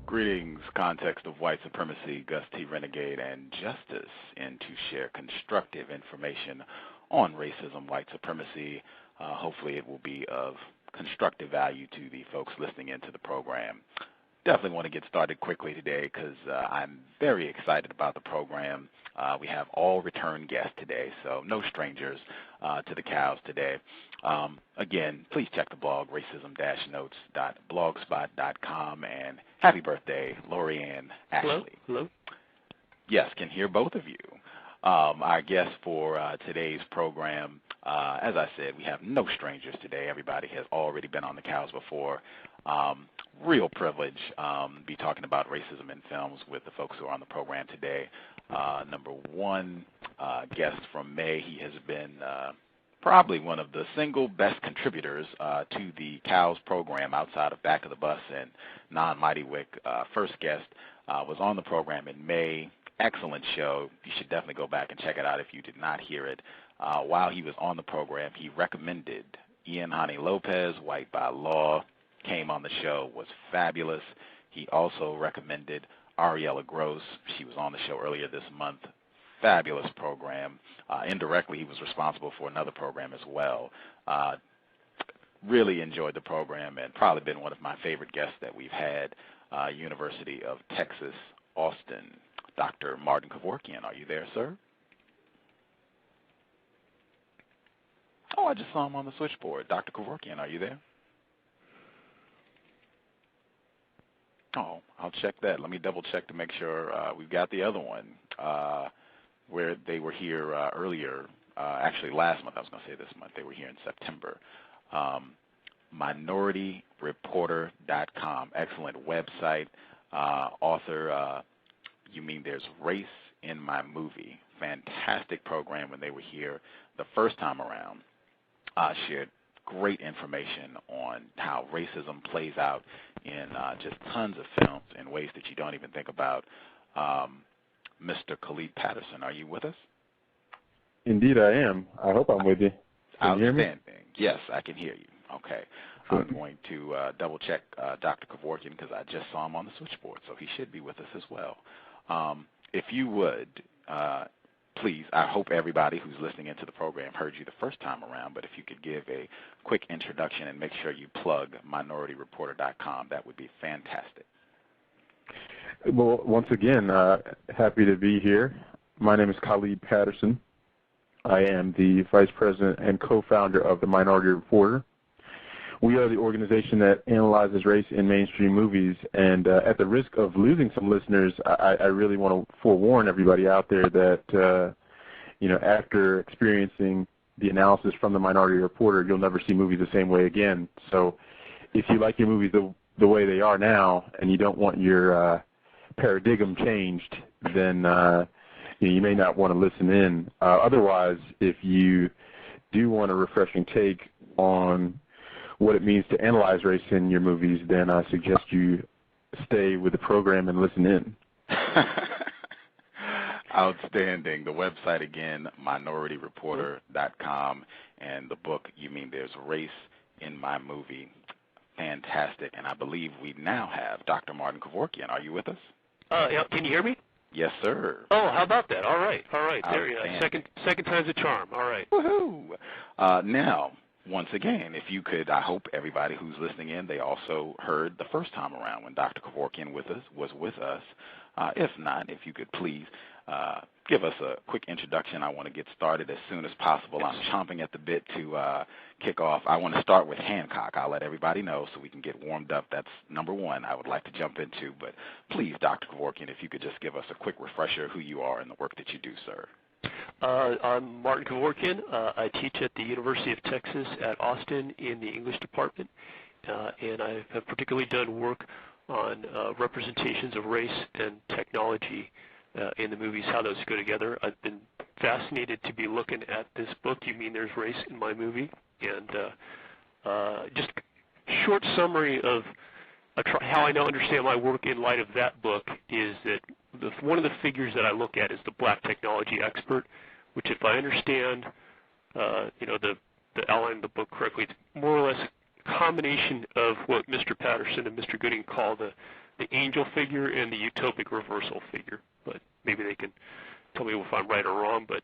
Greetings, context of white supremacy, Gus T. Renegade, and justice, and to share constructive information on racism, white supremacy. Hopefully it will be of constructive value to the folks listening into the program. Definitely want to get started quickly today because I'm very excited about the program. We have all return guests today, so no strangers to the cows today. Again, please check the blog, racism-notes.blogspot.com, and happy birthday, Lorianne Ashley. Hello. Yes, can hear both of you. Our guest for today's program, as I said, we have no strangers today. Everybody has already been on the cows before. Real privilege be talking about racism in films with the folks who are on the program today. Number one guest from May, he has been probably one of the single best contributors to the Cows program outside of Back of the Bus and Non-Mighty Wick. First guest was on the program in May. Excellent show. You should definitely go back and check it out if you did not hear it. While he was on the program, he recommended Ian Hani Lopez, White by Law, came on the show, was fabulous. He also recommended Ariella Gross. She was on the show earlier this month. Fabulous program. Indirectly, he was responsible for another program as well. Really enjoyed the program and probably been one of my favorite guests that we've had. University of Texas, Austin. Dr. Martin Kevorkian, are you there, sir? Oh, I just saw him on the switchboard. Dr. Kevorkian, are you there? Oh, I'll check that. Let me double check to make sure we've got the other one where they were here earlier. Actually, last month. I was going to say this month. They were here in September. MinorityReporter.com. Excellent website. Author, You Mean There's Race in My Movie. Fantastic program when they were here the first time around. Shared great information on how racism plays out in just tons of films in ways that you don't even think about. Mr. Khalid Patterson, are you with us? Indeed I am. I hope I'm with you. Can you hear me? Outstanding. Yes, I can hear you. Okay. I'm going to double check Dr. Kevorkian because I just saw him on the switchboard, so he should be with us as well. If you would, please, I hope everybody who's listening into the program heard you the first time around, but if you could give a quick introduction and make sure you plug MinorityReporter.com, that would be fantastic. Well, once again, happy to be here. My name is Khalid Patterson. I am the Vice President and co-founder of the Minority Reporter. We are the organization that analyzes race in mainstream movies, and at the risk of losing some listeners, I really want to forewarn everybody out there that, after experiencing the analysis from the Minority Reporter, you'll never see movies the same way again. So if you like your movies the way they are now and you don't want your paradigm changed, then you may not want to listen in. Otherwise, if you do want a refreshing take on what it means to analyze race in your movies, then I suggest you stay with the program and listen in. Outstanding. The website again, MinorityReporter.com, and the book, You Mean There's Race in My Movie. Fantastic. And I believe we now have Dr. Martin Kevorkian. Are you with us? Yeah, can you hear me? Yes, sir. Oh, how about that? All right. There you go. Second time's a charm. All right. Woohoo! Now, once again, if you could, I hope everybody who's listening in, they also heard the first time around when Dr. Kevorkian was with us. If not, if you could please give us a quick introduction. I want to get started as soon as possible. I'm chomping at the bit to kick off. I want to start with Hancock. I'll let everybody know so we can get warmed up. That's number one I would like to jump into. But please, Dr. Kevorkian, if you could just give us a quick refresher who you are and the work that you do, sir. I'm Martin Kevorkian. I teach at the University of Texas at Austin in the English department, and I have particularly done work on representations of race and technology in the movies, how those go together. I've been fascinated to be looking at this book, You Mean There's Race in My Movie, and just short summary of how I now understand my work in light of that book is that one of the figures that I look at is the black technology expert, which if I understand the outline of the book correctly, it's more or less a combination of what Mr. Patterson and Mr. Gooding call the the angel figure and the utopic reversal figure. But maybe they can tell me if I'm right or wrong, but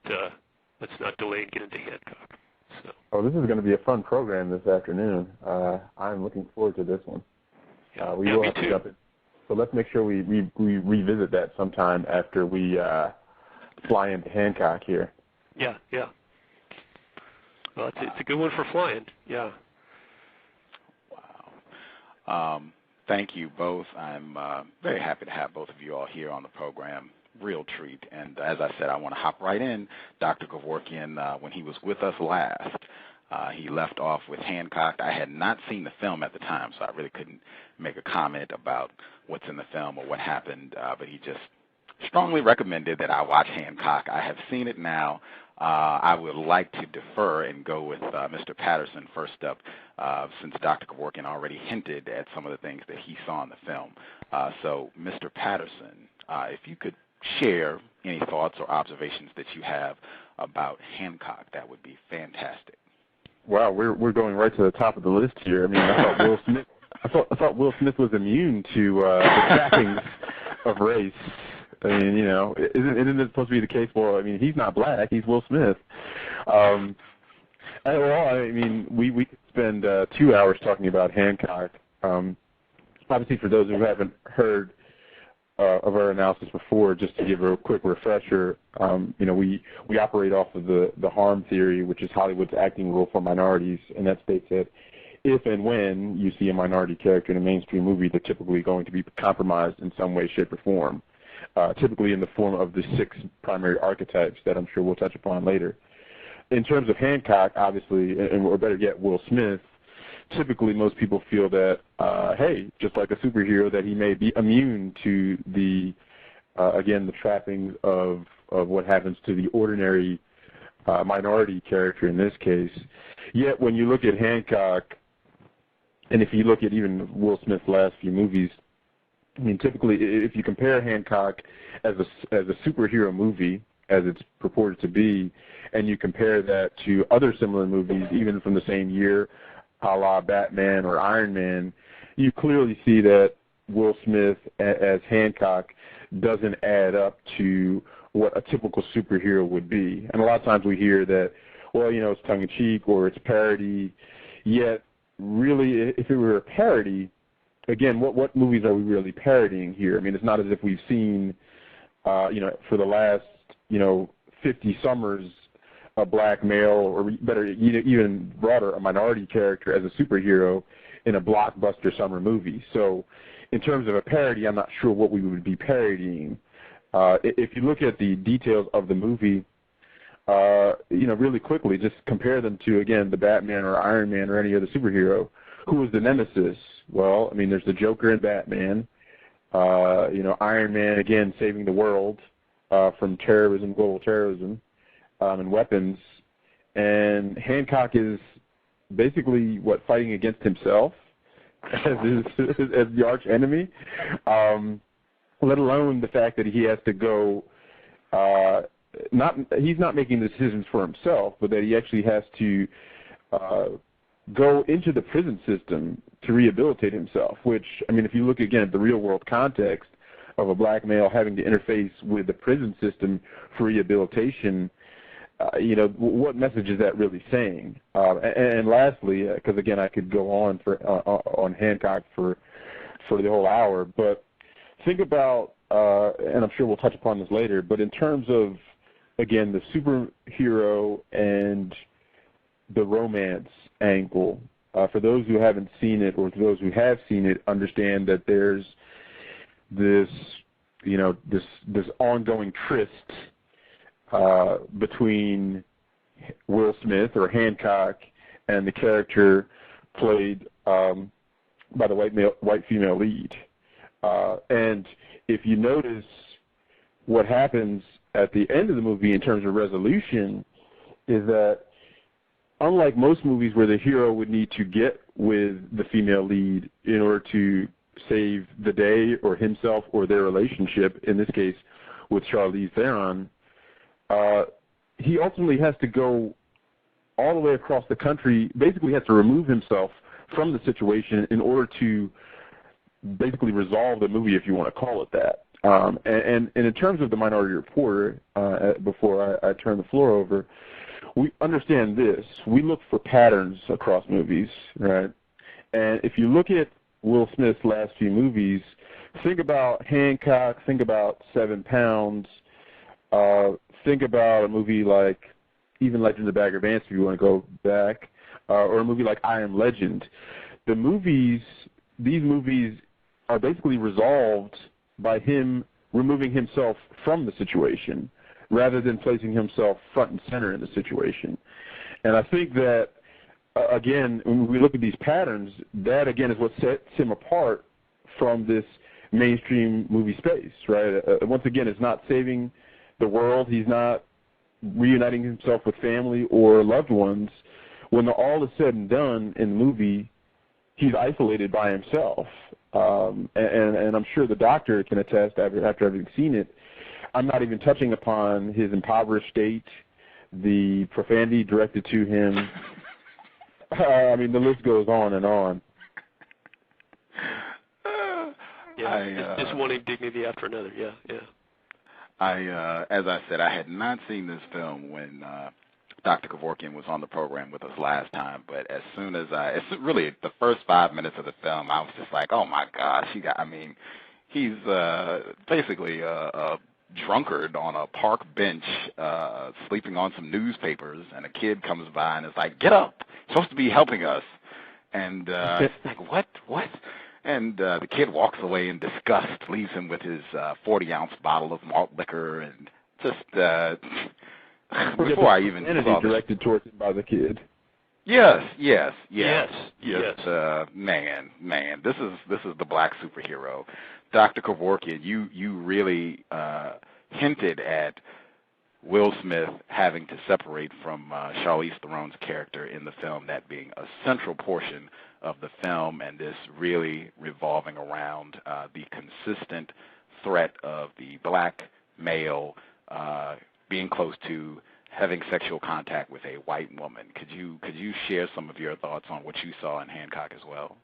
let's not delay and get into Hancock. So. Oh, this is going to be a fun program this afternoon. I'm looking forward to this one. We will have to jump in. So let's make sure we revisit that sometime after we fly into Hancock here. Yeah. Well, it's a good one for flying. Yeah. Wow. Thank you both. I'm very happy to have both of you all here on the program. Real treat. And as I said, I want to hop right in. Dr. Kevorkian, when he was with us last, he left off with Hancock. I had not seen the film at the time, so I really couldn't make a comment about what's in the film or what happened, but he just strongly recommended that I watch Hancock. I have seen it now. I would like to defer and go with Mr. Patterson first up, since Dr. Kevorkian already hinted at some of the things that he saw in the film. So, Mr. Patterson, if you could share any thoughts or observations that you have about Hancock, that would be fantastic. Wow, we're going right to the top of the list here. I mean, I thought Will Smith was immune to the trappings of race. I mean, you know, isn't it supposed to be the case? Well, I mean, he's not black; he's Will Smith. Well, I mean, we could spend 2 hours talking about Hancock. Obviously, for those who haven't heard of our analysis before, just to give a quick refresher, you know, we operate off of the harm theory, which is Hollywood's acting rule for minorities, and that states that if and when you see a minority character in a mainstream movie, they're typically going to be compromised in some way, shape, or form, typically in the form of the 6 primary archetypes that I'm sure we'll touch upon later. In terms of Hancock, obviously, or better yet, Will Smith, typically most people feel that, hey, just like a superhero, that he may be immune to the, again, the trappings of what happens to the ordinary minority character in this case. Yet when you look at Hancock, and if you look at even Will Smith's last few movies, I mean, typically, if you compare Hancock as a superhero movie, as it's purported to be, and you compare that to other similar movies, even from the same year, a la Batman or Iron Man, you clearly see that Will Smith as Hancock doesn't add up to what a typical superhero would be. And a lot of times we hear that, well, you know, it's tongue-in-cheek or it's parody, yet really, if it were a parody, again, what movies are we really parodying here? I mean, it's not as if we've seen, you know, for the last, 50 summers, a black male, or better, even broader, a minority character as a superhero in a blockbuster summer movie. So in terms of a parody, I'm not sure what we would be parodying. If you look at the details of the movie, really quickly, just compare them to, again, the Batman or Iron Man or any other superhero. Who was the nemesis? Well, I mean, there's the Joker and Batman. Iron Man, again, saving the world from terrorism, global terrorism, and weapons. And Hancock is basically, fighting against himself as the arch enemy, let alone the fact that he has to go, he's not making the decisions for himself, but that he actually has to go into the prison system to rehabilitate himself, which, I mean, if you look again at the real world context of a black male having to interface with the prison system for rehabilitation, what message is that really saying? And lastly, because again, I could go on on Hancock for the whole hour, but think about, and I'm sure we'll touch upon this later, but in terms of, again, the superhero and the romance angle, for those who haven't seen it, or for those who have seen it, understand that there's this ongoing tryst between Will Smith or Hancock and the character played by the white female lead. And if you notice what happens at the end of the movie in terms of resolution is that, unlike most movies where the hero would need to get with the female lead in order to save the day or himself or their relationship, in this case with Charlize Theron, he ultimately has to go all the way across the country, basically has to remove himself from the situation in order to basically resolve the movie, if you want to call it that. And in terms of the Minority Report, before I turn the floor over, we understand this. We look for patterns across movies, right? And if you look at Will Smith's last few movies, think about Hancock, think about 7 Pounds, think about a movie like even Legend of Bagger Vance, if you want to go back, or a movie like I Am Legend. These movies are basically resolved by him removing himself from the situation rather than placing himself front and center in the situation. And I think that, again, when we look at these patterns, that, again, is what sets him apart from this mainstream movie space, right? Once again, it's not saving the world. He's not reuniting himself with family or loved ones. When all is said and done in the movie, he's isolated by himself. And I'm sure the doctor can attest after having seen it. I'm not even touching upon his impoverished state, the profanity directed to him. I mean, the list goes on and on. Just one indignity after another. Yeah. As I said, I had not seen this film when Dr. Kevorkian was on the program with us last time, but as soon as it's really the first 5 minutes of the film, I was just like, oh my gosh, he's basically a drunkard on a park bench, sleeping on some newspapers, and a kid comes by and is like, get up, you're supposed to be helping us. And it's like, what? And the kid walks away in disgust, leaves him with his 40-ounce bottle of malt liquor, and just before I even saw this, directed towards him by the kid. Yes. Man, this is the black superhero. Dr. Kevorkian, you really hinted at Will Smith having to separate from Charlize Theron's character in the film, that being a central portion of the film, and this really revolving around the consistent threat of the black male being close to having sexual contact with a white woman. Could you share some of your thoughts on what you saw in Hancock as well?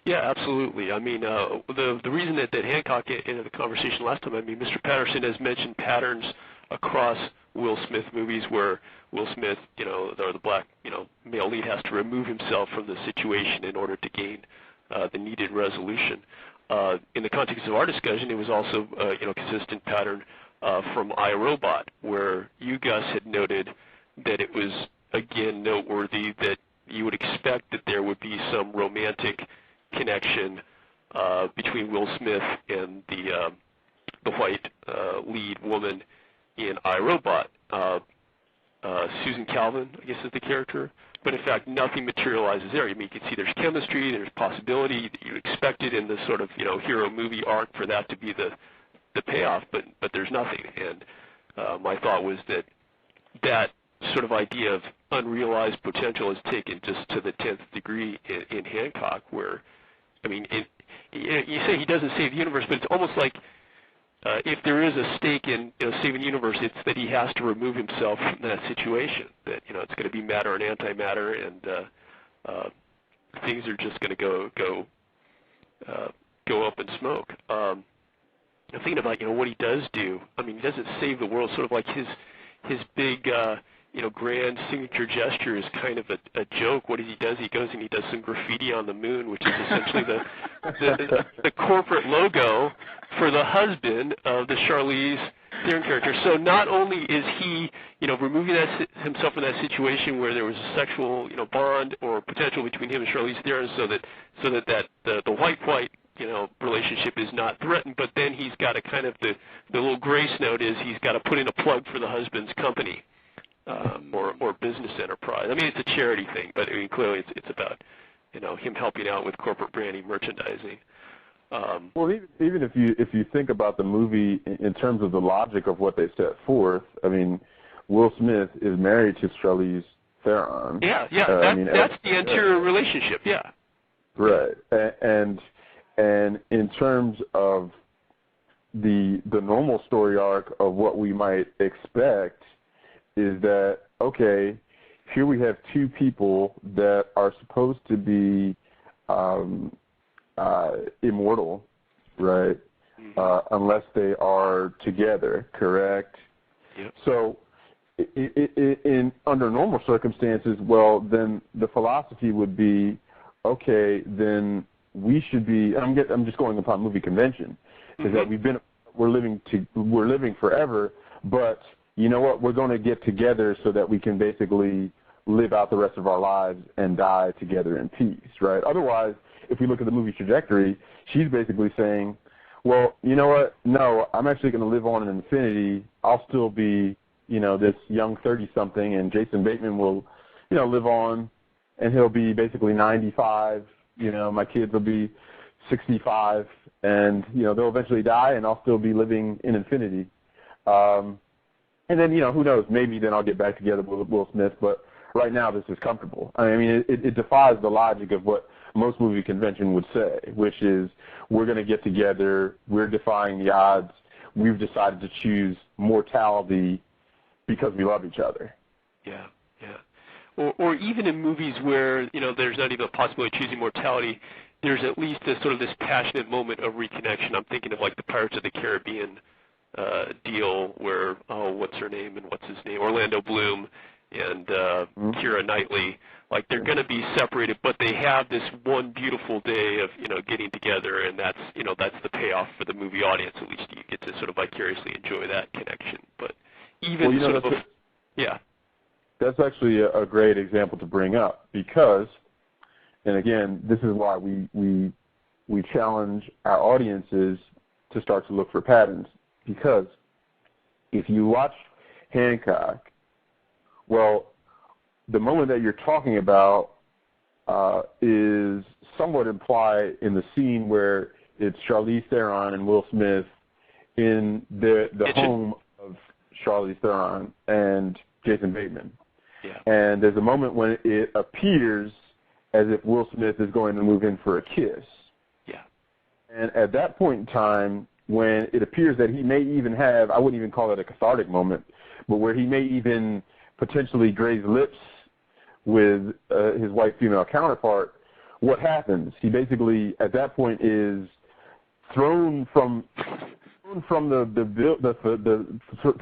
Yeah, absolutely. I mean, the reason that Hancock in the conversation last time, I mean, Mr. Patterson has mentioned patterns across Will Smith movies where Will Smith, the black, male lead has to remove himself from the situation in order to gain the needed resolution. In the context of our discussion, it was also, a consistent pattern from iRobot, where you, Gus, had noted that it was, again, noteworthy that you would expect that there would be some romantic connection between Will Smith and the white lead woman in iRobot. Susan Calvin, I guess, is the character, but in fact nothing materializes there. I mean, you can see there's chemistry, there's possibility that you expected in the sort of hero movie arc for that to be the payoff, but there's nothing. And my thought was that sort of idea of unrealized potential is taken just to the 10th degree in Hancock, where, I mean, you say he doesn't save the universe, but it's almost like if there is a stake in saving the universe, it's that he has to remove himself from that situation. That it's going to be matter and antimatter, and things are just going to go up in smoke. I'm thinking about what he does do. I mean, he doesn't save the world. Sort of like his big grand signature gesture is kind of a joke. What he does, he goes and he does some graffiti on the moon, which is essentially the corporate logo for the husband of the Charlize Theron character. So not only is he, removing himself from that situation where there was a sexual, bond or potential between him and Charlize Theron, so that the white relationship is not threatened, but then he's got to kind of the little grace note is he's got to put in a plug for the husband's company. Or business enterprise. I mean, it's a charity thing, but I mean, clearly it's about him helping out with corporate branding, merchandising. Well, even if you think about the movie in terms of the logic of what they set forth, I mean, Will Smith is married to Charlize Theron. Yeah, that's the anterior relationship. Yeah. Right, and in terms of the normal story arc of what we might expect, is that, okay, here we have two people that are supposed to be immortal, right? Unless they are together, correct? Yep. So under normal circumstances, well, then the philosophy would be, okay, then we should be. I'm just going upon movie convention, is that we're living forever, but you know what? We're going to get together so that we can basically live out the rest of our lives and die together in peace, right? Otherwise, if we look at the movie's trajectory, she's basically saying, well, you know what? No, I'm actually going to live on in infinity. I'll still be, this young 30-something, and Jason Bateman will, live on, and he'll be basically 95. My kids will be 65, and, they'll eventually die, and I'll still be living in infinity. And then, who knows? Maybe then I'll get back together with Will Smith, but right now this is comfortable. I mean, it defies the logic of what most movie convention would say, which is we're going to get together, we're defying the odds, we've decided to choose mortality because we love each other. Yeah, yeah. Or even in movies where, there's not even a possibility of choosing mortality, there's at least this passionate moment of reconnection. I'm thinking of like the Pirates of the Caribbean deal where, what's her name and what's his name, Orlando Bloom and Keira Knightley, like they're going to be separated, but they have this one beautiful day of, getting together, and that's, that's the payoff for the movie audience. At least you get to sort of vicariously enjoy that connection. But even yeah. That's actually a great example to bring up because, and again, this is why we challenge our audiences to start to look for patterns, because if you watch Hancock, well, the moment that you're talking about is somewhat implied in the scene where it's Charlize Theron and Will Smith in the home of Charlize Theron and Jason Bateman. Yeah. And there's a moment when it appears as if Will Smith is going to move in for a kiss. Yeah. And at that point in time, when it appears that he may even have, I wouldn't even call it a cathartic moment, but where he may even potentially graze lips with his white female counterpart, what happens? He basically, at that point, is thrown from through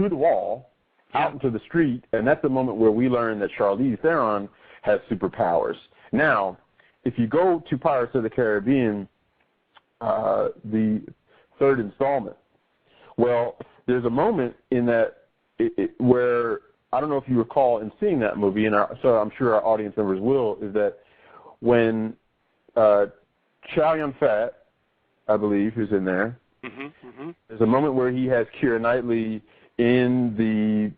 the wall out into the street, and that's the moment where we learn that Charlize Theron has superpowers. Now, if you go to Pirates of the Caribbean, the third installment, well, there's a moment in that where, I don't know if you recall in seeing that movie, and so I'm sure our audience members will, is that when Chow Yun-Fat, I believe, who's in there, there's a moment where he has Keira Knightley in the,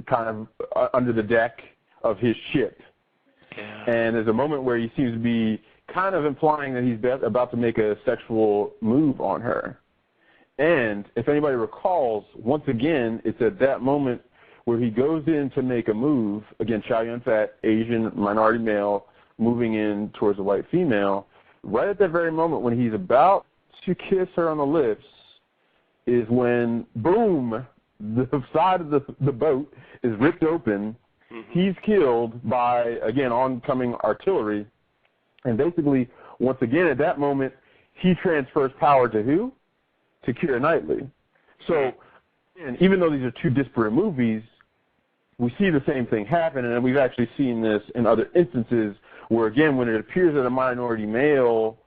kind of under the deck of his ship. Yeah. And there's a moment where he seems to be kind of implying that he's about to make a sexual move on her. And if anybody recalls, once again, it's at that moment where he goes in to make a move, again, Chow Yun-Fat, Asian, minority male, moving in towards a white female. Right at that very moment when he's about to kiss her on the lips is when, boom, the side of the boat is ripped open. He's killed by, again, oncoming artillery. And basically, once again, at that moment, he transfers power to who? To Keira Knightley. So, and even though these are two disparate movies, we see the same thing happen, and we've actually seen this in other instances where, again, when it appears that a minority male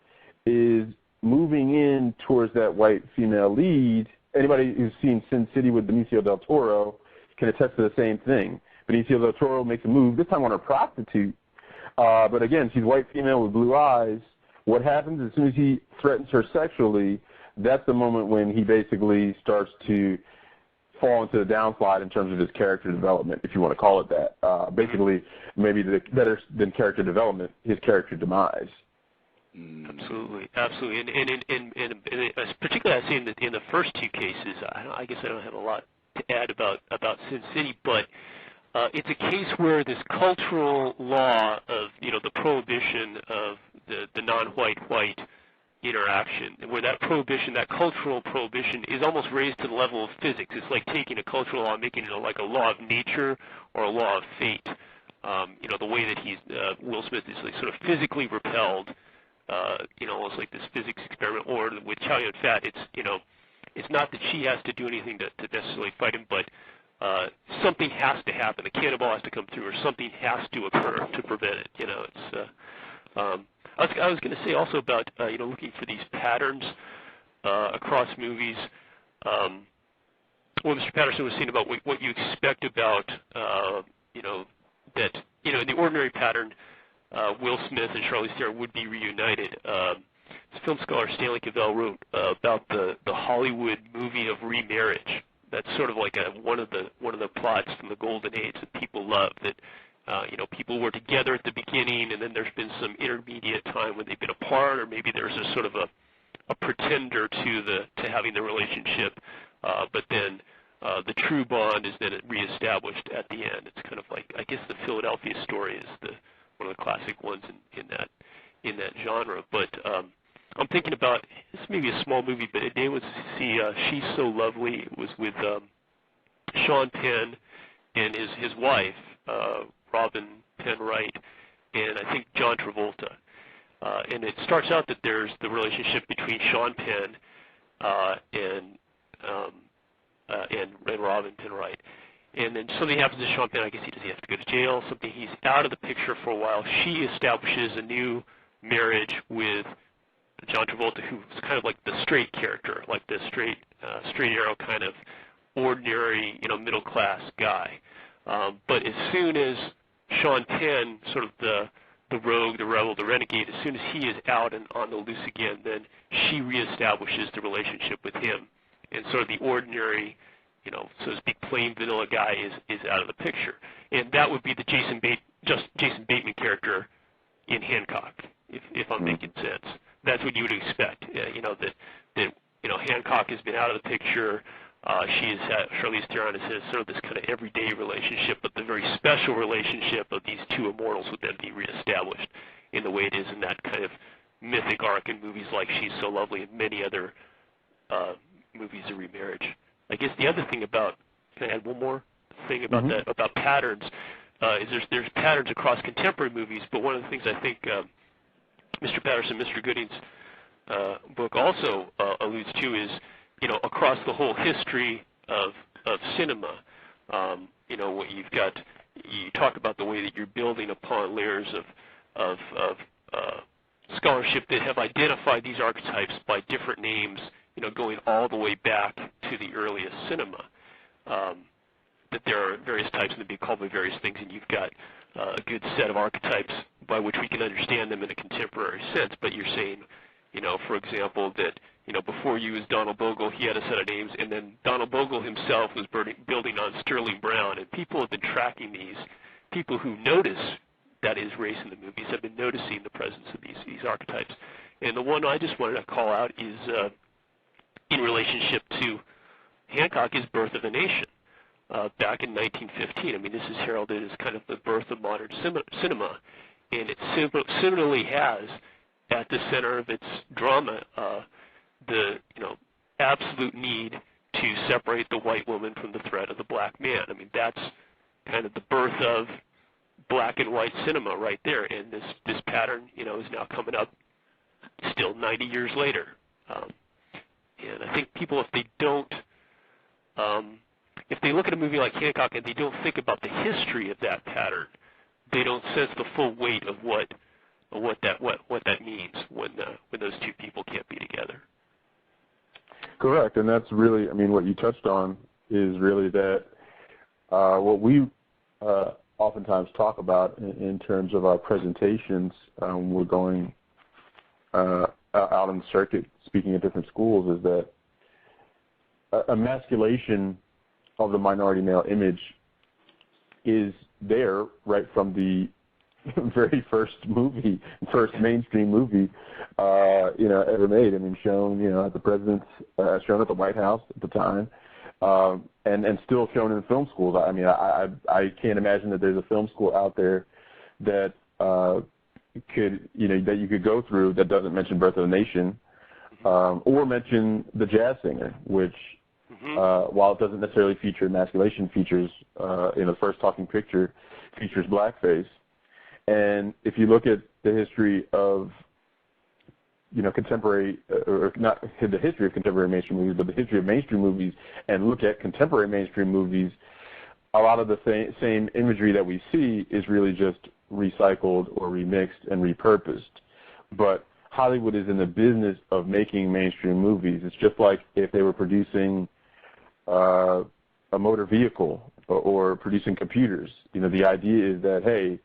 is moving in towards that white female lead, anybody who's seen Sin City with Benicio del Toro can attest to the same thing. Benicio del Toro makes a move, this time on a prostitute, but again, she's white female with blue eyes. What happens as soon as he threatens her sexually, that's the moment when he basically starts to fall into the downslide in terms of his character development, if you want to call it that. Basically, maybe better than character development, his character demise. Absolutely, absolutely, and particularly I see in the first two cases. I guess I don't have a lot to add about Sin City, but it's a case where this cultural law of the prohibition of the non-white white interaction, where that prohibition, that cultural prohibition, is almost raised to the level of physics. It's like taking a cultural law and making it like a law of nature or a law of fate. The way that Will Smith is like sort of physically repelled almost like this physics experiment. Or with Chow Yun-fat, it's not that she has to do anything to necessarily fight him, but something has to happen. A cannonball has to come through, or something has to occur to prevent it. I was going to say also about looking for these patterns across movies. What Mr. Patterson was saying about what you expect about that in the ordinary pattern, Will Smith and Charlize Theron would be reunited. Film scholar Stanley Cavell wrote about the Hollywood movie of remarriage. That's sort of like one of the plots from the golden age that people love. That people were together at the beginning, and then there's been some intermediate time when they've been apart, or maybe there's a sort of a pretender to having the relationship, but then the true bond is then reestablished at the end. It's kind of like, I guess, the Philadelphia Story is one of the classic ones in that genre. But I'm thinking about, this may be a small movie, but a day was to see She's So Lovely. It was with Sean Penn and his wife, Robin Penn Wright, and I think John Travolta. And it starts out that there's the relationship between Sean Penn and Robin Penn Wright. And then something happens to Sean Penn. I guess he have to go to jail. He's out of the picture for a while. She establishes a new marriage with John Travolta, who's kind of like the straight character, like the straight arrow kind of ordinary, middle class guy. But as soon as Sean Penn, sort of the rogue, the rebel, the renegade, as soon as he is out and on the loose again, then she reestablishes the relationship with him, and sort of the ordinary, so to speak, plain vanilla guy is out of the picture. And that would be the Jason Bateman character in Hancock, if I'm making sense. That's what you would expect. That Hancock has been out of the picture. Charlize Theron has sort of this kind of everyday relationship, but the very special relationship of these two immortals would then be reestablished in the way it is in that kind of mythic arc in movies like She's So Lovely and many other movies of remarriage. I guess the other thing about, can I add one more thing about that, about patterns, is there's patterns across contemporary movies, but one of the things I think Mr. Patterson, Mr. Gooding's book also alludes to is, across the whole history of cinema, what you've got, you talk about the way that you're building upon layers of scholarship that have identified these archetypes by different names, going all the way back to the earliest cinema. That there are various types and they be called by various things, and you've got a good set of archetypes by which we can understand them in a contemporary sense. But you're saying, for example, that before you was Donald Bogle, he had a set of names, and then Donald Bogle himself was building on Sterling Brown, and people have been tracking these. People who notice that is race in the movies have been noticing the presence of these archetypes. And the one I just wanted to call out is in relationship to Hancock is Birth of a Nation. Back in 1915, I mean, this is heralded as kind of the birth of modern cinema, and it similarly has at the center of its drama the absolute need to separate the white woman from the threat of the black man. I mean, that's kind of the birth of black and white cinema right there, and this pattern, is now coming up still 90 years later. And I think people, if they don't, if they look at a movie like Hancock and they don't think about the history of that pattern, they don't sense the full weight of what that means when those two people can't be together. Correct, and that's really, I mean, what you touched on is really that what we oftentimes talk about in terms of our presentations, we're going out on the circuit speaking at different schools, is that emasculation of the minority male image is there right from the very first mainstream movie, ever made. I mean, shown, at the president's, shown at the White House at the time, and still shown in film schools. I mean, I can't imagine that there's a film school out there that that you could go through that doesn't mention Birth of a Nation, or mention The Jazz Singer, which, while it doesn't necessarily feature emasculation, features in the first talking picture, features blackface. And if you look at the history of contemporary, or not the history of contemporary mainstream movies, but the history of mainstream movies, and look at contemporary mainstream movies, a lot of the same imagery that we see is really just recycled or remixed and repurposed. But Hollywood is in the business of making mainstream movies. It's just like if they were producing a motor vehicle or producing computers. The idea is that, hey,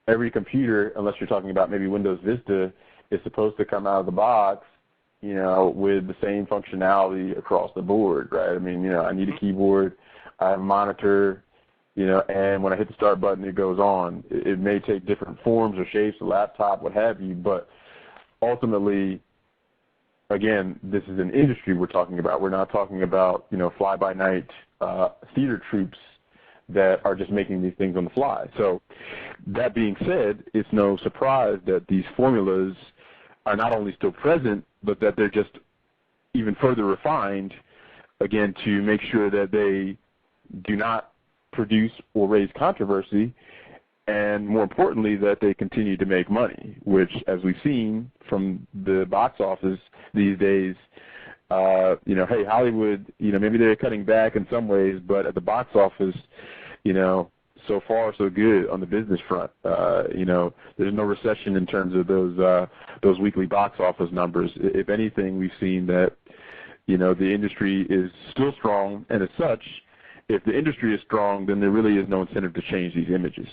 every computer, unless you're talking about maybe Windows Vista, is supposed to come out of the box, with the same functionality across the board, right? I mean, I need a keyboard, I have a monitor, and when I hit the start button, it goes on. It may take different forms or shapes, a laptop, what have you, but ultimately, again, this is an industry we're talking about. We're not talking about, fly-by-night theater troupes that are just making these things on the fly. So that being said, it's no surprise that these formulas are not only still present, but that they're just even further refined, again, to make sure that they do not produce or raise controversy, and more importantly, that they continue to make money, which, as we've seen from the box office these days, hey, Hollywood, maybe they're cutting back in some ways, but at the box office, so far so good on the business front. There's no recession in terms of those weekly box office numbers. If anything, we've seen that, the industry is still strong, and as such, if the industry is strong, then there really is no incentive to change these images.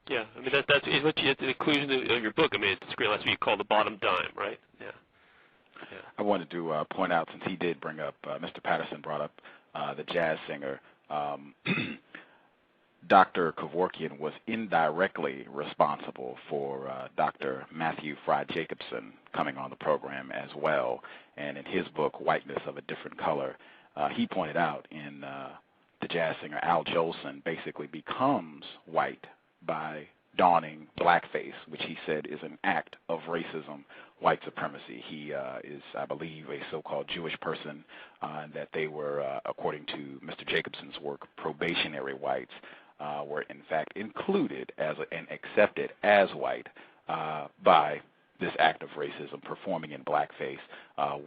Yeah. I mean, that's what the conclusion of your book. I mean, it's great. That's what you call the bottom dime, right? Yeah. I wanted to point out, since he did bring up, Mr. Patterson brought up the jazz singer, Dr. Kevorkian was indirectly responsible for Dr. Matthew Fry Jacobson coming on the program as well. And in his book, Whiteness of a Different Color, he pointed out in the jazz singer Al Jolson basically becomes white by donning blackface, which he said is an act of racism, white supremacy. He is, I believe, a so-called Jewish person, and that they were, according to Mr. Jacobson's work, probationary whites, were in fact included as and accepted as white by this act of racism, performing in blackface,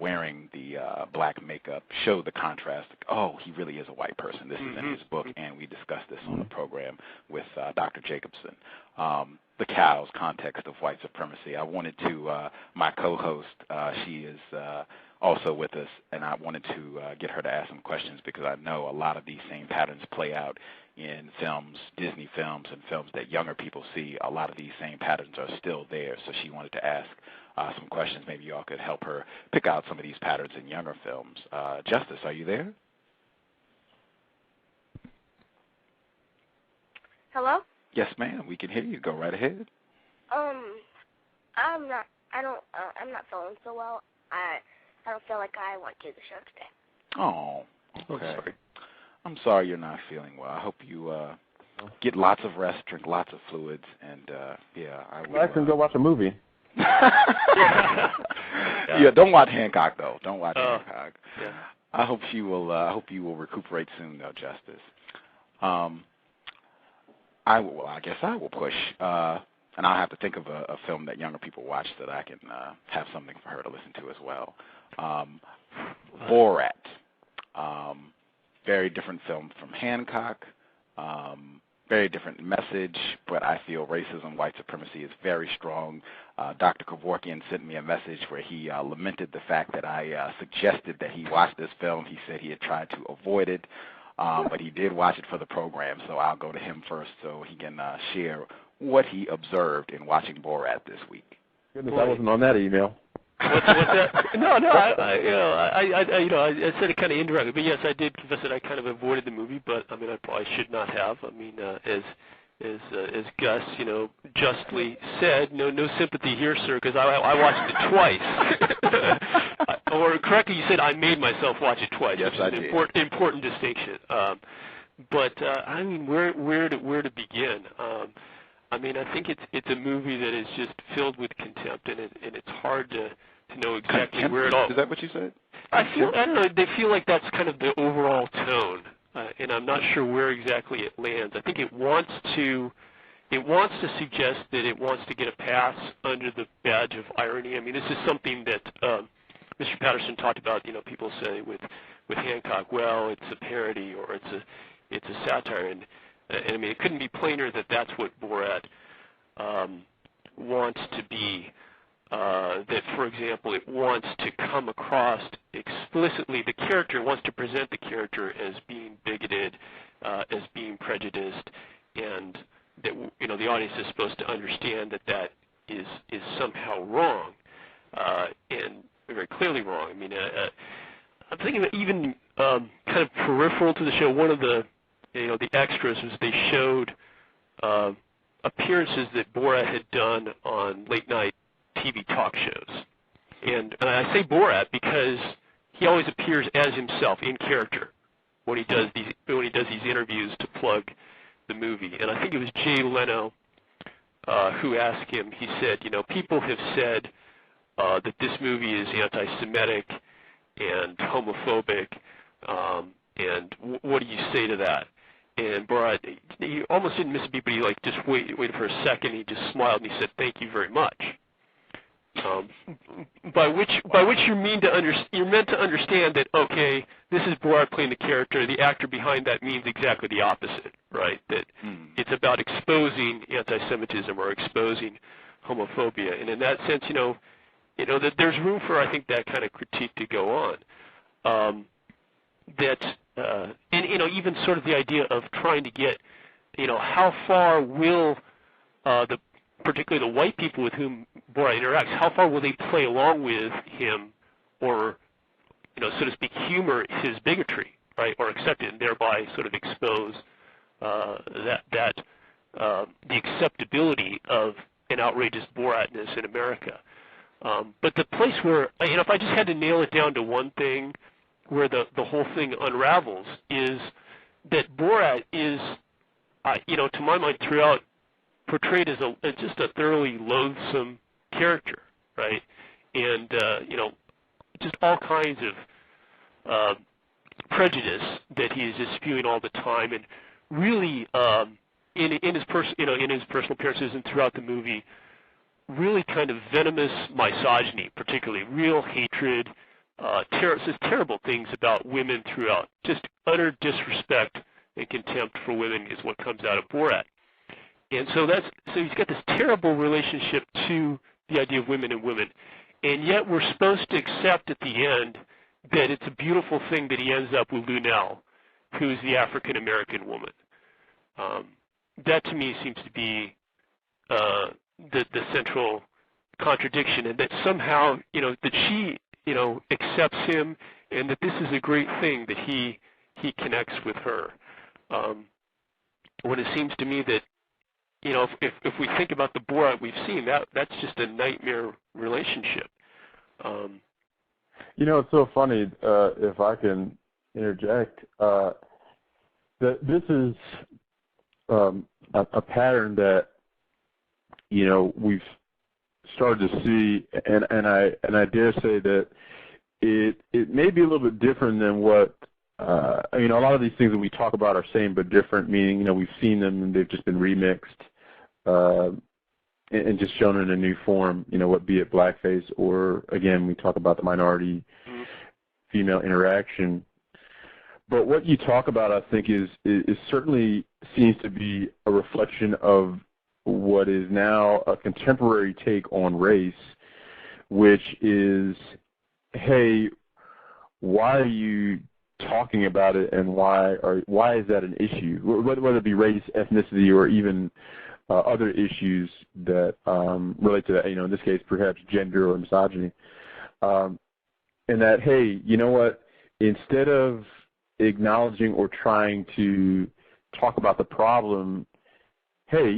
wearing the black makeup, showed the contrast. Oh, he really is a white person. This is in his book, and we discussed this on the program with Dr. Jacobson. The cows context of white supremacy. I wanted to, my co-host, she is also with us, and I wanted to get her to ask some questions because I know a lot of these same patterns play out in films, Disney films, and films that younger people see. A lot of these same patterns are still there, so she wanted to ask some questions. Maybe y'all could help her pick out some of these patterns in younger films. Justice, are you there? Hello? Yes, ma'am. We can hear you. Go right ahead. I'm not feeling so well. I don't feel like I want to do the show today. Oh, okay. I'm sorry you're not feeling well. I hope you get lots of rest, drink lots of fluids, and I will. I can go watch a movie. Yeah, don't watch Hancock though. Don't watch Hancock. Yeah. I hope you will recuperate soon, though, Justice. I guess I will push, and I'll have to think of a film that younger people watch so that I can have something for her to listen to as well. Borat. Very different film from Hancock. Very different message, but I feel racism, white supremacy is very strong. Dr. Kevorkian sent me a message where he lamented the fact that I suggested that he watch this film. He said he had tried to avoid it, but he did watch it for the program, so I'll go to him first so he can share what he observed in watching Borat this week. Goodness, I wasn't on that email. What's that? No, I said it kind of indirectly, but yes, I did confess that I kind of avoided the movie, but I mean, I probably should not have. I mean, as Gus, justly said, no sympathy here, sir, because I watched it twice. Or correctly, you said I made myself watch it twice. Yes, I did. Important distinction. But I mean, where to begin? I mean, I think it's a movie that is just filled with contempt, and it's hard to know exactly contempt? where it all. Is that what you said? I don't know. They feel like that's kind of the overall tone, and I'm not sure where exactly it lands. I think it wants to it wants to suggest that it wants to get a pass under the badge of irony. I mean, this is something that Mr. Patterson talked about. People say with Hancock, well, it's a parody or it's a satire, and I mean, it couldn't be plainer that that's what Borat wants to be. That, for example, it wants to come across explicitly, the character wants to present the character as being bigoted, as being prejudiced, and that the audience is supposed to understand that that is somehow wrong, and very clearly wrong. I mean, I'm thinking that even kind of peripheral to the show, one of the the extras was they showed appearances that Borat had done on late night TV talk shows, and I say Borat because he always appears as himself in character when he does these interviews to plug the movie. And I think it was Jay Leno who asked him. He said, people have said that this movie is anti-Semitic and homophobic, and what do you say to that? And Borat, he almost didn't miss a beat, but he just waited for a second. He just smiled and he said, "Thank you very much." By which you're meant to understand that, okay, this is Borat playing the character. The actor behind that means exactly the opposite, right? That it's about exposing anti-Semitism or exposing homophobia, and in that sense, that there's room for, I think, that kind of critique to go on. And even sort of the idea of trying to get, how far will particularly the white people with whom Borat interacts, how far will they play along with him, or, so to speak, humor his bigotry, right, or accept it, and thereby sort of expose the acceptability of an outrageous Boratness in America. But the place where, if I just had to nail it down to one thing, where the whole thing unravels, is that Borat is, to my mind, throughout, portrayed as just a thoroughly loathsome character, right? And just all kinds of prejudice that he is just spewing all the time, and really in his personal appearances and throughout the movie, really kind of venomous misogyny, particularly real hatred, says terrible things about women throughout. Just utter disrespect and contempt for women is what comes out of Borat. And so he's got this terrible relationship to the idea of women and women, and yet we're supposed to accept at the end that it's a beautiful thing that he ends up with Lunel, who is the African American woman. That to me seems to be the central contradiction, and that somehow that she accepts him, and that this is a great thing that he connects with her. When it seems to me that if we think about the Borat we've seen, that's just a nightmare relationship. It's so funny, if I can interject, that this is a pattern that we've started to see, and I dare say that it may be a little bit different than what a lot of these things that we talk about are same but different, meaning we've seen them and they've just been remixed and just shown in a new form, what be it blackface, or again we talk about the minority female interaction. But what you talk about, I think, is certainly seems to be a reflection of what is now a contemporary take on race, which is, hey, why are you talking about it, and why is that an issue? Whether it be race, ethnicity, or even other issues that relate to that, in this case, perhaps gender or misogyny, and that, hey, you know what? Instead of acknowledging or trying to talk about the problem, hey,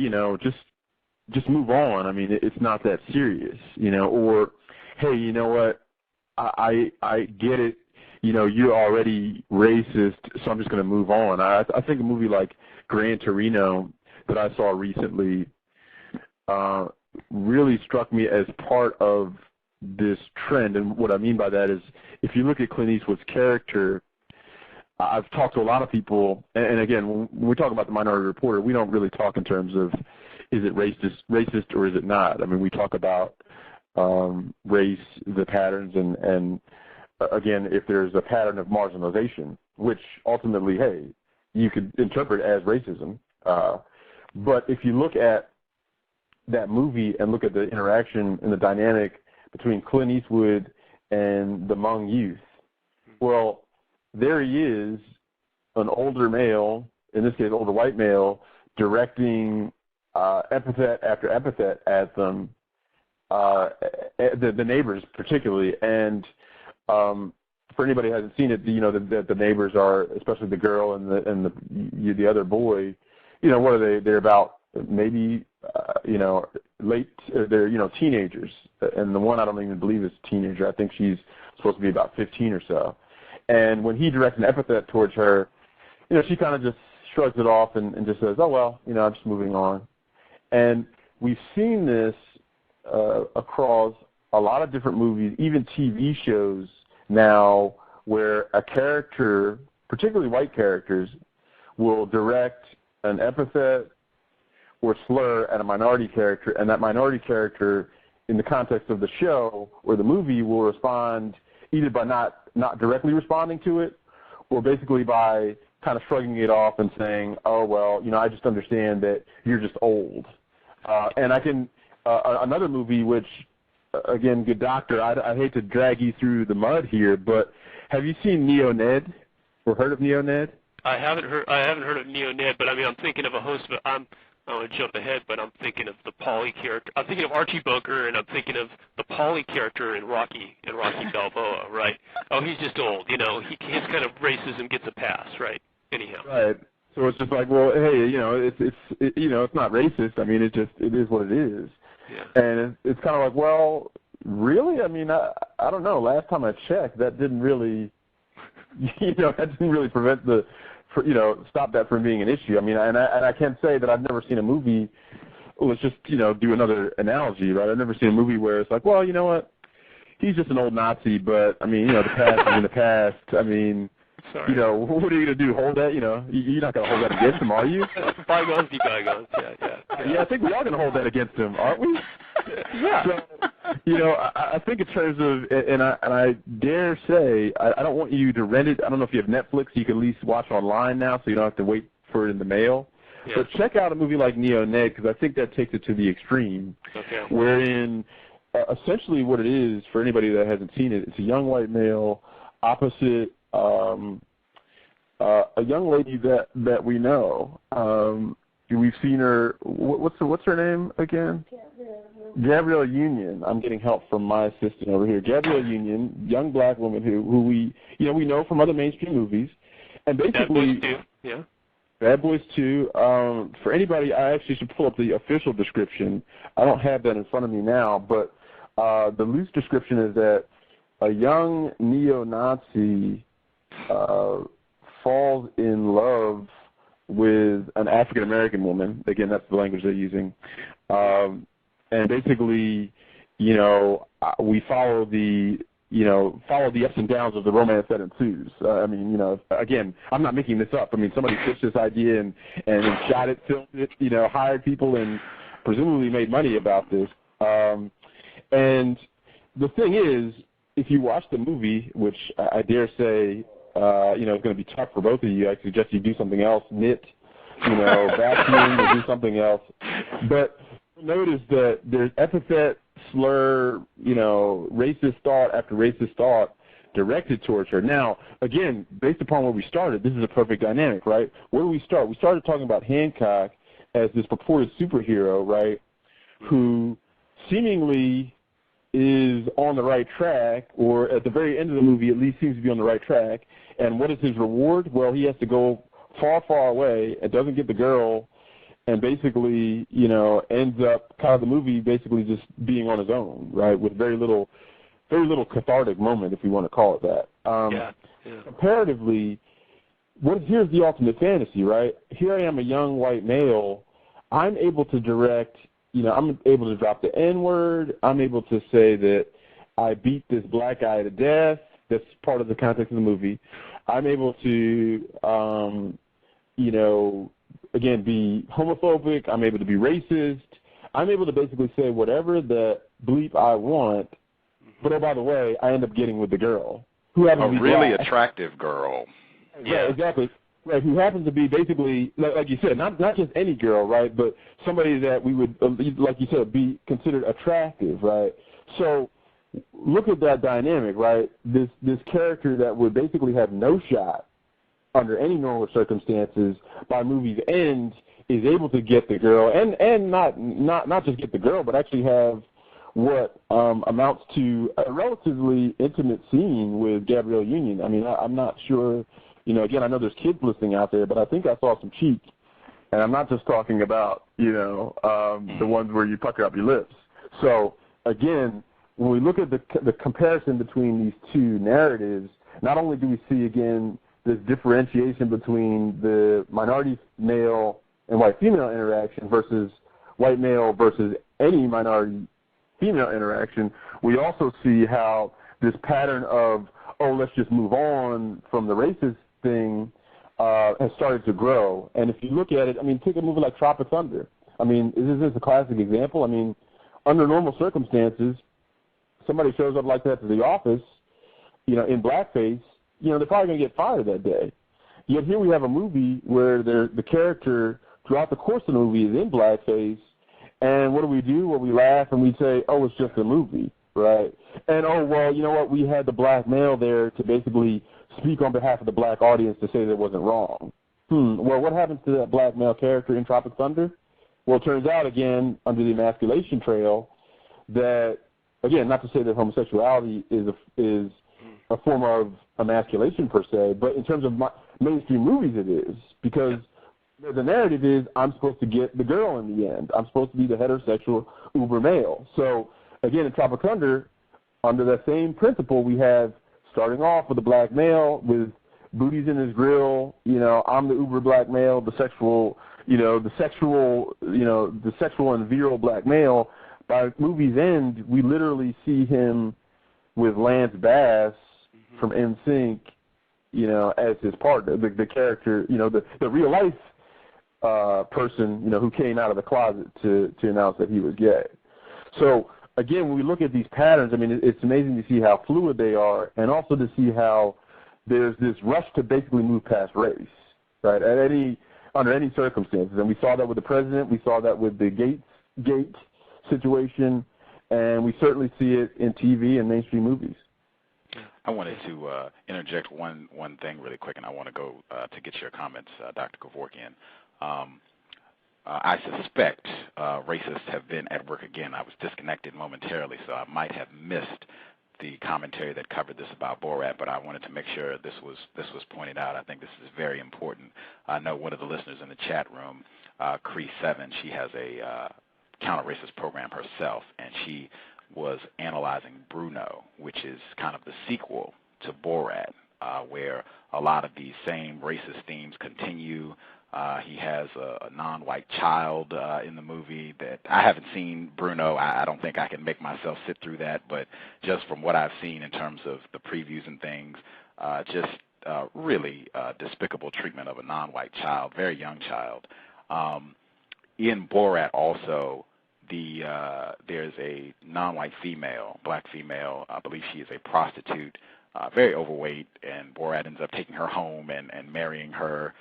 just move on. I mean, it's not that serious, or, hey, you know what? I get it. You're already racist, so I'm just going to move on. I think a movie like Gran Torino that I saw recently really struck me as part of this trend. And what I mean by that is, if you look at Clint Eastwood's character, I've talked to a lot of people, and again, when we talk about the Minority Reporter, we don't really talk in terms of is it racist or is it not? I mean, we talk about race, the patterns, and again, if there's a pattern of marginalization, which ultimately, hey, you could interpret as racism. But if you look at that movie and look at the interaction and the dynamic between Clint Eastwood and the Hmong youth, well, there he is, an older male, in this case, older white male, directing epithet after epithet at them, the neighbors particularly. And for anybody who hasn't seen it, you know that the neighbors are, especially the girl and the other boy, you know, what are they? They're about maybe late. They're teenagers, and the one I don't even believe is a teenager. I think she's supposed to be about 15 or so. And when he directs an epithet towards her, she kind of just shrugs it off and just says, "Oh well, I'm just moving on." And we've seen this across a lot of different movies, even TV shows now, where a character, particularly white characters, will direct an epithet or slur at a minority character, and that minority character, in the context of the show or the movie, will respond either by not directly responding to it, or basically by kind of shrugging it off and saying, "Oh well, I just understand that you're just old." And I can another movie, which again, good doctor, I hate to drag you through the mud here, but have you seen Neo-Ned or heard of Neo-Ned? I haven't heard of Neo-Ned, but I mean, I'm thinking of a host, but I want to jump ahead, but I'm thinking of the Paulie character. I'm thinking of Archie Bunker, and I'm thinking of the Paulie character in Rocky Balboa, right? Oh, he's just old, his kind of racism gets a pass, right? Anyhow. Right. So it's just like, well, hey, it's not racist. I mean, it is what it is. Yeah. And it's kind of like, well, really? I mean, I don't know. Last time I checked, that didn't really, prevent stop that from being an issue. I mean, and I can't say that I've never seen a movie. Let's just, do another analogy, right? I've never seen a movie where it's like, well, you know what? He's just an old Nazi, but I mean, the past is in the past. I mean, sorry. What are you going to do? Hold that? You're not going to hold that against him, are you? Bygones be bygones. Yeah, I think we are going to hold that against him, aren't we? Yeah. So, I think in terms of, and I dare say, I don't want you to rent it. I don't know if you have Netflix. You can at least watch online now, so you don't have to wait for it in the mail. Yeah. But check out a movie like Neo-Ned, because I think that takes it to the extreme, wherein essentially what it is, for anybody that hasn't seen it, it's a young white male opposite a young lady that we know. We've seen her. What's her name again? Gabrielle Union. I'm getting help from my assistant over here. Gabrielle Union, young black woman who we know from other mainstream movies, and basically Bad Boys 2. Yeah. Bad Boys 2. For anybody, I actually should pull up the official description. I don't have that in front of me now, but the loose description is that a young neo-Nazi falls in love with an African-American woman. Again, that's the language they're using. And basically, we follow the ups and downs of the romance that ensues. I mean, again, I'm not making this up. I mean, somebody pitched this idea and shot it, filmed it, hired people and presumably made money about this. And the thing is, if you watch the movie, which I dare say, it's going to be tough for both of you. I suggest you do something else, knit, vacuum, or do something else. But notice that there's epithet, slur, racist thought after racist thought directed towards her. Now, again, based upon where we started, this is a perfect dynamic, right? Where do we start? We started talking about Hancock as this purported superhero, right, who seemingly is on the right track, or at the very end of the movie at least seems to be on the right track. And what is his reward? Well, he has to go far, far away and doesn't get the girl, and basically, ends up kind of the movie basically just being on his own, right, with very little cathartic moment, if we want to call it that. Comparatively, here's the ultimate fantasy, right? Here I am, a young white male. I'm able to direct, I'm able to drop the N-word. I'm able to say that I beat this black guy to death. That's part of the context of the movie. I'm able to, again, be homophobic. I'm able to be racist. I'm able to basically say whatever the bleep I want. But, oh, by the way, I end up getting with the girl. Who happens to be really black. attractive girl. Yeah, right, exactly. Right, who happens to be basically, like you said, not just any girl, right, but somebody that we would, like you said, be considered attractive, right? So look at that dynamic, right? This character that would basically have no shot under any normal circumstances by movie's end is able to get the girl, and not just get the girl, but actually have what amounts to a relatively intimate scene with Gabrielle Union. I mean, I'm not sure. You know, again, I know there's kids listening out there, but I think I saw some cheek, and I'm not just talking about, the ones where you pucker up your lips. So, again, when we look at the comparison between these two narratives, not only do we see, again, this differentiation between the minority male and white female interaction versus white male versus any minority female interaction, we also see how this pattern of, oh, let's just move on from the racist thing has started to grow. And if you look at it, I mean, take a movie like Tropic Thunder. I mean, this is a classic example. I mean, under normal circumstances, somebody shows up like that to the office, in blackface, they're probably going to get fired that day. Yet here we have a movie where the character throughout the course of the movie is in blackface, and what do? Well, we laugh and we say, oh, it's just a movie, right? And, oh, well, you know what? We had the black male there to basically speak on behalf of the black audience to say that it wasn't wrong. Well, what happens to that black male character in Tropic Thunder? Well, it turns out, again, under the emasculation trail, that, again, not to say that homosexuality is a form of emasculation per se, but in terms of mainstream movies it is, because the narrative is I'm supposed to get the girl in the end. I'm supposed to be the heterosexual uber male. So, again, in Tropic Thunder, under that same principle, we have starting off with a black male with booties in his grill. I'm the uber black male, the sexual and virile black male. By movie's end, we literally see him with Lance Bass from NSYNC, as his partner, the character, the real life person, who came out of the closet to announce that he was gay. So, again, when we look at these patterns, I mean, it's amazing to see how fluid they are, and also to see how there's this rush to basically move past race, right, under any circumstances. And we saw that with the president. We saw that with the Gate situation, and we certainly see it in TV and mainstream movies. I wanted to interject one thing really quick, and I want to go to get your comments, Dr. Kevorkian. I suspect racists have been at work again. I was disconnected momentarily, so I might have missed the commentary that covered this about Borat, but I wanted to make sure this was pointed out. I think this is very important. I know one of the listeners in the chat room, Cree7, she has a counter-racist program herself, and she was analyzing Bruno, which is kind of the sequel to Borat, where a lot of these same racist themes continue. He has a non-white child in the movie that I haven't seen. Bruno, I don't think I can make myself sit through that, but just from what I've seen in terms of the previews and things, really despicable treatment of a non-white child, very young child. In Borat also, there's a non-white female, black female, I believe she is a prostitute, very overweight, and Borat ends up taking her home and marrying her.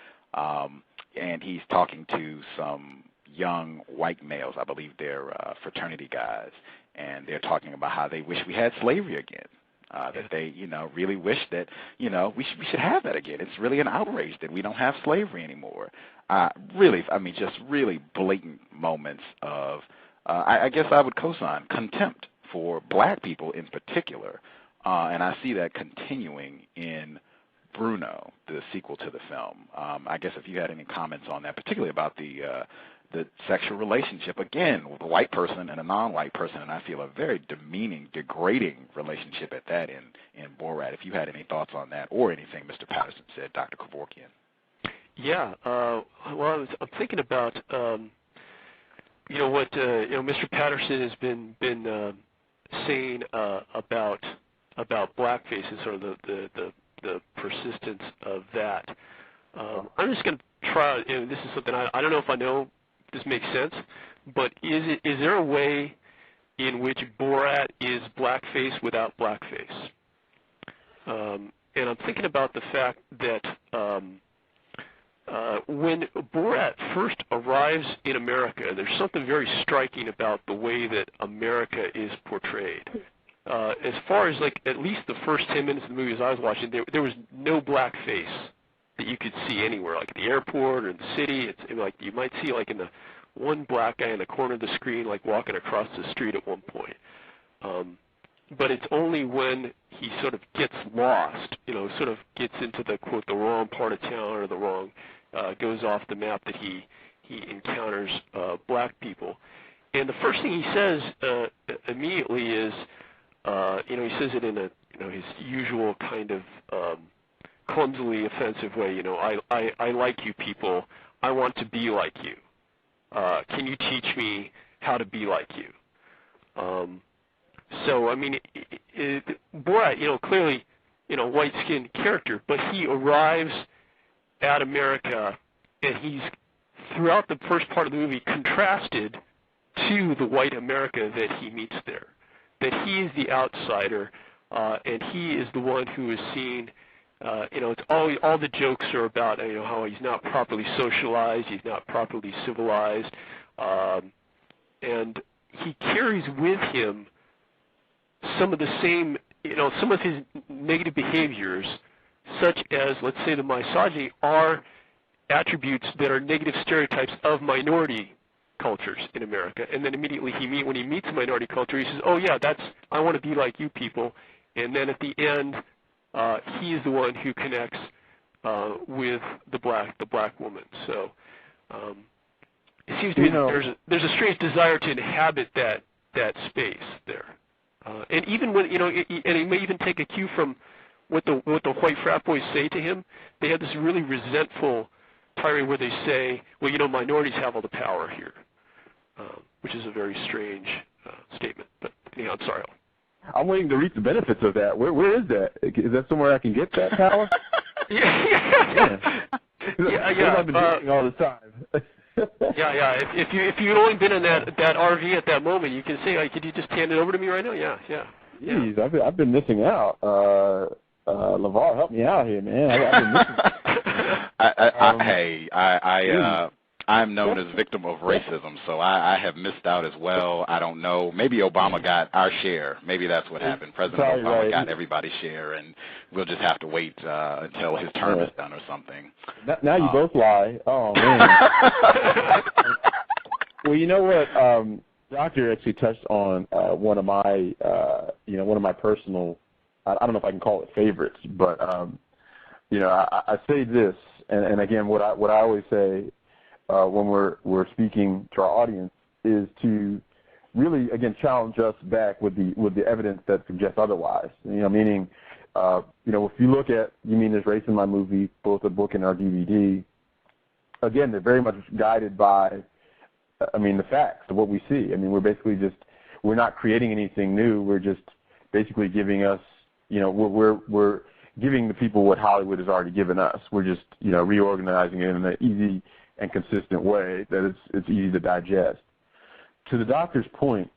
And he's talking to some young white males, I believe they're fraternity guys, and they're talking about how they wish we had slavery again, that they, really wish that, we should have that again. It's really an outrage that we don't have slavery anymore. Just really blatant moments of, I guess I would co-sign, contempt for black people in particular, and I see that continuing in Bruno, the sequel to the film. I guess if you had any comments on that, particularly about the sexual relationship, again, with a white person and a non-white person, and I feel a very demeaning, degrading relationship at that in Borat. If you had any thoughts on that or anything Mr. Patterson said, Dr. Kevorkian. Yeah, I'm thinking about, what Mr. Patterson has been saying about blackface and sort of the persistence of that. I'm just going to try, and this is something I don't know if I know if this makes sense, but is there a way in which Borat is blackface without blackface? And I'm thinking about the fact that when Borat first arrives in America, there's something very striking about the way that America is portrayed. As far as like at least the first 10 minutes of the movie as I was watching, there was no blackface that you could see anywhere, like at the airport or in the city. It's like you might see like in the one black guy in the corner of the screen, like walking across the street at one point. But it's only when he sort of gets lost, sort of gets into the, quote, the wrong part of town or the wrong, goes off the map that he encounters black people. And the first thing he says immediately is, he says it in his usual kind of clumsily offensive way, I like you people. I want to be like you. Can you teach me how to be like you? So, I mean, Borat, clearly, white-skinned character, but he arrives at America, and he's, throughout the first part of the movie, contrasted to the white America that he meets there. That he is the outsider, and he is the one who is seen, it's all the jokes are about, how he's not properly socialized, he's not properly civilized, and he carries with him some of the same, some of his negative behaviors, such as, let's say, the misogyny, are attributes that are negative stereotypes of minority cultures in America. And then immediately when he meets a minority culture, he says, oh yeah, I want to be like you people. And then at the end, he is the one who connects with the black woman. So it seems to me that there's a strange desire to inhabit that space there. And even when and he may even take a cue from what the white frat boys say to him. They have this really resentful tirade where they say, "Well, minorities have all the power here," which is a very strange statement. But anyhow, I'm sorry. I'm waiting to reap the benefits of that. Where is that? Is that somewhere I can get that power? yeah. I've been doing all the time. Yeah. If you'd only been in that RV at that moment, you can say, could you just hand it over to me right now? Yeah. Jeez, I've been missing out. LeVar, help me out here, man. I've been missing. I'm known as victim of racism, so I have missed out as well. I don't know. Maybe Obama got our share. Maybe that's what happened. President Obama got everybody's share, and we'll just have to wait until his term is done or something. Now you both lie. Oh, man. Well, you know what? Doctor actually touched on one of my personal, I don't know if I can call it favorites, but, I say this, and again, what I always say, when we're speaking to our audience is to really, again, challenge us back with the evidence that suggests otherwise. Meaning, if you look at You Mean There's Race in My Movie, both the book and our DVD, again, they're very much guided by, the facts of what we see. We're not creating anything new. We're just basically giving us, we're giving the people what Hollywood has already given us. We're just, reorganizing it in an easy and consistent way that it's easy to digest. To the doctor's point,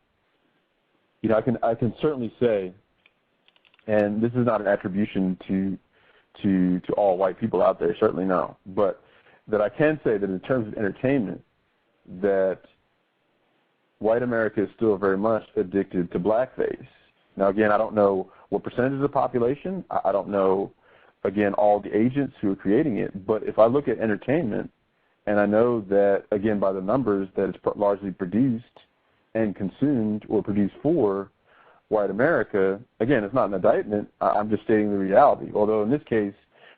I can certainly say, and this is not an attribution to all white people out there, certainly no, but that I can say that in terms of entertainment, that white America is still very much addicted to blackface. Now, again, I don't know what percentage of the population. I don't know, again, all the agents who are creating it. But if I look at entertainment, and I know that, again, by the numbers, that it's largely produced and consumed or produced for white America, again, it's not an indictment. I'm just stating the reality, although in this case,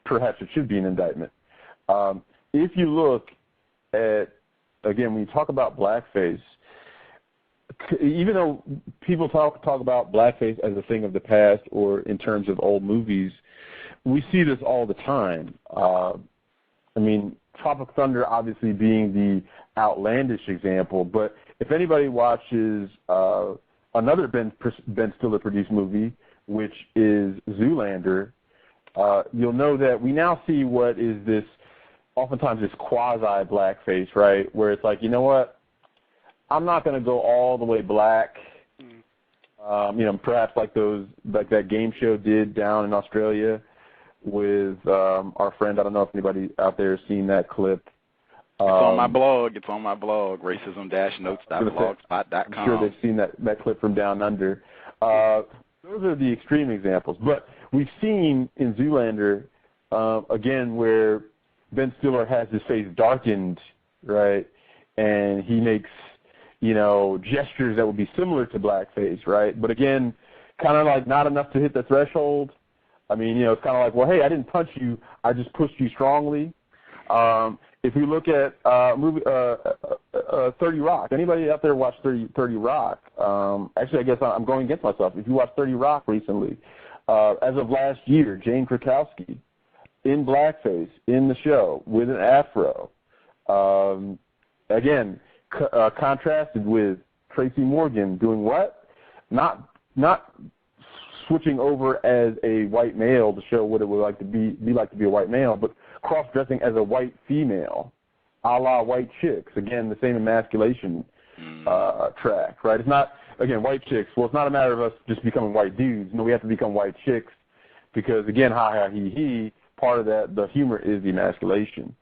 perhaps it should be an indictment. If you look at, again, when you talk about blackface, even though people talk about blackface as a thing of the past or in terms of old movies, we see this all the time. Tropic Thunder obviously being the outlandish example, but if anybody watches another Ben Stiller produced movie, which is Zoolander, you'll know that we now see what is this oftentimes this quasi-blackface, right, where it's like, you know what, I'm not going to go all the way black. Perhaps like that game show did down in Australia with our friend. I don't know if anybody out there has seen that clip. It's on my blog. Racism-notes.blogspot.com. I'm sure they've seen that clip from Down Under. Those are the extreme examples. But we've seen in Zoolander, again, where Ben Stiller has his face darkened, right, and he makes gestures that would be similar to blackface, right? But again, kind of like not enough to hit the threshold. I mean, it's kind of like, well, hey, I didn't punch you, I just pushed you strongly. If we look at movie 30 Rock, anybody out there watch 30 Rock? Actually, I guess I'm going against myself. If you watched 30 Rock recently, as of last year, Jane Krakowski in blackface in the show with an afro. Again, contrasted with Tracy Morgan doing what? Not switching over as a white male to show what it would like to be like to be a white male, but cross-dressing as a white female, a la White Chicks. Again, the same emasculation track, right? It's not, again, White Chicks. Well, it's not a matter of us just becoming white dudes. No, we have to become white chicks because, again, ha ha he he. Part of that, the humor is the emasculation.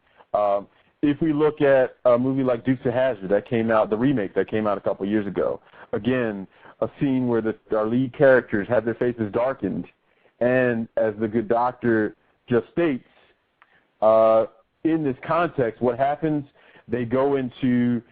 If we look at a movie like Dukes of Hazzard that came out, the remake that came out a couple of years ago, again, a scene where our lead characters have their faces darkened, and as the good doctor just states, in this context, what happens, they go into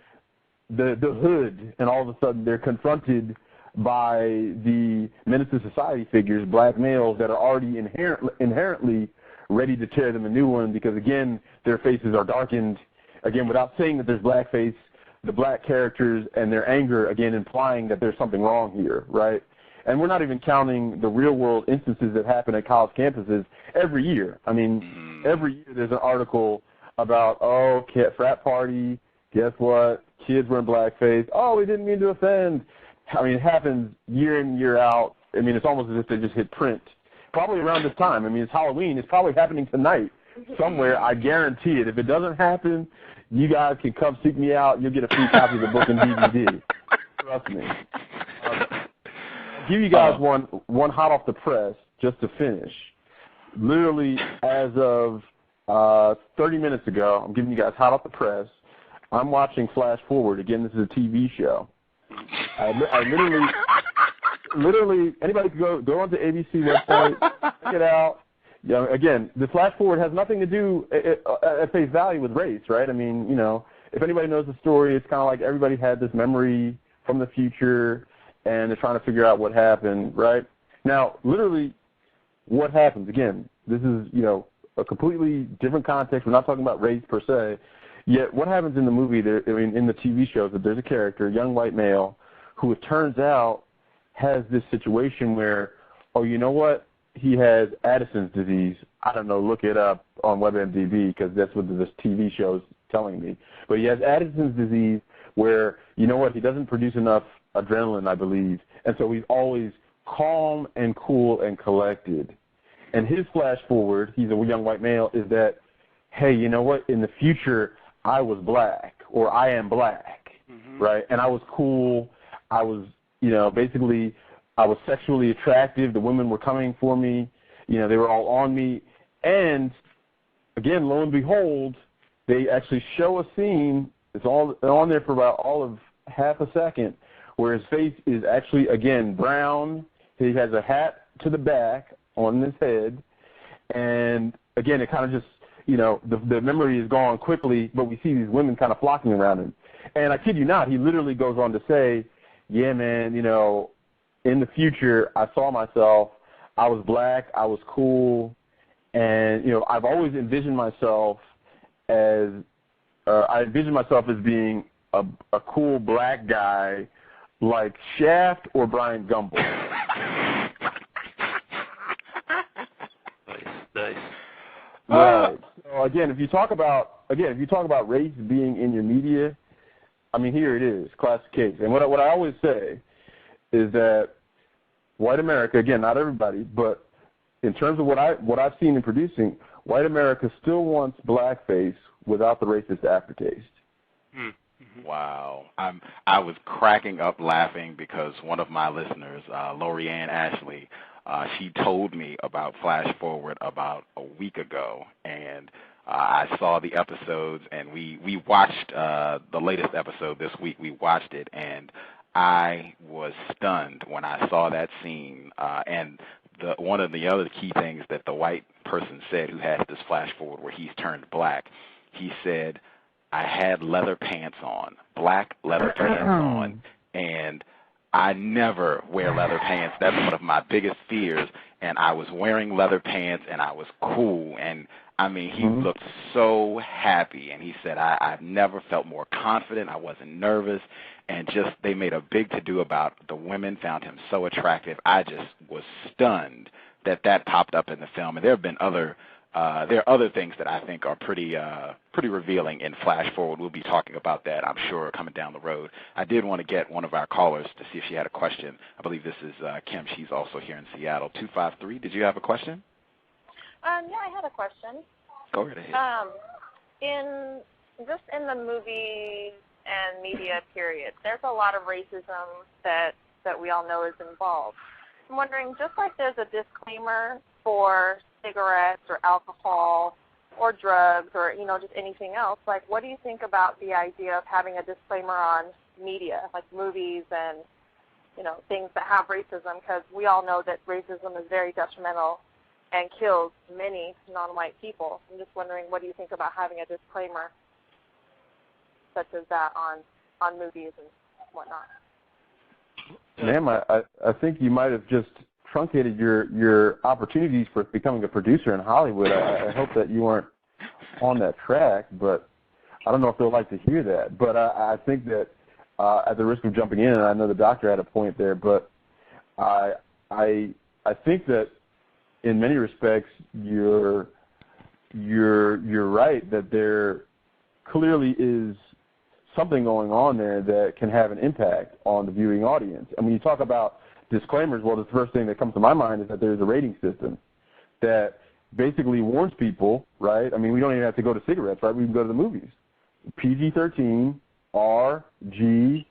the hood, and all of a sudden they're confronted by the menace to society figures, black males that are already inherently ready to tear them a new one because, again, their faces are darkened. Again, without saying that there's blackface, the black characters and their anger, again, implying that there's something wrong here, right? And we're not even counting the real-world instances that happen at college campuses every year. I mean, every year there's an article about, frat party, guess what? Kids were in blackface. Oh, we didn't mean to offend. I mean, it happens year in, year out. I mean, it's almost as if they just hit print. Probably around this time. I mean, it's Halloween. It's probably happening tonight somewhere. I guarantee it. If it doesn't happen, you guys can come seek me out. You'll get a free copy of the book and DVD. Trust me. I'll give you guys one hot off the press just to finish. Literally, as of 30 minutes ago, I'm giving you guys hot off the press. I'm watching Flash Forward. Again, this is a TV show. I literally, anybody can go onto ABC website, check it out. Again, the Flash Forward has nothing to do at face value with race, right? I mean, if anybody knows the story, it's kind of like everybody had this memory from the future, and they're trying to figure out what happened, right? Now, literally, what happens? Again, this is, a completely different context. We're not talking about race per se. Yet, what happens in the movie? In the TV shows, that there's a character, a young white male, who it turns out has this situation where, you know what? He has Addison's disease. I don't know. Look it up on WebMDB because that's what this TV show is telling me. But he has Addison's disease where, you know what? He doesn't produce enough adrenaline, I believe. And so he's always calm and cool and collected. And his flash forward, he's a young white male, is that, hey, you know what? In the future, I was black or I am black, right? And I was cool. I was, basically I was sexually attractive. The women were coming for me. They were all on me. And, again, lo and behold, they actually show a scene. It's all on there for about all of half a second where his face is actually, again, brown. He has a hat to the back on his head. And, again, it kind of just, the memory is gone quickly, but we see these women kind of flocking around him. And I kid you not, he literally goes on to say, yeah, man, in the future, I saw myself, I was black, I was cool, and, I've always envisioned myself as, being a cool black guy like Shaft or Brian Gumbel. Nice. Right. So again, if you talk about race being in your media, I mean, here it is, classic case. And what I always say is that white America, again, not everybody, but in terms of what I've seen in producing, white America still wants blackface without the racist aftertaste. Wow. I was cracking up laughing because one of my listeners, Lorianne Ashley, she told me about Flash Forward about a week ago, and I saw the episodes, and we watched the latest episode this week. We watched it, and I was stunned when I saw that scene. And one of the other key things that the white person said who has this flash forward where he's turned black, he said, I had leather pants on, black leather pants on, and I never wear leather pants. That's one of my biggest fears, and I was wearing leather pants, and I was cool, and I mean, he looked so happy, and he said, I've never felt more confident. I wasn't nervous, and just they made a big to-do about the women found him so attractive. I just was stunned that popped up in the film, and there have been other things that I think are pretty revealing in Flash Forward. We'll be talking about that, I'm sure, coming down the road. I did want to get one of our callers to see if she had a question. I believe this is Kim. She's also here in Seattle. 253, did you have a question? Yeah, I had a question. Go right ahead. In the movie and media period, there's a lot of racism that we all know is involved. I'm wondering, just like there's a disclaimer for cigarettes or alcohol or drugs or, just anything else, like what do you think about the idea of having a disclaimer on media, like movies and, things that have racism? Because we all know that racism is very detrimental and kills many non-white people. I'm just wondering, what do you think about having a disclaimer such as that on movies and whatnot? Ma'am, I think you might have just truncated your opportunities for becoming a producer in Hollywood. I hope that you weren't on that track, but I don't know if they'll like to hear that. But I think that at the risk of jumping in, and I know the doctor had a point there, but I think that in many respects you're right that there clearly is something going on there that can have an impact on the viewing audience. And when you talk about disclaimers, well, the first thing that comes to my mind is that there's a rating system that basically warns people, right? I mean, we don't even have to go to cigarettes, right? We can go to the movies. PG-13, R, G,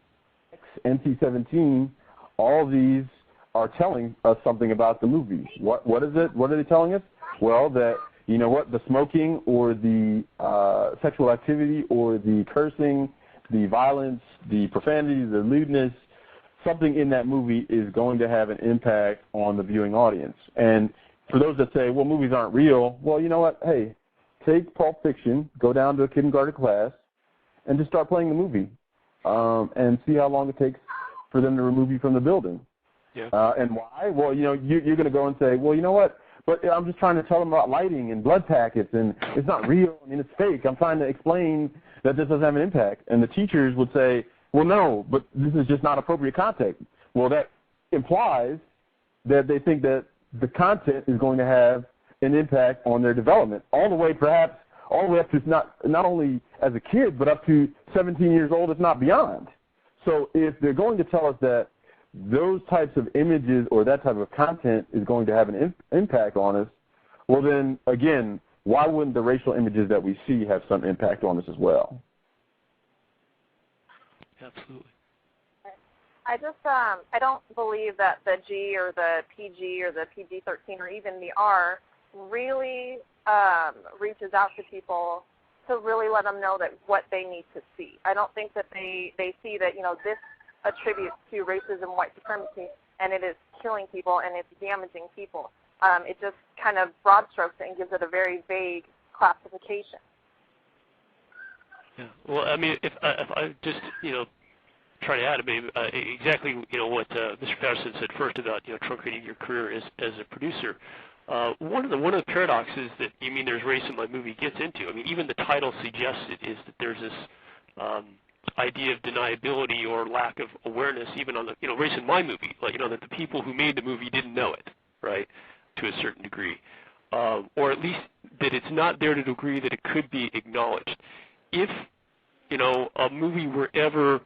X, NC-17, all these are telling us something about the movie. What is it? What are they telling us? Well, that, the smoking or the sexual activity or the cursing, the violence, the profanity, the lewdness, something in that movie is going to have an impact on the viewing audience. And for those that say, well, movies aren't real, well, you know what? Hey, take Pulp Fiction, go down to a kindergarten class, and just start playing the movie and see how long it takes for them to remove you from the building. Yeah. And why? Well, you're going to go and say, well, you know what? But I'm just trying to tell them about lighting and blood packets, and it's not real. I mean, it's fake. I'm trying to explain that this doesn't have an impact. And the teachers would say, well, no, but this is just not appropriate content. Well, that implies that they think that the content is going to have an impact on their development, all the way up to not only as a kid, but up to 17 years old, if not beyond. So if they're going to tell us that those types of images or that type of content is going to have an impact on us, well then, again, why wouldn't the racial images that we see have some impact on us as well? Absolutely. I just, I don't believe that the G or the PG or the PG-13 or even the R really reaches out to people to really let them know that what they need to see. I don't think that they see that, this attributes to racism, white supremacy, and it is killing people and it's damaging people. It just kind of broad strokes it and gives it a very vague classification. Yeah. Well, I mean, if I just, try to add, I mean, exactly, what Mr. Patterson said first about, truncating your career as a producer. One of the paradoxes that you mean there's race in my movie gets into. I mean, even the title suggests it is that there's this idea of deniability or lack of awareness, even on the race in my movie. Like that the people who made the movie didn't know it, right, to a certain degree, or at least that it's not there to the degree that it could be acknowledged. If a movie were ever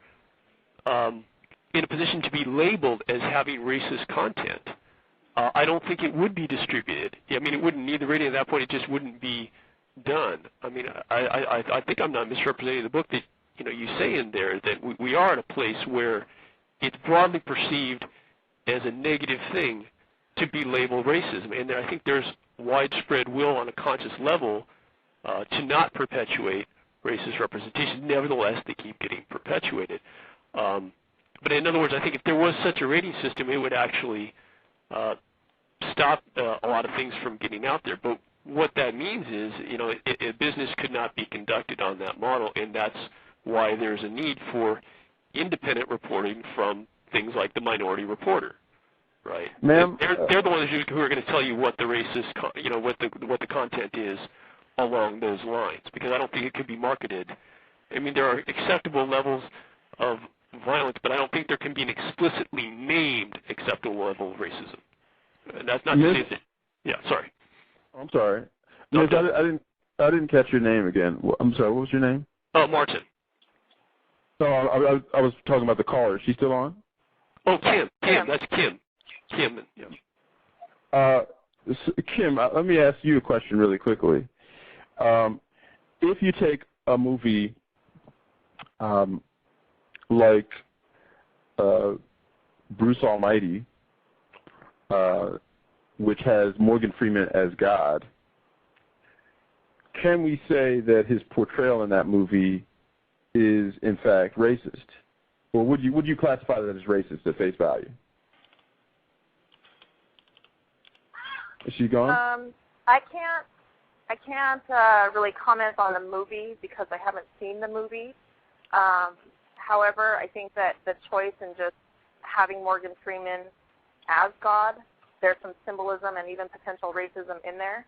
in a position to be labeled as having racist content, I don't think it would be distributed. I mean, it wouldn't need the rating at that point. It just wouldn't be done. I mean, I think I'm not misrepresenting the book that you say in there that we are at a place where it's broadly perceived as a negative thing to be labeled racism, and I think there's widespread will on a conscious level to not perpetuate racist representation. Nevertheless, they keep getting perpetuated. But in other words, I think if there was such a rating system, it would actually stop a lot of things from getting out there. But what that means is, a business could not be conducted on that model, and that's why there's a need for independent reporting from things like the Minority Reporter, right? Ma'am, they're the ones who are going to tell you what the racist, what the content is along those lines, because I don't think it could be marketed. I mean, there are acceptable levels of violence, but I don't think there can be an explicitly named acceptable level of racism. And that's not to say that. Yeah, sorry. I'm sorry. No, I didn't catch your name again. I'm sorry. What was your name? Oh, Martin. No, I was talking about the caller. Is she still on? Oh, Kim. That's Kim. Kim. Yeah. Kim, let me ask you a question really quickly. If you take a movie like Bruce Almighty, which has Morgan Freeman as God, can we say that his portrayal in that movie is in fact racist, or would you classify that as racist at face value? Is she gone? I can't really comment on the movie because I haven't seen the movie. However, I think that the choice in just having Morgan Freeman as God, there's some symbolism and even potential racism in there,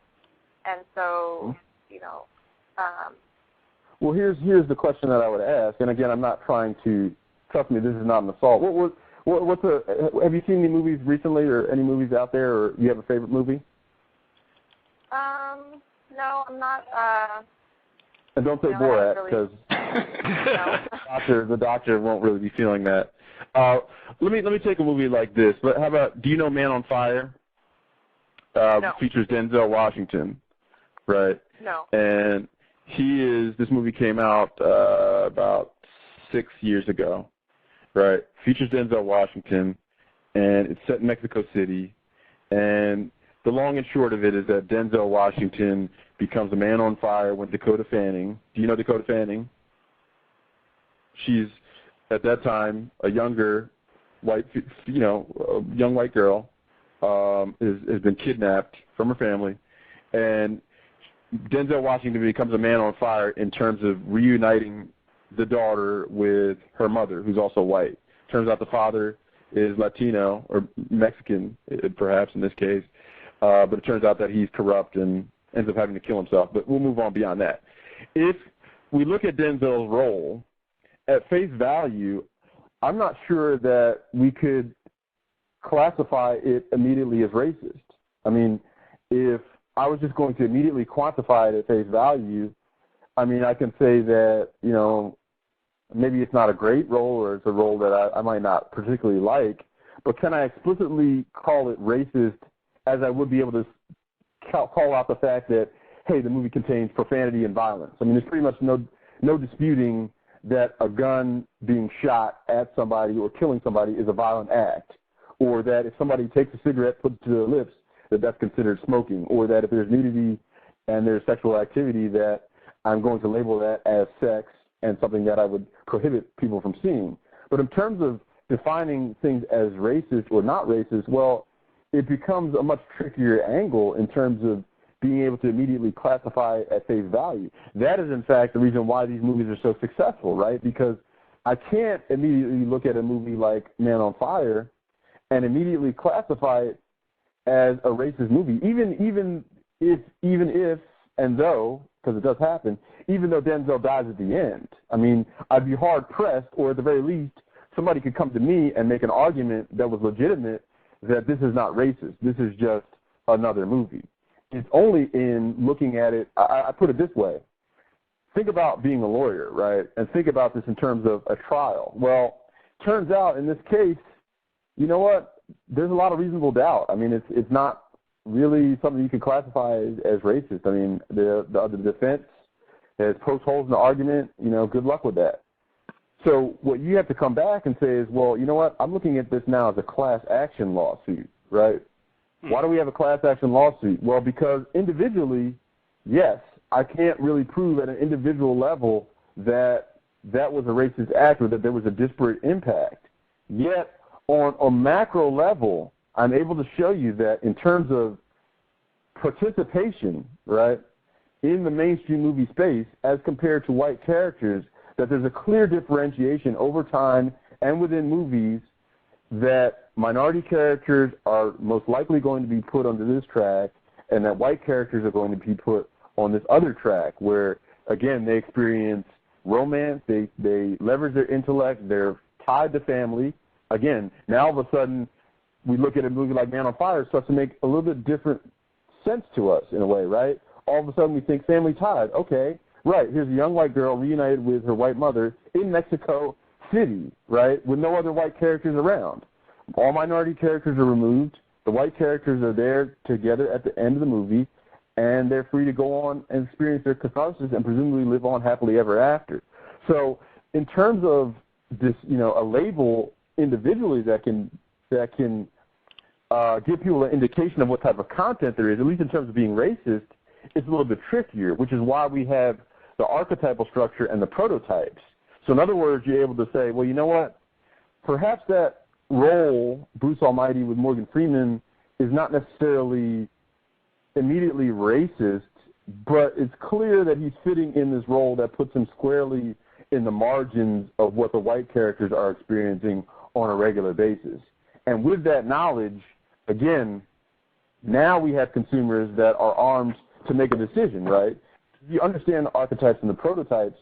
and so Well, here's the question that I would ask, and again, I'm not trying to, trust me, this is not an assault. Have you seen any movies recently, or any movies out there, or you have a favorite movie? No, I'm not. And don't say Borat, because the doctor won't really be feeling that. Let me take a movie like this. But how about, do you know Man on Fire? No. Features Denzel Washington, right? No. And this movie came out about 6 years ago, right? Features Denzel Washington, and it's set in Mexico City. And the long and short of it is that Denzel Washington becomes a man on fire with Dakota Fanning. Do you know Dakota Fanning? She's, at that time, a younger young white girl, has been kidnapped from her family, and Denzel Washington becomes a man on fire in terms of reuniting the daughter with her mother, who's also white. Turns out the father is Latino, or Mexican, perhaps in this case, but it turns out that he's corrupt and ends up having to kill himself. But we'll move on beyond that. If we look at Denzel's role, at face value, I'm not sure that we could classify it immediately as racist. I mean, if I was just going to immediately quantify it at face value, I mean, I can say that, maybe it's not a great role, or it's a role that I might not particularly like, but can I explicitly call it racist as I would be able to call out the fact that, hey, the movie contains profanity and violence? I mean, there's pretty much no disputing that a gun being shot at somebody or killing somebody is a violent act, or that if somebody takes a cigarette, puts it to their lips, that's considered smoking, or that if there's nudity and there's sexual activity, that I'm going to label that as sex and something that I would prohibit people from seeing. But in terms of defining things as racist or not racist, well, it becomes a much trickier angle in terms of being able to immediately classify at face value. That is, in fact, the reason why these movies are so successful, right? Because I can't immediately look at a movie like Man on Fire and immediately classify it as a racist movie, even if and though, because it does happen, even though Denzel dies at the end. I mean, I'd be hard-pressed, or at the very least, somebody could come to me and make an argument that was legitimate that this is not racist. This is just another movie. It's only in looking at it, I put it this way. Think about being a lawyer, right? And think about this in terms of a trial. Well, turns out in this case, you know what? there's a lot of reasonable doubt. I mean, it's not really something you can classify as racist. I mean, the defense has poked holes in the argument. You know, good luck with that. So what you have to come back and say is, well, you know what? I'm looking at this now as a class action lawsuit, right? Why do we have a class action lawsuit? Well, because individually, yes, I can't really prove at an individual level that that was a racist act or that there was a disparate impact. Yet, on a macro level, I'm able to show you that in terms of participation, right, in the mainstream movie space as compared to white characters, that there's a clear differentiation over time and within movies that minority characters are most likely going to be put onto this track and that white characters are going to be put on this other track where, again, they experience romance, they leverage their intellect, they're tied to family. Again, now all of a sudden we look at a movie like Man on Fire, it starts to make a little bit different sense to us in a way, right? All of a sudden we think family tied. Okay, right, here's a young white girl reunited with her white mother in Mexico City, right, with no other white characters around. All minority characters are removed. The white characters are there together at the end of the movie, and they're free to go on and experience their catharsis and presumably live on happily ever after. So in terms of this, you know, a label individually that can give people an indication of what type of content there is, at least in terms of being racist, it's a little bit trickier, which is why we have the archetypal structure and the prototypes. So in other words, you're able to say, well, you know what, perhaps that role, Bruce Almighty with Morgan Freeman, is not necessarily immediately racist, but it's clear that he's fitting in this role that puts him squarely in the margins of what the white characters are experiencing on a regular basis. And with that knowledge, again, now we have consumers that are armed to make a decision, right? You understand the archetypes and the prototypes.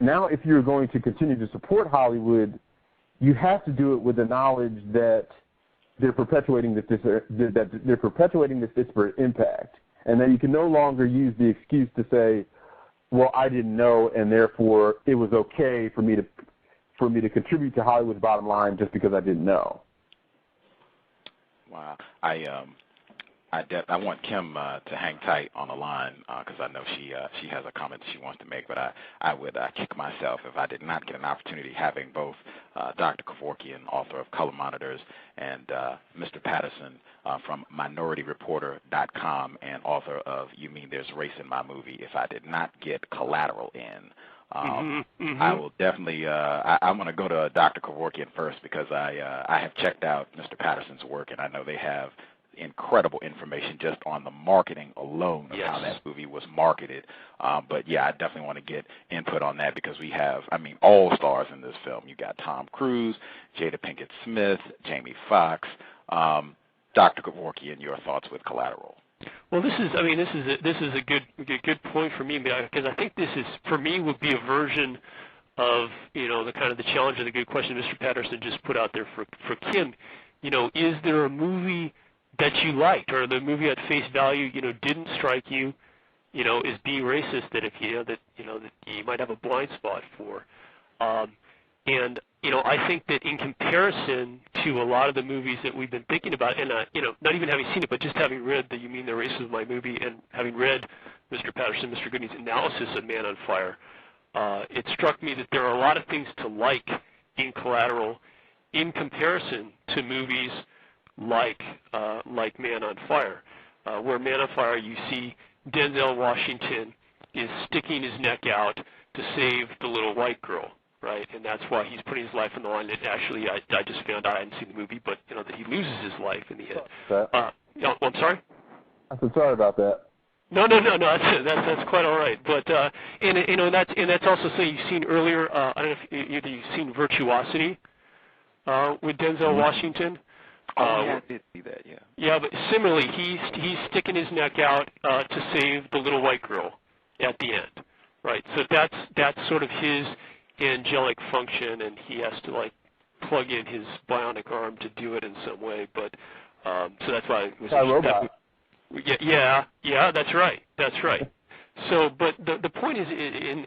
Now if you're going to continue to support Hollywood, you have to do it with the knowledge that they're perpetuating this disparate impact, and that you can no longer use the excuse to say, well, I didn't know, and therefore it was okay for me to contribute to Hollywood's bottom line just because I didn't know. Wow. I want Kim to hang tight on the line because I know she has a comment she wants to make, but I would kick myself if I did not get an opportunity having both Dr. Kevorkian, author of Color Monitors, and Mr. Patterson from MinorityReporter.com and author of You Mean There's Race in My Movie, if I did not get Collateral in. I will definitely, I'm going to go to Dr. Kevorkian first because I have checked out Mr. Patterson's work, and I know they have incredible information just on the marketing alone of how that movie was marketed. But yeah, I definitely want to get input on that because we have, I mean, all stars in this film. You got Tom Cruise, Jada Pinkett Smith, Jamie Foxx. Dr. Kevorkian, your thoughts with Collateral? Well, this is a good point for me because I think this is, for me, would be a version of, you know, the kind of the challenge or the good question Mr. Patterson just put out there for Kim. You know, is there a movie that you liked, or the movie at face value, you know, didn't strike you, you know, as being racist, that if you know that you might have a blind spot for, and you know, I think that in comparison to a lot of the movies that we've been thinking about, and you know, not even having seen it, but just having read the You Mean the Race of My Movie, and having read Mr. Patterson, Mr. Goodney's analysis of Man on Fire, it struck me that there are a lot of things to like in Collateral in comparison to movies like Man on Fire, where Man on Fire you see Denzel Washington is sticking his neck out to save the little white girl, right? And that's why he's putting his life on the line. And actually, I just found out, I hadn't seen the movie, but you know that he loses his life in the end. I'm sorry. I said sorry about that. No. That's quite all right. But and you know that's also something you've seen earlier. I don't know if you've seen Virtuosity with Denzel Washington. I did see that, yeah. Yeah, but similarly, he's sticking his neck out to save the little white girl at the end, right? So that's sort of his angelic function, and he has to like plug in his bionic arm to do it in some way. But so that's why it was robot. Yeah, that's right. So, but the point is,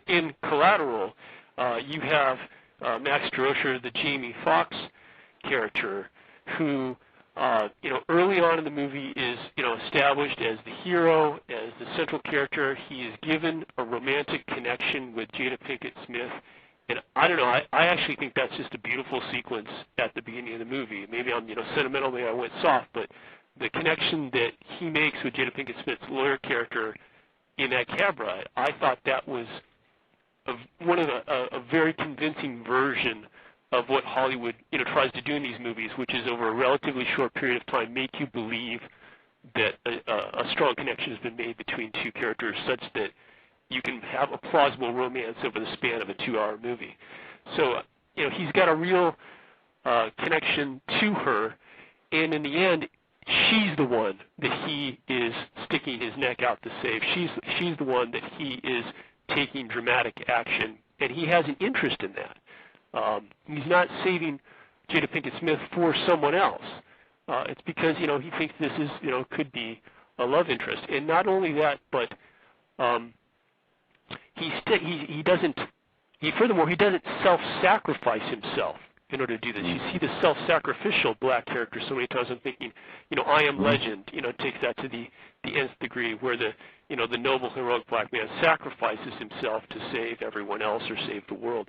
in Collateral, you have Max Droscher, the Jamie Foxx character, who early on in the movie is, established as the hero, as the central character. He is given a romantic connection with Jada Pinkett Smith. And I don't know, I actually think that's just a beautiful sequence at the beginning of the movie. Maybe I'm, sentimental, maybe I went soft, but the connection that he makes with Jada Pinkett Smith's lawyer character in that cab ride, I thought that was a very convincing version of what Hollywood, tries to do in these movies, which is over a relatively short period of time make you believe that a strong connection has been made between two characters such that you can have a plausible romance over the span of a 2-hour movie. So, he's got a real connection to her, and in the end, she's the one that he is sticking his neck out to save. She's the one that he is taking dramatic action, and he has an interest in that. He's not saving Jada Pinkett Smith for someone else. It's because, he thinks this is, could be a love interest. And not only that, but furthermore, he doesn't self-sacrifice himself in order to do this. You see the self-sacrificial black character so many times. I'm thinking, I Am Legend, takes that to the nth degree, where the noble, heroic black man sacrifices himself to save everyone else or save the world.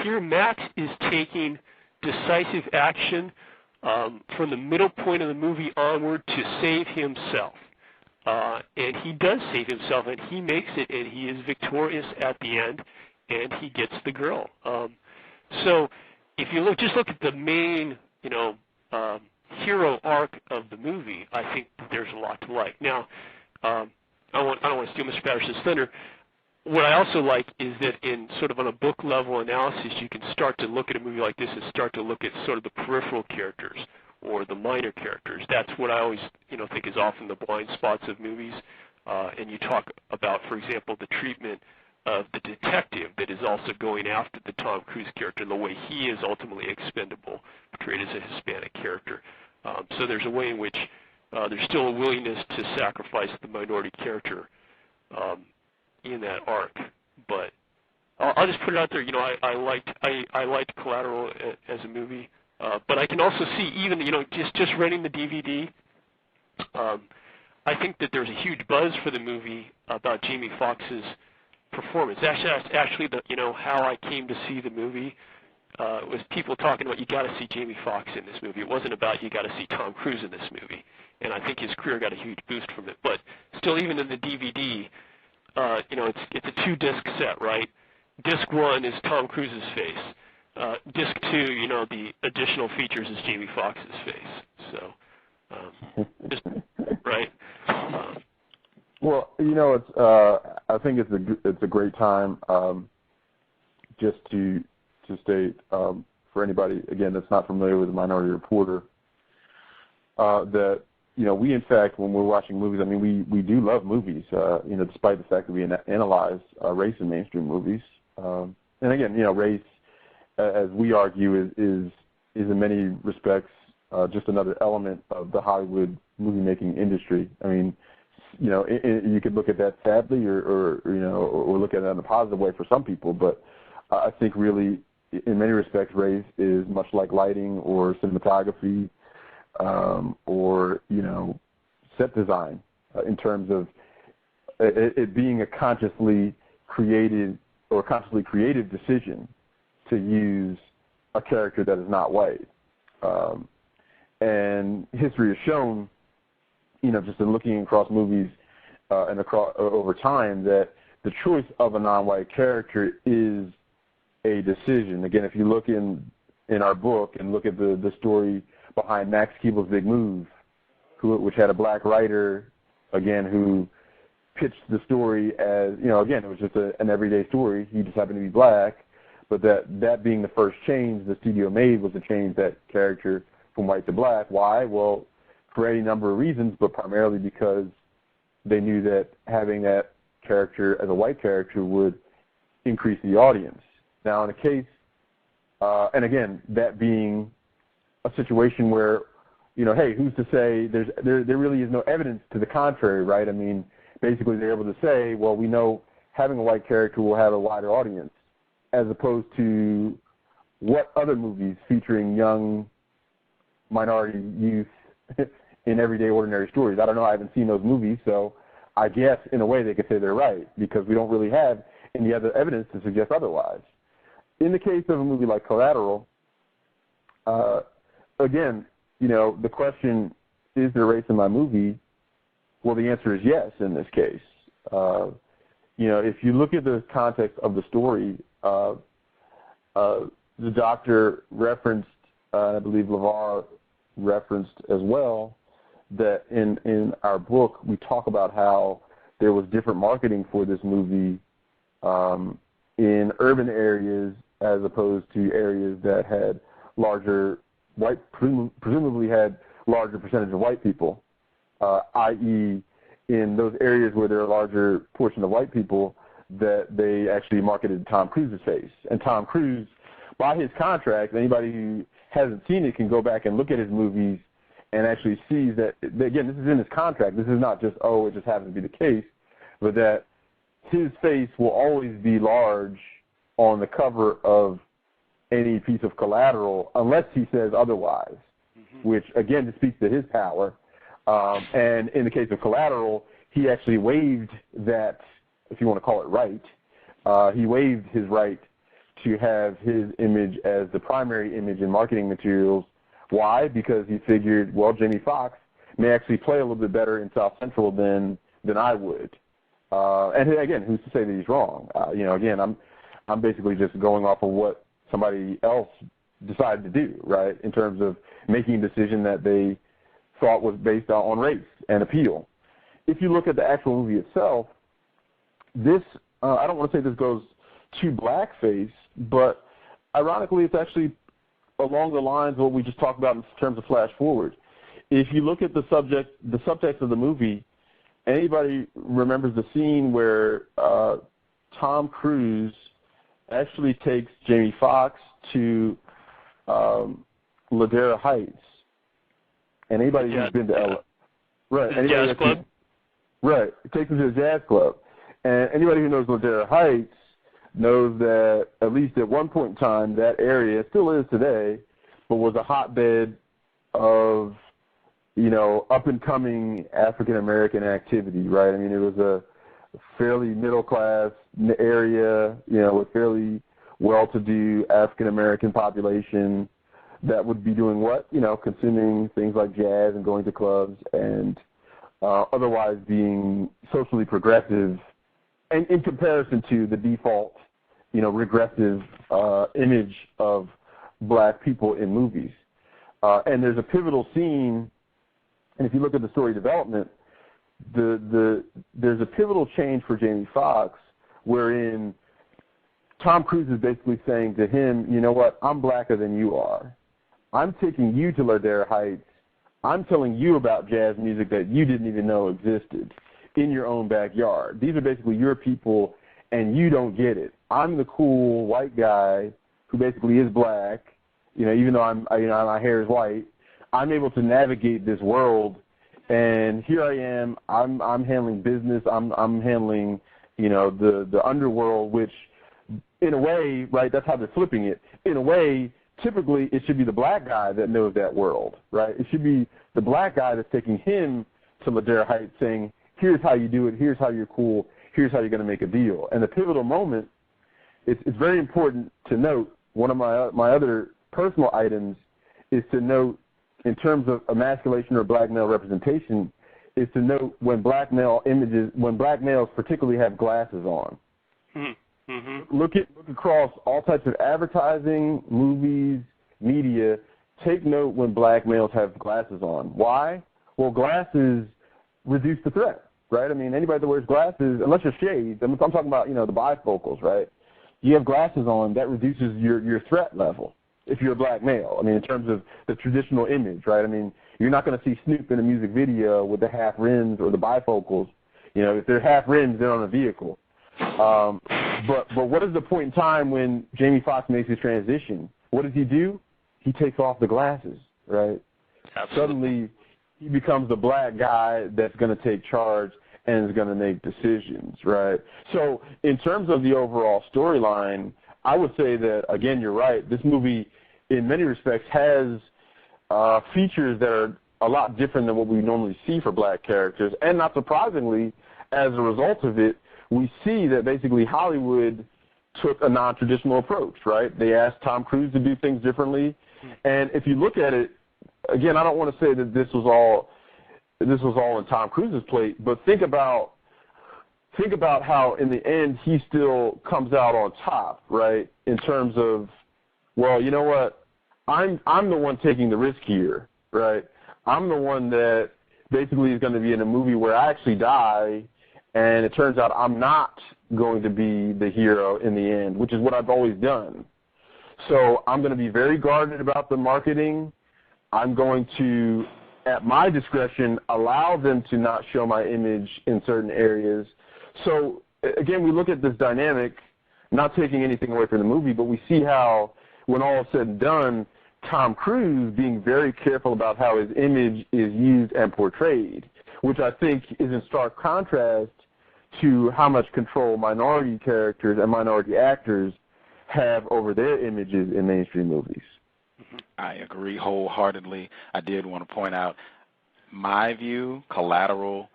Here, Max is taking decisive action from the middle point of the movie onward to save himself. And he does save himself, and he makes it, and he is victorious at the end, and he gets the girl. So if you look at the main, hero arc of the movie, I think there's a lot to like. Now, I don't want to steal Mr. Patterson's thunder. What I also like is that in sort of on a book level analysis, you can start to look at a movie like this and start to look at sort of the peripheral characters or the minor characters. That's what I always, think is often the blind spots of movies. And you talk about, for example, the treatment of the detective that is also going after the Tom Cruise character and the way he is ultimately expendable, portrayed as a Hispanic character. So there's a way in which there's still a willingness to sacrifice the minority character in that arc. But I'll just put it out there. I liked Collateral as a movie, but I can also see even just renting the DVD. I think that there's a huge buzz for the movie about Jamie Foxx's performance. Actually, how I came to see the movie was people talking about you got to see Jamie Foxx in this movie. It wasn't about you got to see Tom Cruise in this movie, and I think his career got a huge boost from it. But still, even in the DVD, it's a 2-disc set, right? Disc 1 is Tom Cruise's face. Disc 2, the additional features is Jamie Foxx's face. So, just right. Well, I think it's a great time just to state for anybody again that's not familiar with the Minority Reporter that we in fact when we're watching movies, I mean we do love movies, despite the fact that we analyze race in mainstream movies, and again race as we argue is in many respects just another element of the Hollywood movie making industry. I mean. You could look at that sadly, or look at it in a positive way for some people. But I think really, in many respects, race is much like lighting or cinematography, or set design, in terms of it being a consciously created decision to use a character that is not white. And history has shown. Just in looking across movies and across over time, that the choice of a non-white character is a decision. Again, if you look in our book and look at the story behind Max Keeble's Big Move, which had a black writer, again, who pitched the story as, again, it was just an everyday story. He just happened to be black, but that being the first change the studio made was to change that character from white to black. Why? Well, for any number of reasons, but primarily because they knew that having that character as a white character would increase the audience. Now, in a case, and again, that being a situation where, hey, who's to say there really is no evidence to the contrary, right? I mean, basically they're able to say, well, we know having a white character will have a wider audience, as opposed to what other movies featuring young minority youth in everyday ordinary stories. I don't know. I haven't seen those movies, so I guess in a way they could say they're right because we don't really have any other evidence to suggest otherwise. In the case of a movie like Collateral, again, the question, is there race in my movie? Well, the answer is yes in this case. If you look at the context of the story, the doctor referenced, I believe LeVar referenced as well, that in our book we talk about how there was different marketing for this movie in urban areas as opposed to areas that had larger presumably had larger percentage of white people, i.e. in those areas where there are a larger portion of white people, that they actually marketed Tom Cruise's face. And Tom Cruise, by his contract, anybody who hasn't seen it can go back and look at his movies and actually sees that, again, this is in his contract. This is not just, it just happens to be the case, but that his face will always be large on the cover of any piece of collateral unless he says otherwise, which, again, just speaks to his power. And in the case of Collateral, he actually waived that, if you want to call it right, he waived his right to have his image as the primary image in marketing materials. Why? Because he figured, well, Jamie Foxx may actually play a little bit better in South Central than I would. And again, who's to say that he's wrong? Again, I'm basically just going off of what somebody else decided to do, right, in terms of making a decision that they thought was based on race and appeal. If you look at the actual movie itself, this, I don't want to say this goes to blackface, but ironically it's actually along the lines of what we just talked about in terms of flash forward. If you look at the subtext of the movie, anybody remembers the scene where Tom Cruise actually takes Jamie Foxx to Ladera Heights. And anybody who's been to LA, right? Jazz club. Right, it takes him to a jazz club. And anybody who knows Ladera Heights knows that at least at one point in time, that area, still is today, but was a hotbed of, up-and-coming African-American activity, right? I mean, it was a fairly middle-class area, with fairly well-to-do African-American population that would be doing what? Consuming things like jazz and going to clubs and otherwise being socially progressive, and in comparison to the default, regressive image of black people in movies. And there's a pivotal scene, and if you look at the story development, there's a pivotal change for Jamie Foxx wherein Tom Cruise is basically saying to him, you know what, I'm blacker than you are. I'm taking you to Ladera Heights. I'm telling you about jazz music that you didn't even know existed in your own backyard. These are basically your people, and you don't get it. I'm the cool white guy who basically is black, even though my hair is white. I'm able to navigate this world, and here I am. I'm handling business. I'm handling, the underworld, which, in a way, right? That's how they're flipping it. In a way, typically it should be the black guy that knows that world, right? It should be the black guy that's taking him to Ladera Heights, saying, "Here's how you do it. Here's how you're cool. Here's how you're going to make a deal." And the pivotal moment, it's very important to note. One of my other personal items is to note, in terms of emasculation or black male representation, is to note when black males particularly have glasses on. Mm-hmm. Look across all types of advertising, movies, media. Take note when black males have glasses on. Why? Well, glasses reduce the threat, right? I mean, anybody that wears glasses, unless you're shades, I'm talking about, the bifocals, right? You have glasses on, that reduces your threat level if you're a black male. I mean, in terms of the traditional image, right? I mean, you're not going to see Snoop in a music video with the half rims or the bifocals. If they're half rims, they're on a vehicle. But what is the point in time when Jamie Foxx makes his transition? What does he do? He takes off the glasses, right? Absolutely. Suddenly, he becomes the black guy that's going to take charge and is going to make decisions, right? So in terms of the overall storyline, I would say that, again, you're right. This movie, in many respects, has features that are a lot different than what we normally see for black characters. And not surprisingly, as a result of it, we see that basically Hollywood took a non-traditional approach, right? They asked Tom Cruise to do things differently. And if you look at it, again, I don't want to say that this was all in Tom Cruise's plate, but think about how in the end he still comes out on top, right? In terms of, well, you know what? I'm the one taking the risk here, right? I'm the one that basically is going to be in a movie where I actually die, and it turns out I'm not going to be the hero in the end, which is what I've always done. So I'm going to be very guarded about the marketing. I'm going to, at my discretion, allow them to not show my image in certain areas. So, again, we look at this dynamic, not taking anything away from the movie, but we see how, when all is said and done, Tom Cruise being very careful about how his image is used and portrayed, which I think is in stark contrast to how much control minority characters and minority actors have over their images in mainstream movies. I agree wholeheartedly. I did want to point out my view, Collateral,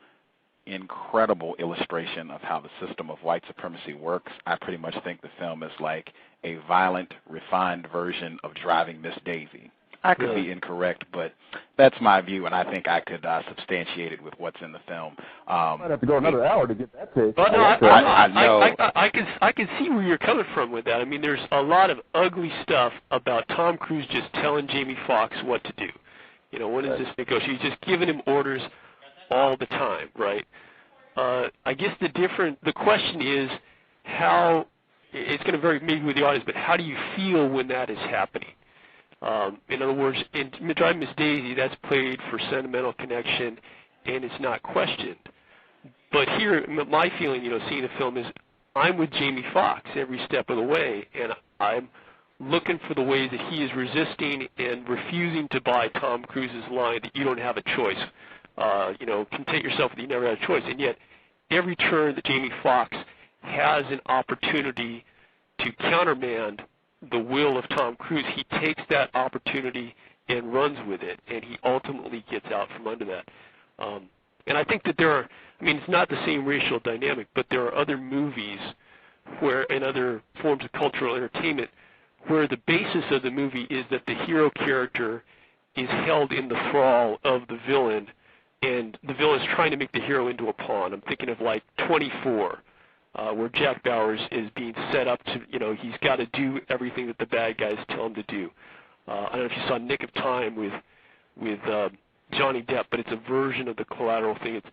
incredible illustration of how the system of white supremacy works. I pretty much think the film is like a violent, refined version of Driving Miss Daisy. I could be incorrect, but that's my view, and I think I could substantiate it with what's in the film. I might have to go another hour to get that take. But no, I know. I can see where you're coming from with that. I mean, there's a lot of ugly stuff about Tom Cruise just telling Jamie Foxx what to do. You know, when is this negotiation? He's just giving him orders all the time, right? I guess the question is how, it's going to vary maybe with the audience, but how do you feel when that is happening? In other words, in Driving Miss Daisy, that's played for sentimental connection, and it's not questioned. But here, my feeling, seeing the film is I'm with Jamie Foxx every step of the way, and I'm looking for the ways that he is resisting and refusing to buy Tom Cruise's line that you don't have a choice. Content yourself that you never had a choice. And yet, every turn that Jamie Foxx has an opportunity to countermand the will of Tom Cruise, he takes that opportunity and runs with it, and he ultimately gets out from under that. And I think that it's not the same racial dynamic, but there are other movies and other forms of cultural entertainment where the basis of the movie is that the hero character is held in the thrall of the villain, and the villain is trying to make the hero into a pawn. I'm thinking of like 24. Where Jack Bauer is being set up to, he's got to do everything that the bad guys tell him to do. I don't know if you saw Nick of Time with Johnny Depp, but it's a version of the Collateral thing. It's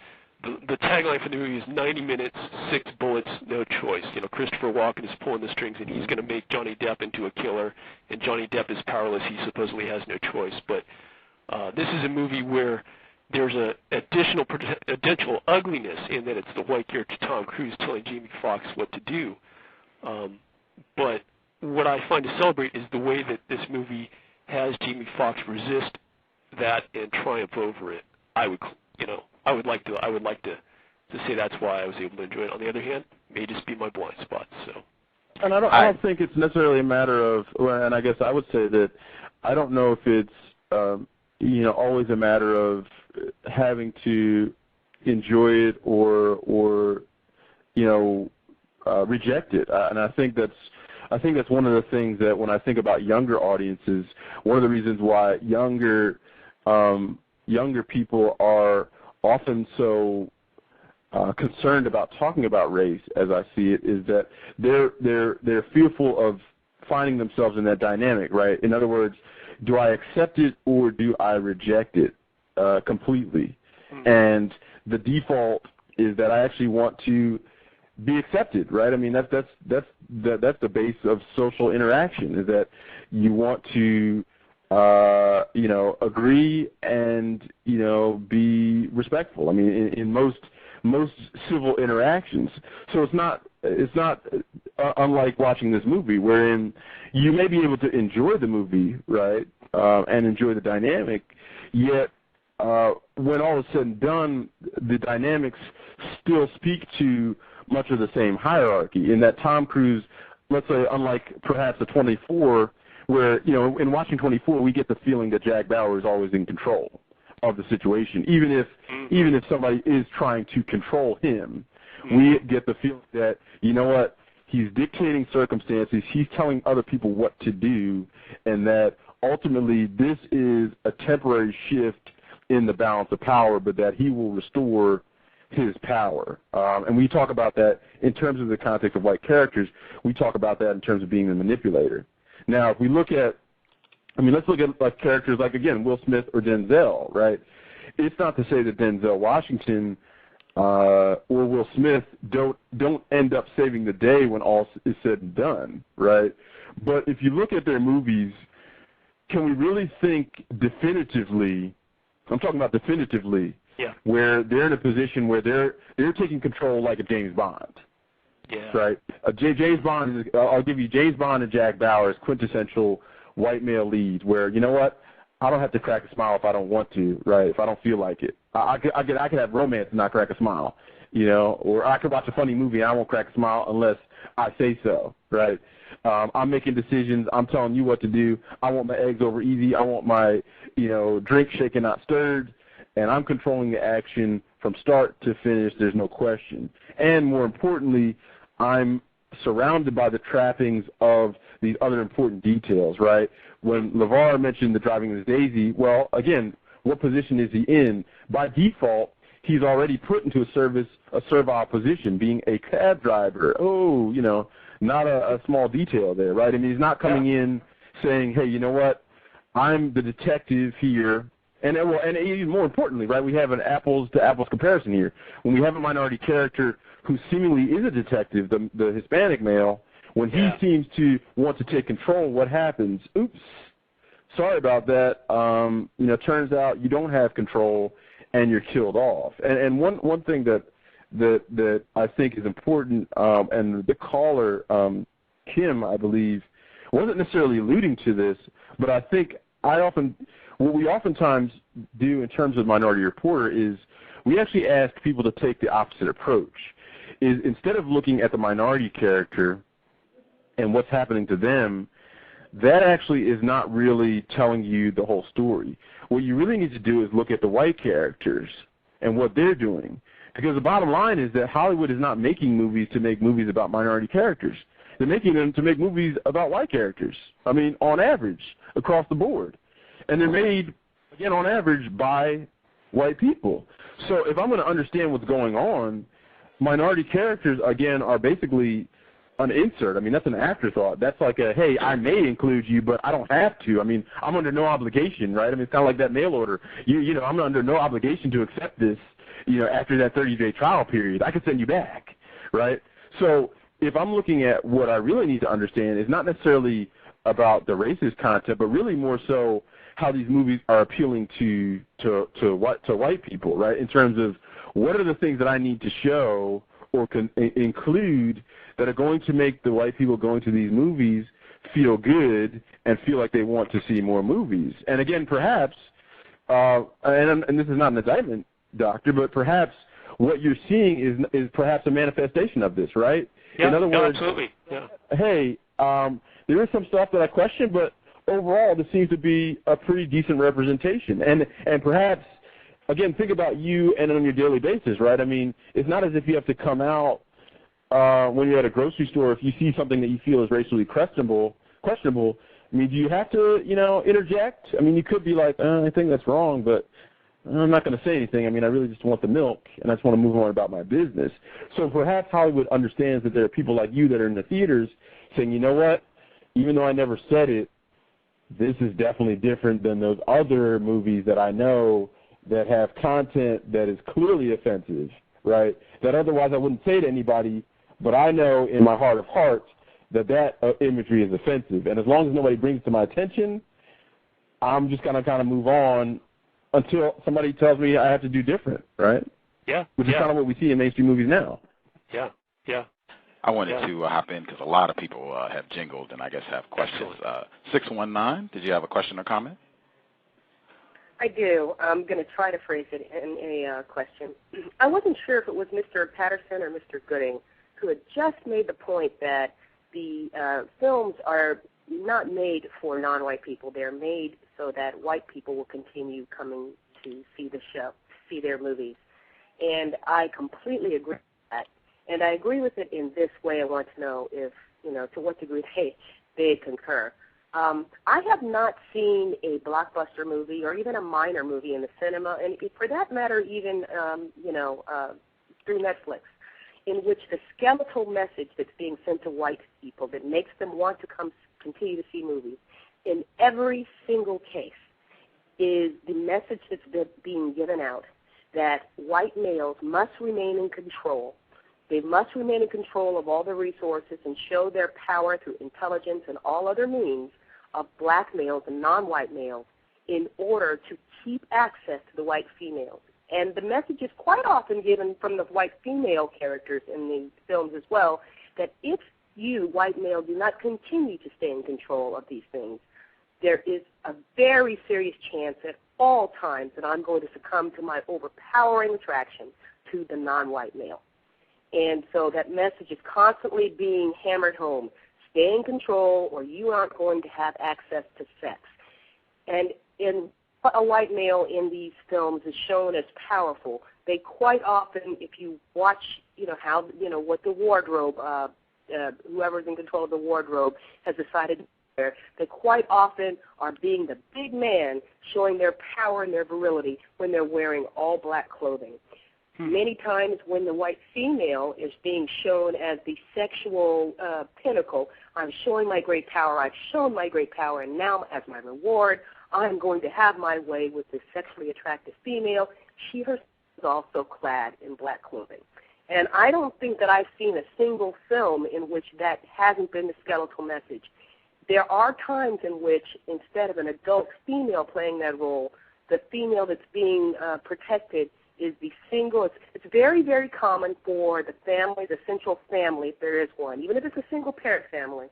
the tagline for the movie is 90 minutes, 6 bullets, no choice. Christopher Walken is pulling the strings, and he's going to make Johnny Depp into a killer, and Johnny Depp is powerless. He supposedly has no choice. But this is a movie where there's an additional potential ugliness in that it's the white character Tom Cruise telling Jamie Foxx what to do. But what I find to celebrate is the way that this movie has Jamie Foxx resist that and triumph over it. I would like to say that's why I was able to enjoy it. On the other hand, it may just be my blind spot. So. And I don't think it's necessarily a matter of, and I guess I would say that I don't know if it's always a matter of having to enjoy it or reject it. And I think that's one of the things that when I think about younger audiences, one of the reasons why younger people are often so concerned about talking about race, as I see it, is that they're fearful of finding themselves in that dynamic, right? In other words, do I accept it or do I reject it completely? And the default is that I actually want to be accepted, right? I mean, that's the base of social interaction, is that you want to agree and be respectful. I mean, in most civil interactions. So it's not unlike watching this movie, wherein you may be able to enjoy the movie, right, and enjoy the dynamic, yet when all is said and done, the dynamics still speak to much of the same hierarchy, in that Tom Cruise, let's say, unlike perhaps a 24, where, you know, in watching 24, we get the feeling that Jack Bauer is always in control of the situation, even if somebody is trying to control him. We get the feeling that, you know what, he's dictating circumstances, he's telling other people what to do, and that ultimately this is a temporary shift in the balance of power, but that he will restore his power. And we talk about that in terms of the context of white characters. We talk about that in terms of being the manipulator. Now, if we look at, let's look at like characters like, again, Will Smith or Denzel, right? It's not to say that Denzel Washington or Will Smith don't end up saving the day when all is said and done, right? But if you look at their movies, can we really think definitively, I'm talking about definitively, where they're in a position where they're taking control like a James Bond, right? James Bond is, I'll give you James Bond and Jack Bauer as quintessential white male leads, where, you know what, I don't have to crack a smile if I don't want to, right? If I don't feel like it, I could have romance and not crack a smile, you know, or I could watch a funny movie and I won't crack a smile unless I say so, right? I'm making decisions. I'm telling you what to do. I want my eggs over easy. I want my, you know, drink shaken, not stirred, and I'm controlling the action from start to finish. There's no question. And more importantly, I'm surrounded by the trappings of these other important details, right? When LeVar mentioned the driving Miss Daisy, well, again, what position is he in? By default, he's already put into a servile position, being a cab driver. Oh, you know, not a small detail there, right? I mean, he's not coming in saying, hey, you know what, I'm the detective here. And even more importantly, right, we have an apples-to-apples comparison here. When we have a minority character who seemingly is a detective, the Hispanic male, when he seems to want to take control, what happens? Oops, sorry about that. You know, turns out you don't have control, and you're killed off. And one thing that I think is important, and the caller, Kim, I believe, wasn't necessarily alluding to this, but I think what we oftentimes do in terms of Minority Reporter is we actually ask people to take the opposite approach. Is instead of looking at the minority character and what's happening to them, that actually is not really telling you the whole story. What you really need to do is look at the white characters and what they're doing. Because the bottom line is that Hollywood is not making movies to make movies about minority characters. They're making them to make movies about white characters. I mean, on average, across the board. And they're made, again, on average, by white people. So if I'm going to understand what's going on, minority characters, again, are basically an insert. I mean, that's an afterthought. That's like a, hey, I may include you, but I don't have to. I mean, I'm under no obligation, right? I mean, it's kind of like that mail order. You know, I'm under no obligation to accept this, you know, after that 30-day trial period. I could send you back, right? So if I'm looking at what I really need to understand is not necessarily about the racist content, but really more so how these movies are appealing to white people, right? In terms of what are the things that I need to show or include that are going to make the white people going to these movies feel good and feel like they want to see more movies. And again, perhaps, and this is not an indictment, Doctor, but perhaps what you're seeing is perhaps a manifestation of this, right? Yeah, in other words, absolutely. Yeah. Hey, there is some stuff that I question, but overall, this seems to be a pretty decent representation. And perhaps, again, think about you and on your daily basis, right? I mean, it's not as if you have to come out when you're at a grocery store if you see something that you feel is racially questionable. I mean, do you have to, you know, interject? I mean, you could be like, I think that's wrong, but I'm not going to say anything. I mean, I really just want the milk, and I just want to move on about my business. So perhaps Hollywood understands that there are people like you that are in the theaters saying, you know what, even though I never said it, this is definitely different than those other movies that I know that have content that is clearly offensive, right? That otherwise I wouldn't say to anybody, but I know in my heart of hearts that imagery is offensive. And as long as nobody brings it to my attention, I'm just going to kind of move on until somebody tells me I have to do different, right? Yeah. Which is kind of what we see in mainstream movies now. Yeah, yeah. I wanted to hop in because a lot of people have jingled and I guess have questions. 619, did you have a question or comment? I do. I'm going to try to phrase it in a question. I wasn't sure if it was Mr. Patterson or Mr. Gooding who had just made the point that the films are not made for non-white people. They're made so that white people will continue coming to see the show, see their movies. And I completely agree with that. And I agree with it in this way. I want to know if, to what degree they concur. I have not seen a blockbuster movie or even a minor movie in the cinema, and for that matter, even, through Netflix, in which the skeletal message that's being sent to white people that makes them want to continue to see movies, in every single case, is the message that's being given out that white males must remain in control. They must remain in control of all the resources and show their power through intelligence and all other means of black males and non-white males in order to keep access to the white females. And the message is quite often given from the white female characters in the films as well, that if you, white male, do not continue to stay in control of these things, there is a very serious chance at all times that I'm going to succumb to my overpowering attraction to the non-white male. And so that message is constantly being hammered home. Stay in control or you aren't going to have access to sex. And in a white male in these films is shown as powerful. They quite often, if you watch, what the wardrobe, whoever's in control of the wardrobe has decided to wear, they quite often are being the big man, showing their power and their virility when they're wearing all black clothing. Many times when the white female is being shown as the sexual pinnacle, I'm showing my great power, I've shown my great power, and now as my reward, I'm going to have my way with this sexually attractive female. She herself is also clad in black clothing. And I don't think that I've seen a single film in which that hasn't been the skeletal message. There are times in which, instead of an adult female playing that role, the female that's being protected is the single. It's very, very common for the family, the central family, if there is one, even if it's a single parent family,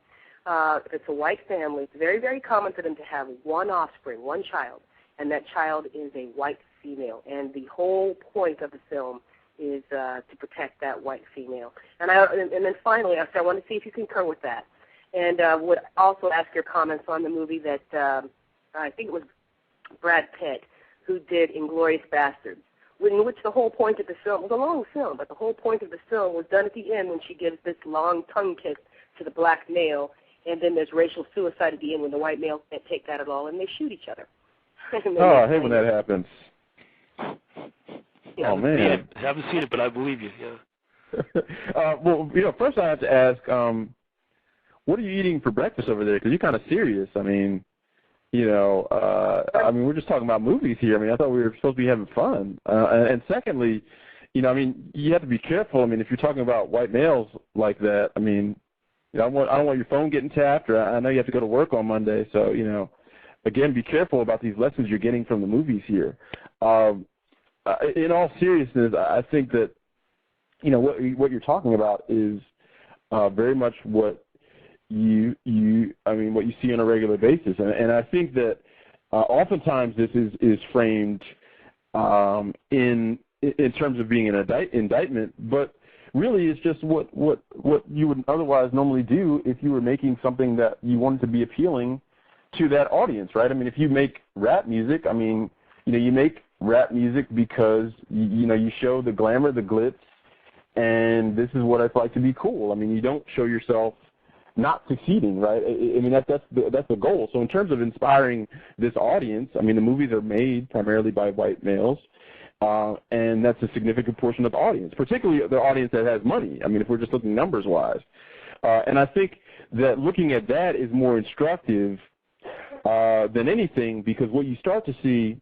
if it's a white family, it's very, very common for them to have one offspring, one child, and that child is a white female. And the whole point of the film is to protect that white female. And then finally, I want to see if you concur with that. And would also ask your comments on the movie that I think it was Brad Pitt who did Inglourious Basterds, in which the whole point of the film, it was a long film, but the whole point of the film was done at the end when she gives this long tongue kiss to the black male, and then there's racial suicide at the end when the white male can't take that at all, and they shoot each other. Oh, I hate when that happens. Yeah. Oh, man. I haven't seen it, but I believe you, yeah. Well, first I have to ask, what are you eating for breakfast over there? Because you're kind of serious. I mean, we're just talking about movies here. I mean, I thought we were supposed to be having fun. And secondly, you have to be careful. I mean, if you're talking about white males like that, I mean, I don't want your phone getting tapped, or I know you have to go to work on Monday. So, again, be careful about these lessons you're getting from the movies here. In all seriousness, I think that, what you're talking about is very much what what you see on a regular basis. And I think that oftentimes this is framed in terms of being an indictment, but really it's just what you would otherwise normally do if you were making something that you wanted to be appealing to that audience, right? I mean, if you make rap music, I mean, you make rap music because, you show the glamour, the glitz, and this is what it's like to be cool. I mean, you don't show yourself not succeeding, right? I mean, that's the goal. So in terms of inspiring this audience, I mean, the movies are made primarily by white males, and that's a significant portion of the audience, particularly the audience that has money. I mean, if we're just looking numbers-wise. And I think that looking at that is more instructive than anything, because what you start to see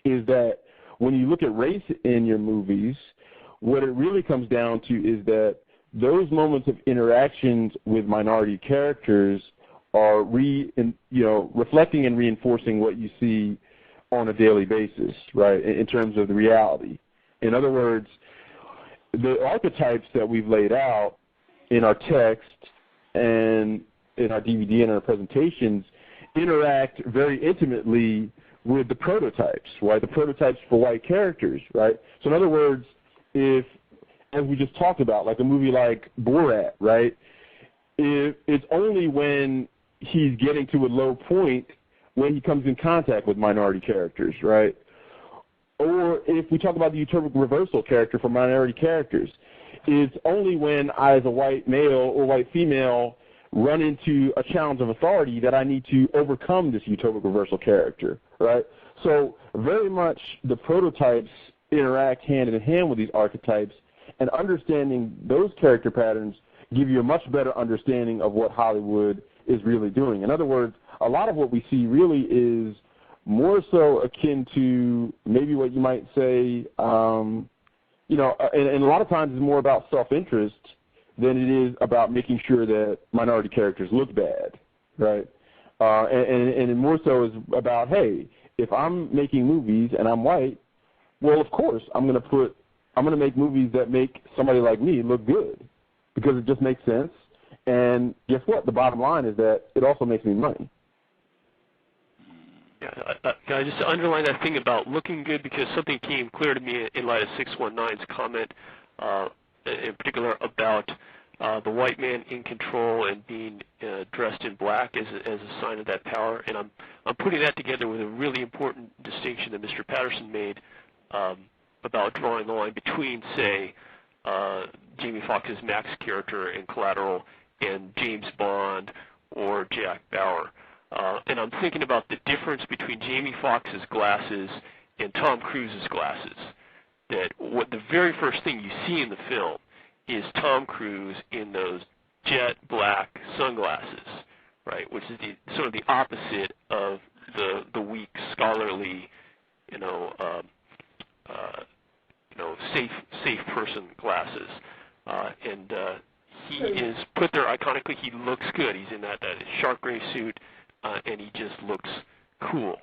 is that when you look at race in your movies, what it really comes down to is that those moments of interactions with minority characters are reflecting and reinforcing what you see on a daily basis, right, in terms of the reality. In other words, the archetypes that we've laid out in our text and in our DVD and our presentations interact very intimately with the prototypes, right, the prototypes for white characters, right? So in other words, if, as we just talked about, like a movie like Borat, right, it's only when, he's getting to a low point when he comes in contact with minority characters, right? Or if we talk about the utopic reversal character for minority characters, it's only when I, as a white male or white female, run into a challenge of authority that I need to overcome this utopic reversal character, right? So very much the prototypes interact hand in hand with these archetypes, and understanding those character patterns give you a much better understanding of what Hollywood is really doing. In other words, a lot of what we see really is more so akin to maybe what you might say, and a lot of times it's more about self-interest than it is about making sure that minority characters look bad, right? And more so is about, hey, if I'm making movies and I'm white, well, of course I'm going to make movies that make somebody like me look good, because it just makes sense. And guess what? The bottom line is that it also makes me money. Yeah, I just underline that thing about looking good, because something came clear to me in light of 619's comment, in particular about the white man in control and being dressed in black as a sign of that power. And I'm putting that together with a really important distinction that Mr. Patterson made about drawing the line between, say, Jamie Foxx's Max character in Collateral and James Bond or Jack Bauer. And I'm thinking about the difference between Jamie Foxx's glasses and Tom Cruise's glasses. That what the very first thing you see in the film is Tom Cruise in those jet black sunglasses, right? Which is sort of the opposite of the weak, scholarly, safe person glasses. And he is put there iconically. He looks good. He's in that shark gray suit. And he just looks cool.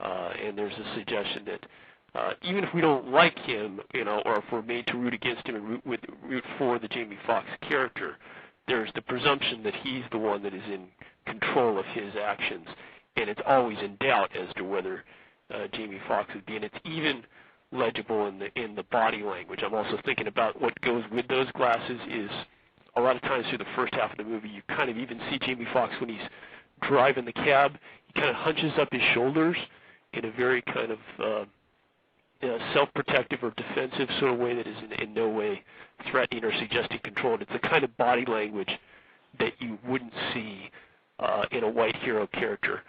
And there's a suggestion that even if we don't like him, or if we're made to root against him and root for the Jamie Foxx character, there's the presumption that he's the one that is in control of his actions. And it's always in doubt as to whether Jamie Foxx would be. And it's even legible in the body language. I'm also thinking about what goes with those glasses is a lot of times through the first half of the movie, you kind of even see Jamie Foxx when he's driving the cab, he kind of hunches up his shoulders in a very kind of self-protective or defensive sort of way that is in no way threatening or suggesting control. And it's the kind of body language that you wouldn't see in a white hero character.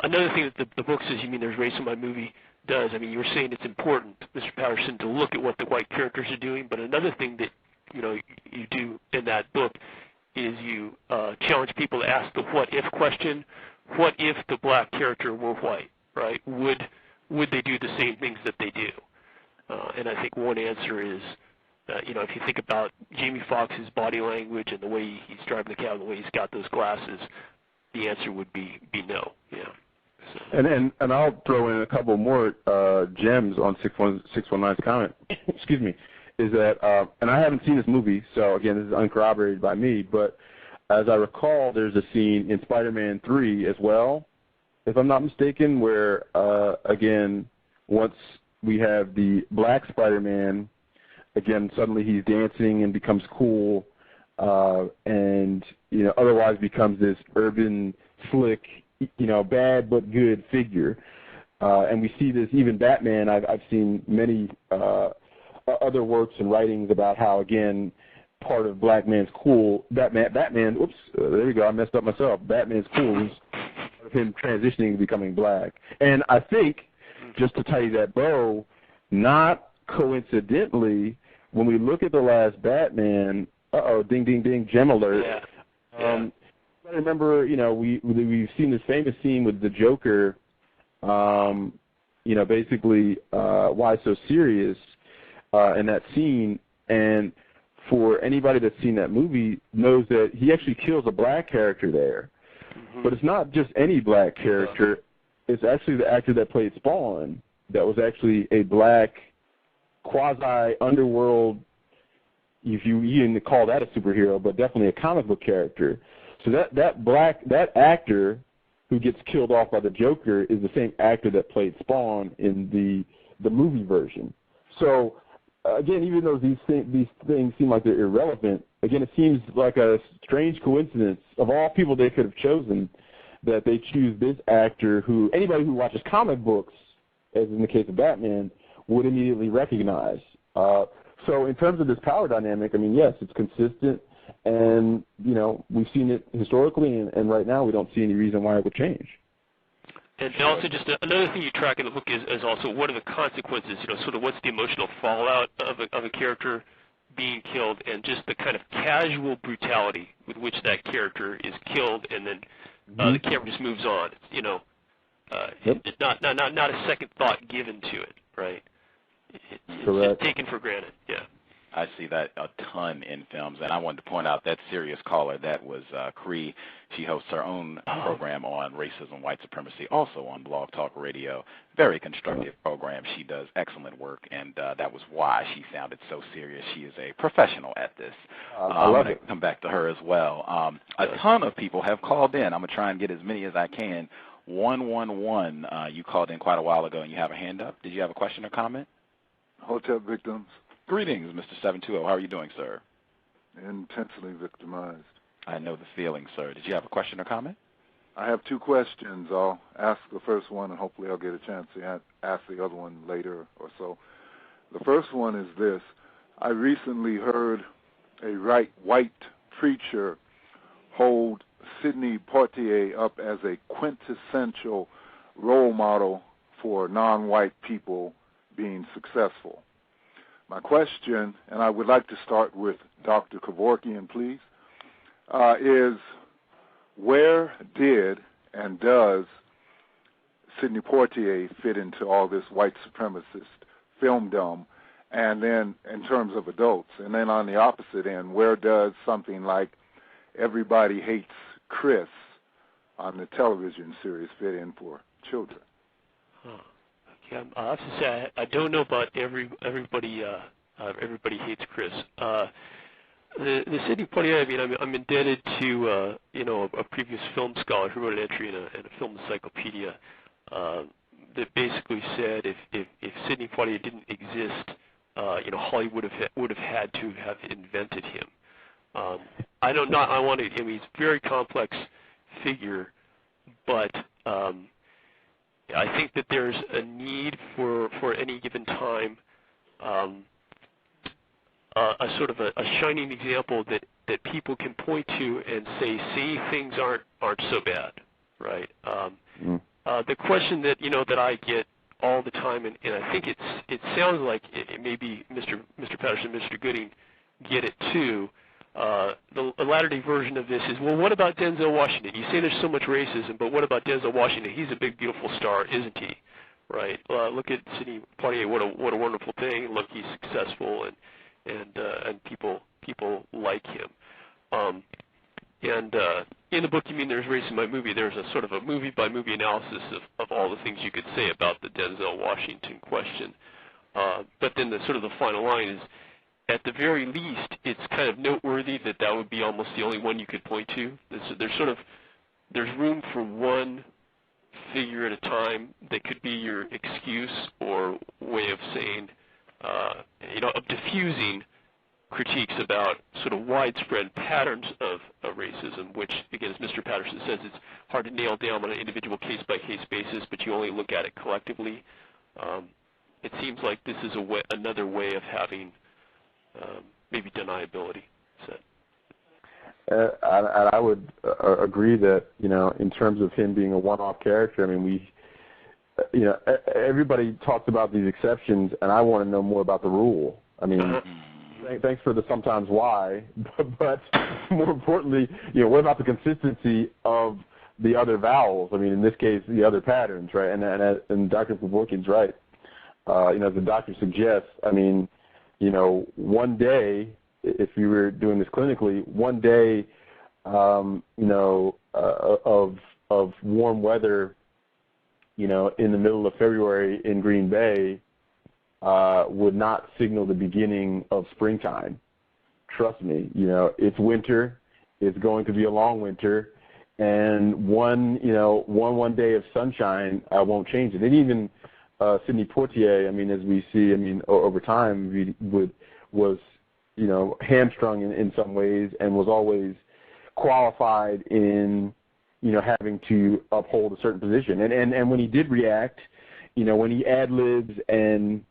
Another thing that the book says, you mean there's race in my movie, does. I mean, you were saying it's important, Mr. Patterson, to look at what the white characters are doing, but another thing that you do in that book is you challenge people to ask the what-if question. What if the black character were white, right? Would they do the same things that they do? And I think one answer is, if you think about Jamie Foxx's body language and the way he's driving the cab, the way he's got those glasses, the answer would be no. Yeah. So. And I'll throw in a couple more gems on 619's comment. Excuse me. Is that, and I haven't seen this movie, so again, this is uncorroborated by me, but as I recall, there's a scene in Spider-Man 3 as well, if I'm not mistaken, where, again, once we have the black Spider-Man, again, suddenly he's dancing and becomes cool, and, otherwise becomes this urban, slick, bad but good figure. And we see this, even Batman, I've seen many other works and writings about how, again, part of black man's cool, Batman, oops, there we go, I messed up myself. Batman's cool is part of him transitioning to becoming black. And I think, just to tie that bow, not coincidentally, when we look at the last Batman, ding, ding, ding, gem alert. Yeah. I remember, we've seen this famous scene with the Joker, basically, why so serious, in that scene, and for anybody that's seen that movie knows that he actually kills a black character there. Mm-hmm. But it's not just any black character. It's actually the actor that played Spawn that was actually a black quasi-underworld, if you even call that a superhero, but definitely a comic book character. So that actor who gets killed off by the Joker is the same actor that played Spawn in the movie version. So again, even though these things seem like they're irrelevant, again, it seems like a strange coincidence. Of all people they could have chosen, that they choose this actor who anybody who watches comic books, as in the case of Batman, would immediately recognize. So in terms of this power dynamic, I mean, yes, it's consistent, and, you know, we've seen it historically, and right now we don't see any reason why it would change. And also just another thing you track in the book is also what are the consequences, you know, sort of what's the emotional fallout of a character being killed, and just the kind of casual brutality with which that character is killed, and then the camera just moves on. You know, it's not a second thought given to it, right? It's just taken for granted. Yeah. I see that a ton in films, and I wanted to point out that serious caller, that was Cree. She hosts her own program on racism, white supremacy, also on Blog Talk Radio. Very constructive program. She does excellent work, and that was why she sounded so serious. She is a professional at this. I'm going to come back to her as well. A ton of people have called in. I'm going to try and get as many as I can. 111, you called in quite a while ago, and you have a hand up. Did you have a question or comment? Hotel victims. Greetings, Mr. 720. How are you doing, sir? Intensely victimized. I know the feeling, sir. Did you have a question or comment? I have two questions. I'll ask the first one, and hopefully I'll get a chance to ask the other one later or so. The first one is this. I recently heard a white preacher hold Sidney Poitier up as a quintessential role model for non-white people being successful. My question, and I would like to start with Dr. Kevorkian, please, is where did and does Sidney Poitier fit into all this white supremacist filmdom, and then in terms of adults? And then on the opposite end, where does something like Everybody Hates Chris on the television series fit in for children? Yeah, I have to say I don't know about everybody hates Chris. The Sidney Poitier, I mean, I'm indebted to you know, a previous film scholar who wrote an entry in a film encyclopedia that basically said if Sidney Poitier didn't exist, you know, Hollywood would have had to have invented him. I mean, he's a very complex figure, but I think that there's a need for any given time a sort of a shining example that people can point to and say, see, things aren't so bad, right? The question that, you know, that I get all the time, and I think it sounds like it maybe Mr. Patterson, Mr. Gooding get it too. The latter-day version of this is, well, what about Denzel Washington? You say there's so much racism, but what about Denzel Washington? He's a big, beautiful star, isn't he? Right? Look at Sidney Poitier. What a wonderful thing. Look, he's successful, and people like him. And in the book, you mean there's racism by movie. There's a sort of a movie-by-movie analysis of all the things you could say about the Denzel Washington question. But then the sort of the final line is, at the very least, it's kind of noteworthy that would be almost the only one you could point to. There's room for one figure at a time that could be your excuse or way of saying, you know, of diffusing critiques about sort of widespread patterns of racism, which, again, as Mr. Patterson says, it's hard to nail down on an individual case-by-case basis, but you only look at it collectively. It seems like this is another way of having maybe deniability. I would agree that, you know, in terms of him being a one-off character, I mean, you know, everybody talks about these exceptions, and I want to know more about the rule. I mean, thanks for the sometimes why, but more importantly, you know, what about the consistency of the other vowels? I mean, in this case, the other patterns, right? And Dr. Kevorkian's right. You know, as the doctor suggests, I mean, you know, one day, if you were doing this clinically, one day, you know, of warm weather, you know, in the middle of February in Green Bay would not signal the beginning of springtime. Trust me, you know, it's winter. It's going to be a long winter, and one day of sunshine won't change it. And even Sidney Poitier, I mean, as we see, I mean, over time, was, you know, hamstrung in some ways, and was always qualified in having to uphold a certain position. And when he did react, when he ad-libs and,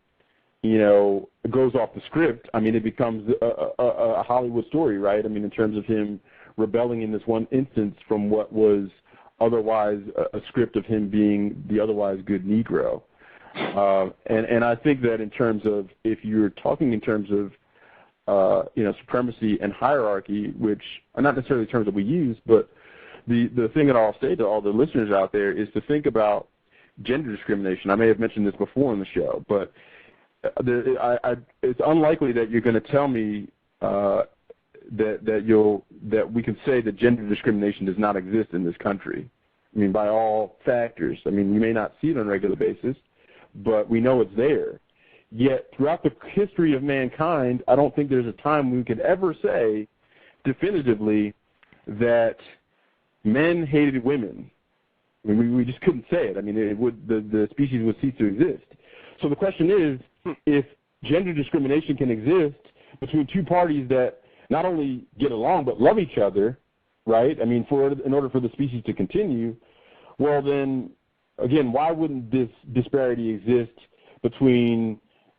goes off the script, I mean, it becomes a Hollywood story, right? I mean, in terms of him rebelling in this one instance from what was otherwise a script of him being the otherwise good Negro. And I think that in terms of, if you're talking in terms of, supremacy and hierarchy, which are not necessarily terms that we use, but the thing that I'll say to all the listeners out there is to think about gender discrimination. I may have mentioned this before in the show, but it's unlikely that you're going to tell me that we can say that gender discrimination does not exist in this country. I mean, by all factors. I mean, you may not see it on a regular basis, but we know it's there. Yet, throughout the history of mankind, I don't think there's a time we could ever say definitively that men hated women. I mean, we just couldn't say it. I mean, the species would cease to exist. So the question is, if gender discrimination can exist between two parties that not only get along but love each other, right? I mean, in order for the species to continue, well then, again, why wouldn't this disparity exist between,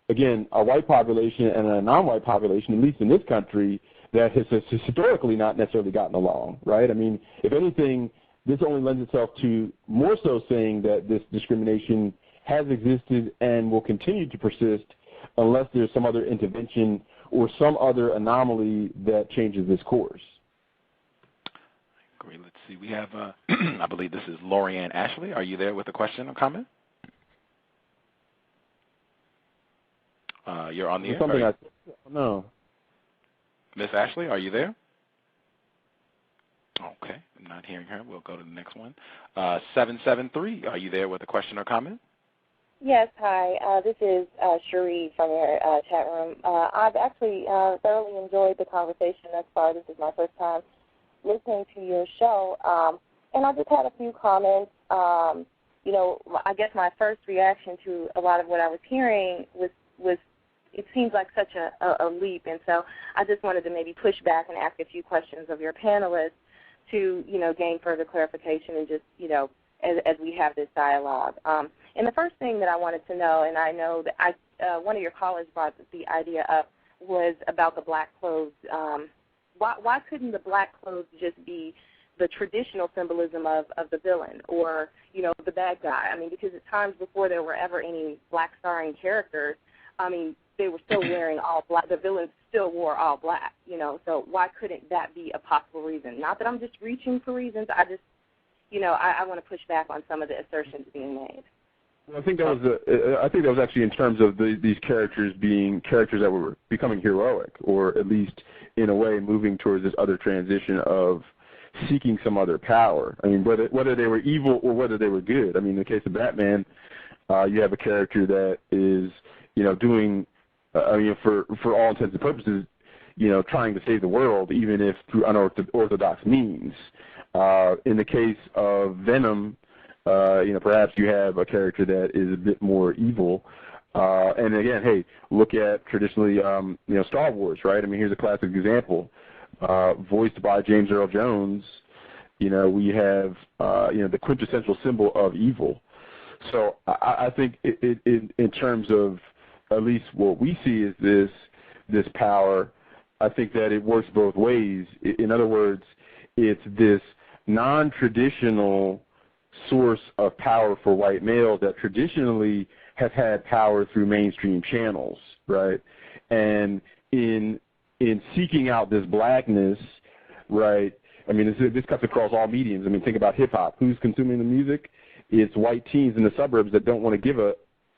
again, a white population and a non-white population, at least in this country, that has historically not necessarily gotten along, right? I mean, if anything, this only lends itself to more so saying that this discrimination has existed and will continue to persist unless there's some other intervention or some other anomaly that changes this course. Great. Let's see. We have, I believe this is Lorianne Ashley. Are you there with a question or comment? You're on the air. No. Miss Ashley, are you there? Okay. I'm not hearing her. We'll go to the next one. 773, are you there with a question or comment? Yes, hi. This is Cherie from your chat room. I've actually thoroughly enjoyed the conversation thus far. This is my first time listening to your show. And I just had a few comments. I guess my first reaction to a lot of what I was hearing was it seems like such a leap. And so I just wanted to maybe push back and ask a few questions of your panelists to, gain further clarification and just, as we have this dialogue. And the first thing that I wanted to know, and I know that one of your callers brought the idea up, was about the black clothes. Why couldn't the black clothes just be the traditional symbolism of the villain or, the bad guy? I mean, because at times before there were ever any black starring characters, I mean, they were still wearing all black. The villains still wore all black, So why couldn't that be a possible reason? Not that I'm just reaching for reasons. I just, I want to push back on some of the assertions being made. Well, I think that was actually in terms of these characters being characters that were becoming heroic, or at least in a way moving towards this other transition of seeking some other power. I mean, whether they were evil or whether they were good. I mean, in the case of Batman, you have a character that is, doing, for all intents and purposes, trying to save the world, even if through unorthodox means. In the case of Venom, perhaps you have a character that is a bit more evil. And again, hey, look at traditionally, Star Wars, right? I mean, here's a classic example. Voiced by James Earl Jones, we have, the quintessential symbol of evil. So I think in terms of at least what we see is this power, I think that it works both ways. In other words, it's this non-traditional source of power for white males that traditionally have had power through mainstream channels, right? And in seeking out this blackness, right, I mean, this cuts across all mediums. I mean, think about hip-hop. Who's consuming the music? It's white teens in the suburbs that don't want to give a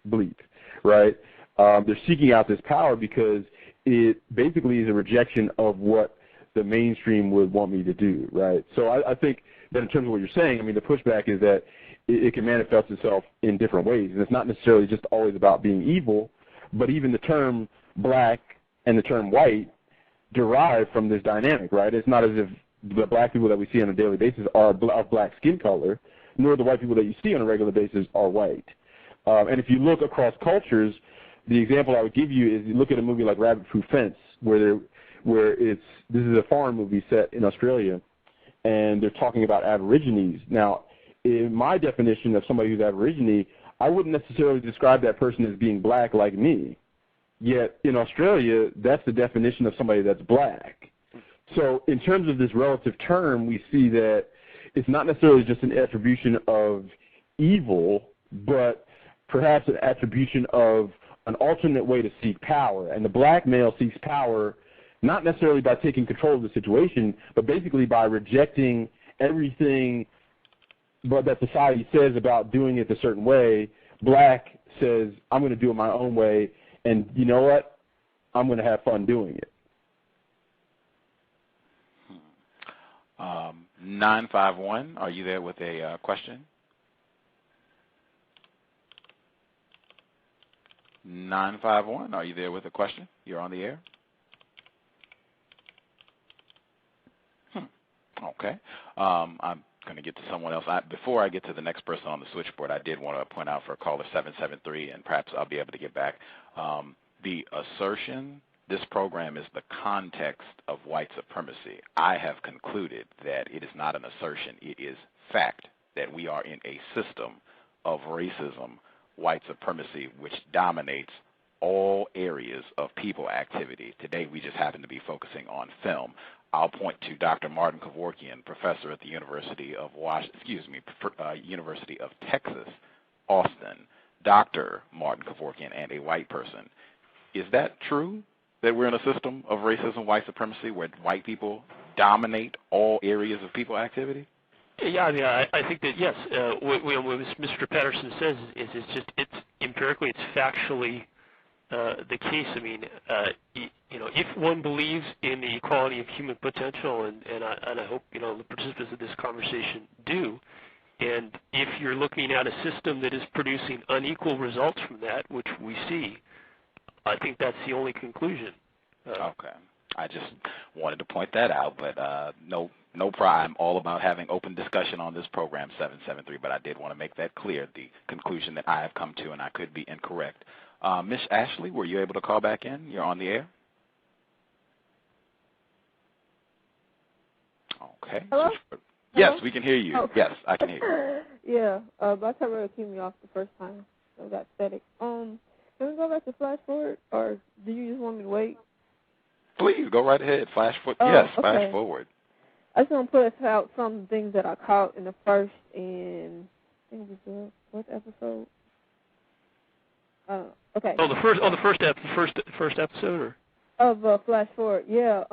bleep, right? They're seeking out this power because it basically is a rejection of what the mainstream would want me to do, right? So I think that in terms of what you're saying, I mean, the pushback is that it can manifest itself in different ways. And it's not necessarily just always about being evil, but even the term black and the term white derive from this dynamic, right? It's not as if the black people that we see on a daily basis are of black skin color, nor the white people that you see on a regular basis are white. And if you look across cultures, the example I would give you is you look at a movie like Rabbit Proof Fence, where this is a foreign movie set in Australia, and they're talking about Aborigines. Now, in my definition of somebody who's Aborigine, I wouldn't necessarily describe that person as being black like me. Yet in Australia, that's the definition of somebody that's black. So in terms of this relative term, we see that it's not necessarily just an attribution of evil, but perhaps an attribution of an alternate way to seek power. And the black male seeks power not necessarily by taking control of the situation, but basically by rejecting everything but that society says about doing it a certain way. Black says, I'm going to do it my own way, and you know what? I'm going to have fun doing it. 951, are you there with a question? 951, are you there with a question? You're on the air. Okay. I'm going to get to someone else. Before I get to the next person on the switchboard, I did want to point out for caller 773, and perhaps I'll be able to get back. The assertion, this program is the context of white supremacy. I have concluded that it is not an assertion. It is fact that we are in a system of racism, white supremacy, which dominates all areas of people activity. Today, we just happen to be focusing on film. I'll point to Dr. Martin Kevorkian, professor at the University of University of Texas, Austin. Dr. Martin Kevorkian, and a white person. Is that true, that we're in a system of racism, white supremacy, where white people dominate all areas of people activity? Yeah, I mean, I think that, yes, what Mr. Patterson says is it's empirically, it's factually the case. I mean, if one believes in the equality of human potential, and I hope, the participants of this conversation do, and if you're looking at a system that is producing unequal results from that, which we see, I think that's the only conclusion. Okay. I just wanted to point that out, but no problem. I'm all about having open discussion on this program, 773, but I did want to make that clear, the conclusion that I have come to, and I could be incorrect. Miss Ashley, were you able to call back in? You're on the air. Okay. Hello? Yes, we can hear you. Oh. Yes, I can hear you. Yeah, my camera kept me off the first time, so I got static. Can we go back to flash forward, or do you just want me to wait? Please, go right ahead. Flash forward. Flash forward. I just want to put out some things that I caught in the first and I think it was the fourth episode. Okay. Oh, the first episode, or? Of Flash Forward, yeah.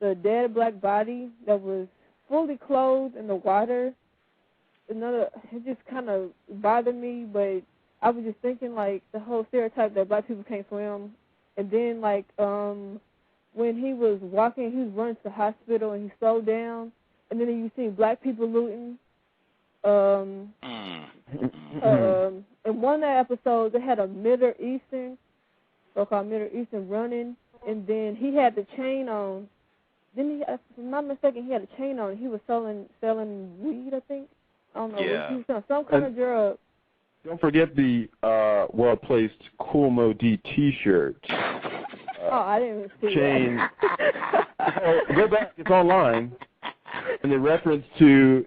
The dead black body that was fully clothed in the water. It just kind of bothered me, but I was just thinking, like, the whole stereotype that black people can't swim. And then, like, when he was walking, he was running to the hospital, and he slowed down. And then you see black people looting. In one of the episodes, they had a so-called Middle Eastern running, and then he had the chain on. Then if I'm not mistaken, he had a chain on. He was selling weed, I think. I don't know. Yeah. He was selling some kind of drug. Don't forget the well-placed Cool Mo D T-shirt. I didn't even see chain. that. Go back. It's online. And the reference to,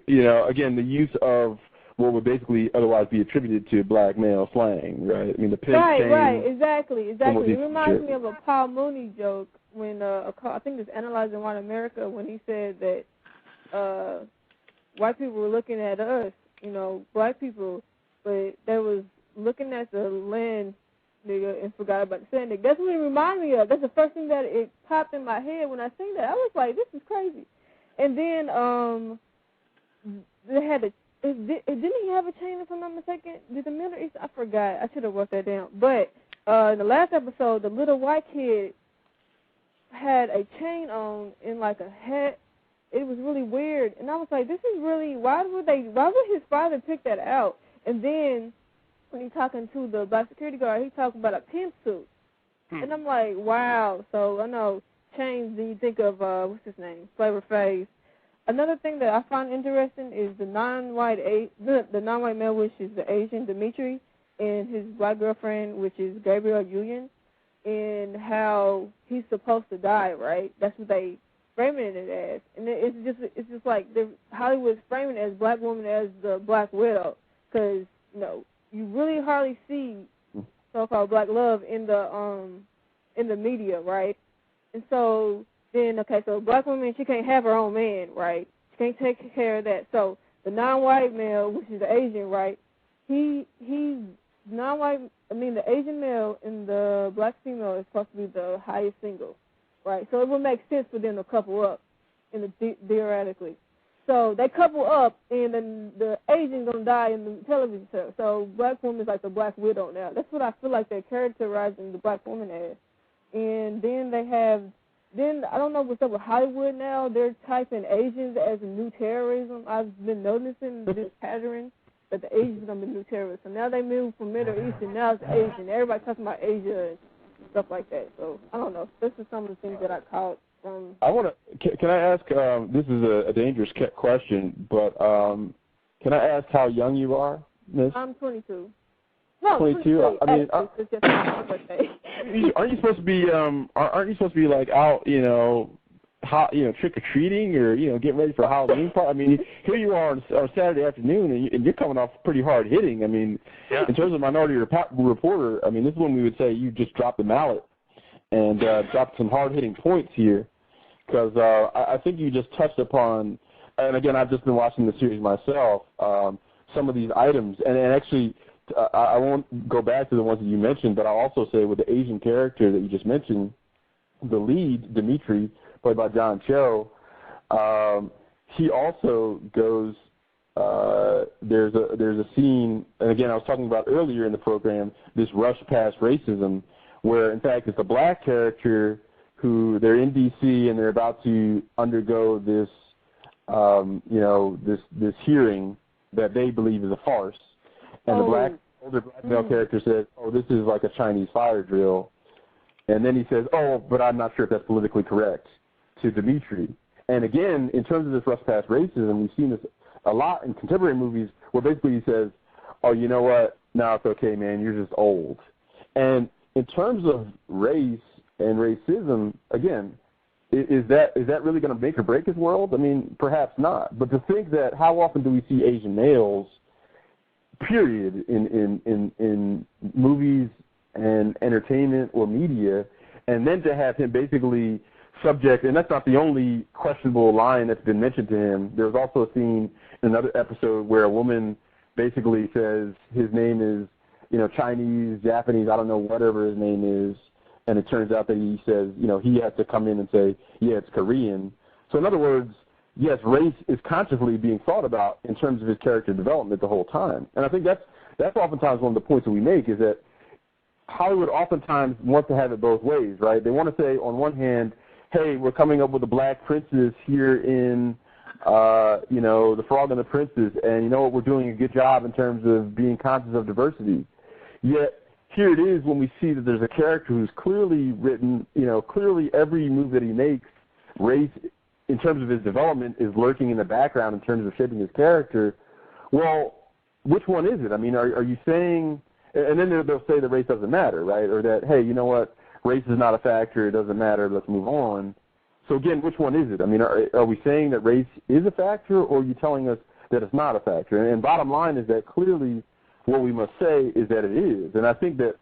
again, the use of what would basically otherwise be attributed to black male slang, right? I mean, the pimp chain. Right, exactly. It reminds me of a Paul Mooney joke when, I think it's Analyzing White America, when he said that white people were looking at us, black people, but they was looking at the land nigga and forgot about the sand nigga. That's what it reminded me of. That's the first thing that it popped in my head when I seen that. I was like, this is crazy. And then they had didn't he have a chain, if I'm not mistaken? Did the Middle East? I forgot. I should have wrote that down. But in the last episode, the little white kid had a chain on in like a hat. It was really weird, and I was like, this is really, why would his father pick that out? And then when he's talking to the black security guard, he talking about a pimp suit. And I'm like, wow. So I know chains, do you think of, what's his name, Flavor Flav. Another thing that I find interesting is the non-white male, which is the Asian Dimitri, and his black girlfriend, which is Gabrielle Union, and how he's supposed to die, right? That's what they framing it as, and it's just like Hollywood's framing it as black woman as the Black Widow, because you really hardly see so-called black love in the media, right? And so then so black woman, she can't have her own man, right? She can't take care of that. So the non-white male, which is the Asian, right? He's non-white. I mean, the Asian male and the black female is supposed to be the highest single, right? So it would make sense for them to couple up, theoretically. So they couple up, and then the Asian gonna die in the television show. So black woman is like the Black Widow now. That's what I feel like they're characterizing the black woman as. And then I don't know what's up with Hollywood now. They're typing Asians as a new terrorism. I've been noticing this pattern that the Asians are the new terrorists. So now they move from Middle East, and now it's Asian. Everybody talking about Asia and stuff like that. So I don't know. This is some of the things that I caught from. Can I ask? This is a dangerous question, but can I ask how young you are, Miss? I'm 22. No, 22. I mean, it's just my birthday. Aren't you supposed to be? Aren't you supposed to be like out? Trick or treating or getting ready for a Halloween party. I mean, here you are on Saturday afternoon, and you're coming off pretty hard hitting. I mean, in terms of Minority Reporter, I mean, this is when we would say you just dropped the mallet and dropped some hard hitting points here, because I think you just touched upon. And again, I've just been watching the series myself. Some of these items, and actually, I won't go back to the ones that you mentioned, but I'll also say with the Asian character that you just mentioned, the lead Dimitri, played by John Cho, he also goes. There's a scene, and again, I was talking about earlier in the program, this rush past racism, where in fact it's a black character who they're in D.C. and they're about to undergo this, this hearing that they believe is a farce, and the older black male character says, "Oh, this is like a Chinese fire drill," and then he says, "Oh, but I'm not sure if that's politically correct," to Dimitri. And again, in terms of this rush past racism, we've seen this a lot in contemporary movies where basically he says, "Oh, you know what? No, it's okay, man. You're just old." And in terms of race and racism, again, is that really going to make or break his world? I mean, perhaps not. But to think that how often do we see Asian males, period, in movies and entertainment or media, and then to have him basically subject, and that's not the only questionable line that's been mentioned to him. There was also a scene in another episode where a woman basically says his name is, Chinese, Japanese, I don't know, whatever his name is, and it turns out that he says, he has to come in and say, yeah, it's Korean. So in other words, yes, race is consciously being thought about in terms of his character development the whole time. And I think that's oftentimes one of the points that we make, is that Hollywood oftentimes wants to have it both ways, right? They want to say, on one hand, hey, we're coming up with a black princess here in, The Frog and the Princess, and you know what, we're doing a good job in terms of being conscious of diversity. Yet, here it is when we see that there's a character who's clearly written, clearly every move that he makes, race, in terms of his development, is lurking in the background in terms of shaping his character. Well, which one is it? I mean, are you saying, and then they'll say that race doesn't matter, right? Or that, hey, you know what, race is not a factor, it doesn't matter, let's move on. So again, which one is it? I mean, are we saying that race is a factor, or are you telling us that it's not a factor? And bottom line is that clearly what we must say is that it is. And I think that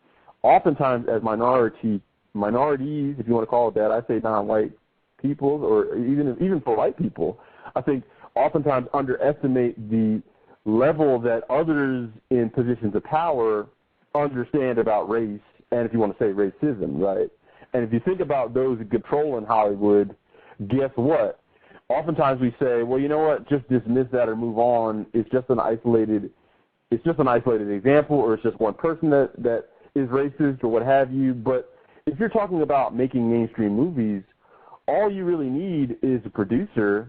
oftentimes as minorities, if you want to call it that, I say non-white people, or even for white people, I think oftentimes underestimate the level that others in positions of power understand about race, and if you want to say racism, right? And if you think about those who control in Hollywood, guess what? Oftentimes we say, well, you know what, just dismiss that or move on. It's just an isolated example, or it's just one person that is racist or what have you. But if you're talking about making mainstream movies, all you really need is a producer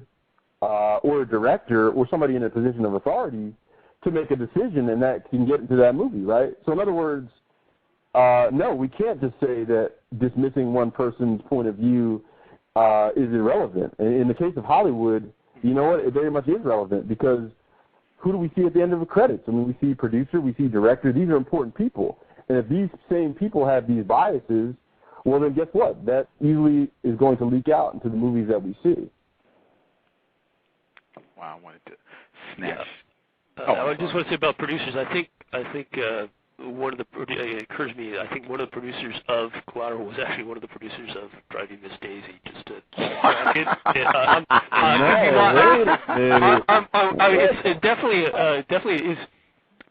or a director or somebody in a position of authority to make a decision, and that can get into that movie, right? So in other words, no, we can't just say that dismissing one person's point of view is irrelevant. In the case of Hollywood, you know what, it very much is relevant, because who do we see at the end of the credits? I mean, we see producer, we see director. These are important people. And if these same people have these biases, well, then guess what? That easily is going to leak out into the movies that we see. Wow, I wanted to snatch. I just want to say about producers. I think one of the it occurs to me. I think one of the producers of Collateral was actually one of the producers of Driving Miss Daisy. Just to, it definitely is.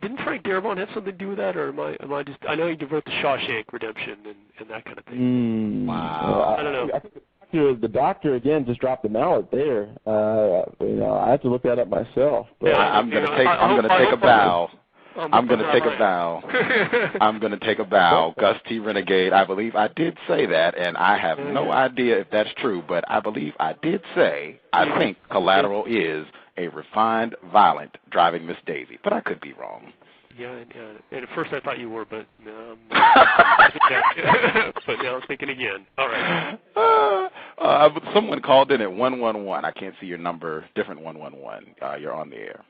Didn't Frank Darabont have something to do with that, or am I just? I know he wrote the Shawshank Redemption and that kind of thing. Wow. I don't know. I think the doctor again just dropped the mallet there. I have to look that up myself. But Yeah, I'm gonna take a bow. I'm going to take a bow. I'm going to take a bow. Gus T. Renegade, I believe I did say that, and I have no idea if that's true, but I believe I did say I think Collateral is a refined, violent Driving Miss Daisy, but I could be wrong. Yeah, and at first I thought you were, but but now I'm thinking again. All right. Someone called in at 111. I can't see your number. Different 111. You're on the air.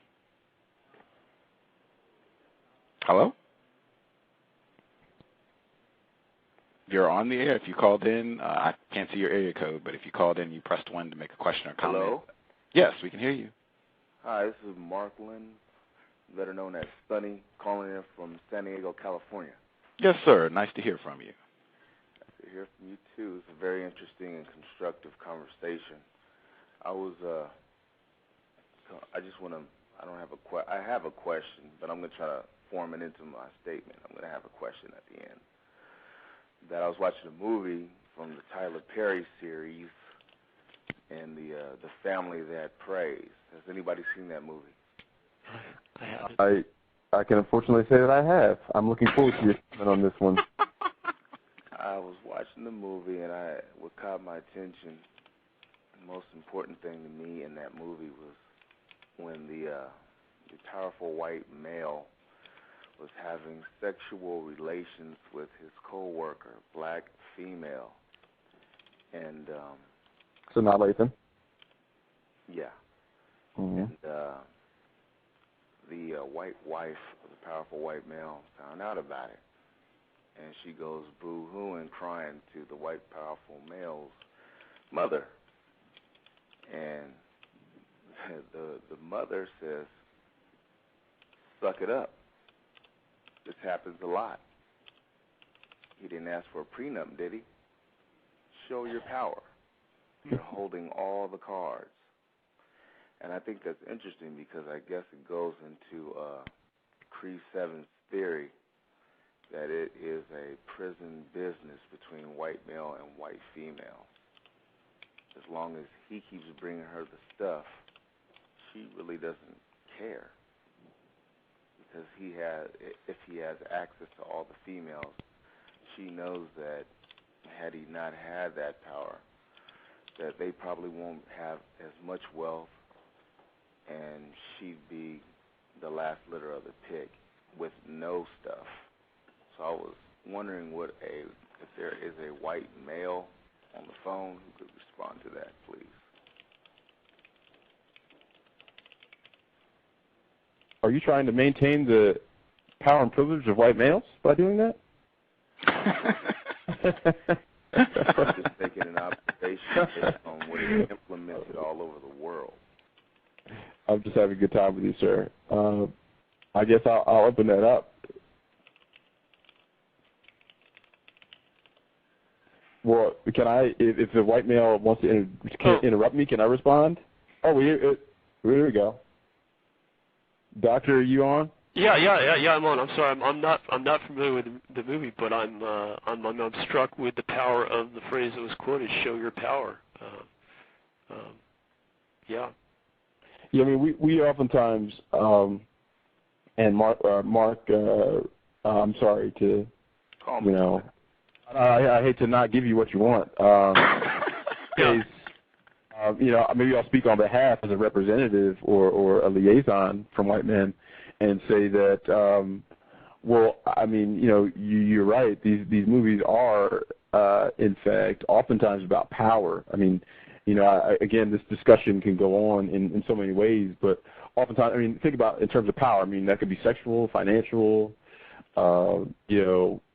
Hello? You're on the air. If you called in, I can't see your area code, but if you called in, you pressed 1 to make a question or comment. Hello? Yes, we can hear you. Hi, this is Mark Lynn, better known as Sunny, calling in from San Diego, California. Yes, sir. Nice to hear from you. Nice to hear from you, too. It's a very interesting and constructive conversation. I have a question, but I'm going to try to form it into my statement. I'm going to have a question at the end. That I was watching a movie from the Tyler Perry series and the Family That Prays. Has anybody seen that movie? I haven't. I can unfortunately say that I have. I'm looking forward to your comment on this one. I was watching the movie, and what caught my attention, the most important thing to me in that movie was when the powerful white male was having sexual relations with his co-worker, black female, and so not Lathan? Yeah. Mm-hmm. And the white wife of the powerful white male found out about it, and she goes boo-hooing, crying to the white powerful male's mother, and the mother says, "Suck it up. This happens a lot. He didn't ask for a prenup, did he? Show your power. You're holding all the cards." And I think that's interesting because I guess it goes into Cree 7's theory that it is a prison business between white male and white female. As long as he keeps bringing her the stuff, she really doesn't care. Because if he has access to all the females, she knows that had he not had that power, that they probably won't have as much wealth, and she'd be the last litter of the pig with no stuff. So I was wondering if there is a white male on the phone who could respond to that, please. Are you trying to maintain the power and privilege of white males by doing that? I'm just making an observation based on what is implemented all over the world. I'm just having a good time with you, sir. I guess I'll open that up. Well, can I, if the white male wants to interrupt me, can I respond? Oh, here we go. Doctor, are you on? Yeah, I'm on. I'm sorry, I'm not familiar with the movie, but I'm struck with the power of the phrase that was quoted: "Show your power." Yeah. Yeah, I mean, we oftentimes, and Mark, I'm sorry to, I hate to not give you what you want. Maybe I'll speak on behalf as a representative or a liaison from white men and say that, you're right. These movies are, in fact, oftentimes about power. I mean, again, this discussion can go on in so many ways, but oftentimes, think about in terms of power. I mean, that could be sexual, financial,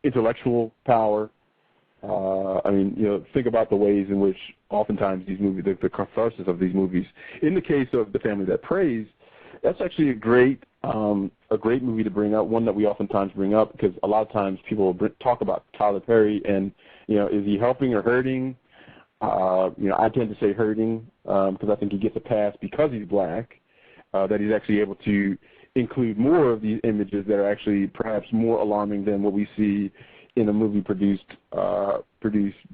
intellectual power. I mean, think about the ways in which oftentimes these movies, the catharsis of these movies. In the case of The Family That Prays, that's actually a great movie to bring up, one that we oftentimes bring up because a lot of times people talk about Tyler Perry and, is he helping or hurting? I tend to say hurting because I think he gets a pass because he's black, that he's actually able to include more of these images that are actually perhaps more alarming than what we see in a movie produced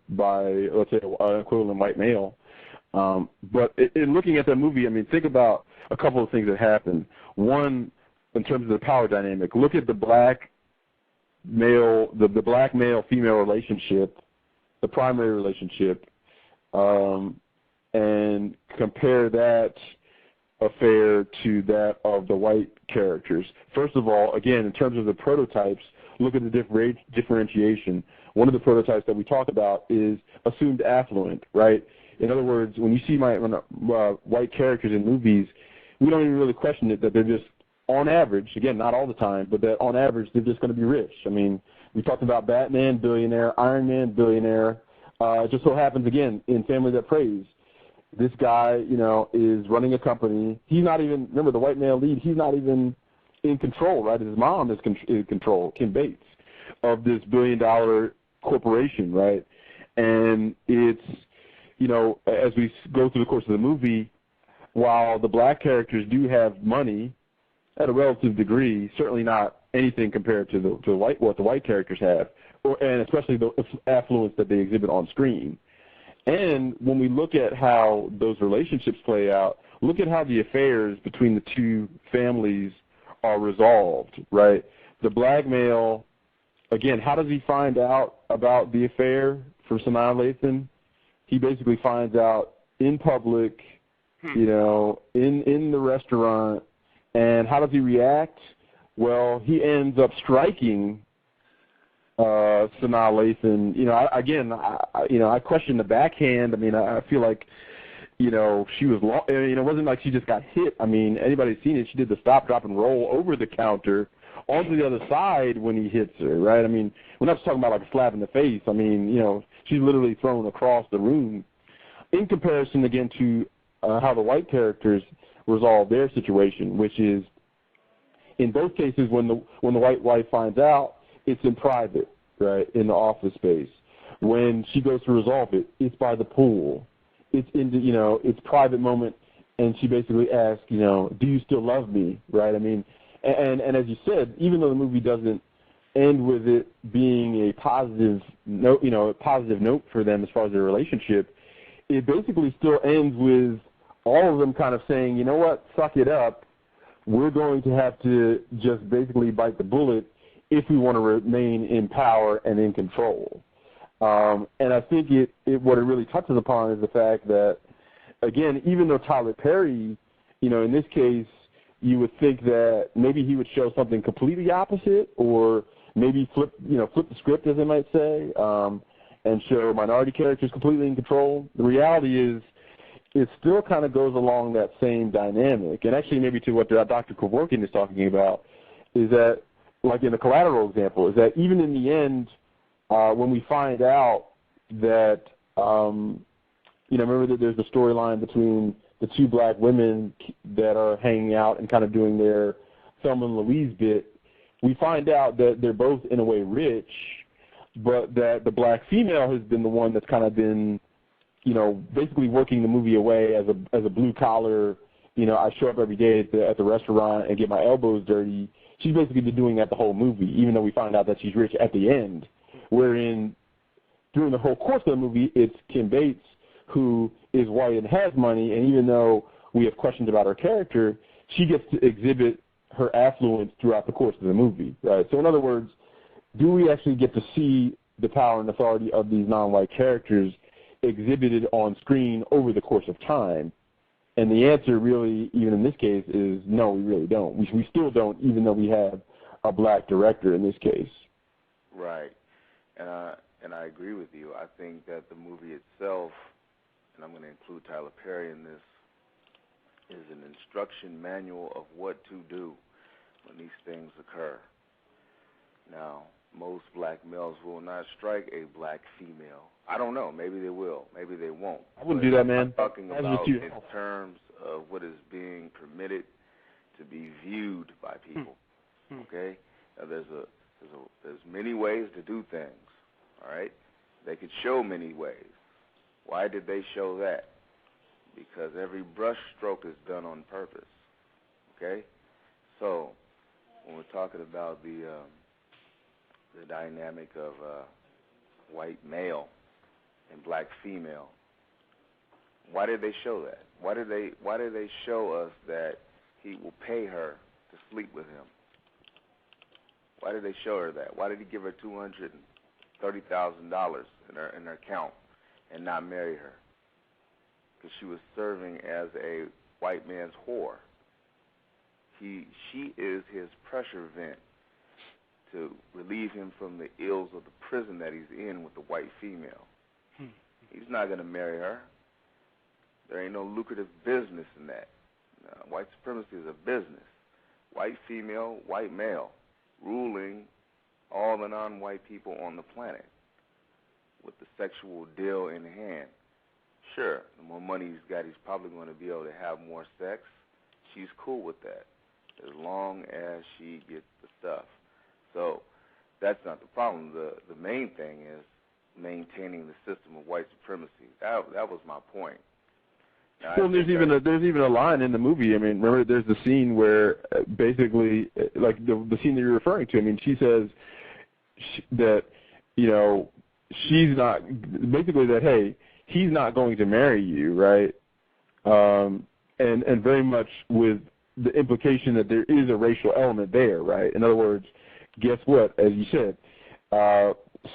by, let's say, an equivalent white male. But in looking at that movie, I mean, think about a couple of things that happen. One, in terms of the power dynamic, look at the black male female relationship, the primary relationship, and compare that affair to that of the white characters. First of all, again, in terms of the prototypes, look at the differentiation. One of the prototypes that we talk about is assumed affluent, right? In other words, when you see white characters in movies, we don't even really question it that they're just, on average, again, not all the time, but that on average they're just going to be rich. I mean, we talked about Batman, billionaire, Iron Man, billionaire. It just so happens, again, in Family That Prays, this guy, is running a company. He's not even, remember the white male lead, he's not even in control, right? His mom is in control, Kim Bates, of this billion-dollar corporation, right? And it's, as we go through the course of the movie, while the black characters do have money at a relative degree, certainly not anything compared to what the white characters have, and especially the affluence that they exhibit on screen. And when we look at how those relationships play out, look at how the affairs between the two families are resolved, right? The black male, again, how does he find out about the affair from Sanaa Lathan? He basically finds out in public, in the restaurant, and how does he react? Well, he ends up striking Sanaa Lathan. I question the backhand. I mean, I feel like, she was, it wasn't like she just got hit. I mean, anybody seen it, she did the stop, drop, and roll over the counter onto the other side when he hits her, right? I mean, we're not just talking about like a slap in the face. I mean, she's literally thrown across the room. In comparison, again, to how the white characters resolve their situation, which is, in both cases, when the white wife finds out, it's in private, right, in the office space. When she goes to resolve it, it's by the pool. It's in the, it's private moment, and she basically asks, do you still love me, right? I mean, and as you said, even though the movie doesn't end with it being a positive note for them as far as their relationship, it basically still ends with all of them kind of saying, you know what, suck it up. We're going to have to just basically bite the bullet if we want to remain in power and in control. And I think what it really touches upon is the fact that, again, even though Tyler Perry, in this case, you would think that maybe he would show something completely opposite, or maybe flip the script, as they might say, and show minority characters completely in control. The reality is, it still kind of goes along that same dynamic. And actually, maybe to what Dr. Kevorkian is talking about, is that, like in the Collateral example, is that even in the end, when we find out that, remember that there's the storyline between the two black women that are hanging out and kind of doing their Thelma and Louise bit, we find out that they're both in a way rich, but that the black female has been the one that's kind of been, basically working the movie away as a blue collar, I show up every day at the restaurant and get my elbows dirty. She's basically been doing that the whole movie, even though we find out that she's rich at the end, wherein during the whole course of the movie, it's Kim Bates who is white and has money, and even though we have questions about her character, she gets to exhibit her affluence throughout the course of the movie, right? So in other words, do we actually get to see the power and authority of these non-white characters exhibited on screen over the course of time? And the answer really, even in this case, is no, we really don't. We still don't, even though we have a black director in this case. Right. And I agree with you. I think that the movie itself, and I'm going to include Tyler Perry in this, is an instruction manual of what to do when these things occur. Now, most black males will not strike a black female. I don't know. Maybe they will. Maybe they won't. I wouldn't do that, man. I'm talking about in terms of what is being permitted to be viewed by people. Okay? Now, there's many ways to do things. All right? They could show many ways. Why did they show that? Because every brush stroke is done on purpose. Okay? So, when we're talking about the dynamic of white male and black female, why did they show that? Why did they show us that he will pay her to sleep with him? Why did they show her that? Why did he give her $230,000 in her account and not marry her? Because she was serving as a white man's whore. She is his pressure vent to relieve him from the ills of the prison that he's in with the white female. He's not going to marry her. There ain't no lucrative business in that. White supremacy is a business. White female, white male, ruling all the non-white people on the planet with the sexual deal in hand. Sure, the more money he's got, he's probably going to be able to have more sex. She's cool with that, as long as she gets the stuff. So that's not the problem. The main thing is maintaining the system of white supremacy. That was my point. Now, well, there's even a line in the movie. I mean, remember, there's the scene where basically, like the scene that you're referring to. I mean, she says that, you know, she's not, basically that, hey, he's not going to marry you, right? And very much with the implication that there is a racial element there, right? In other words, guess what? As you said,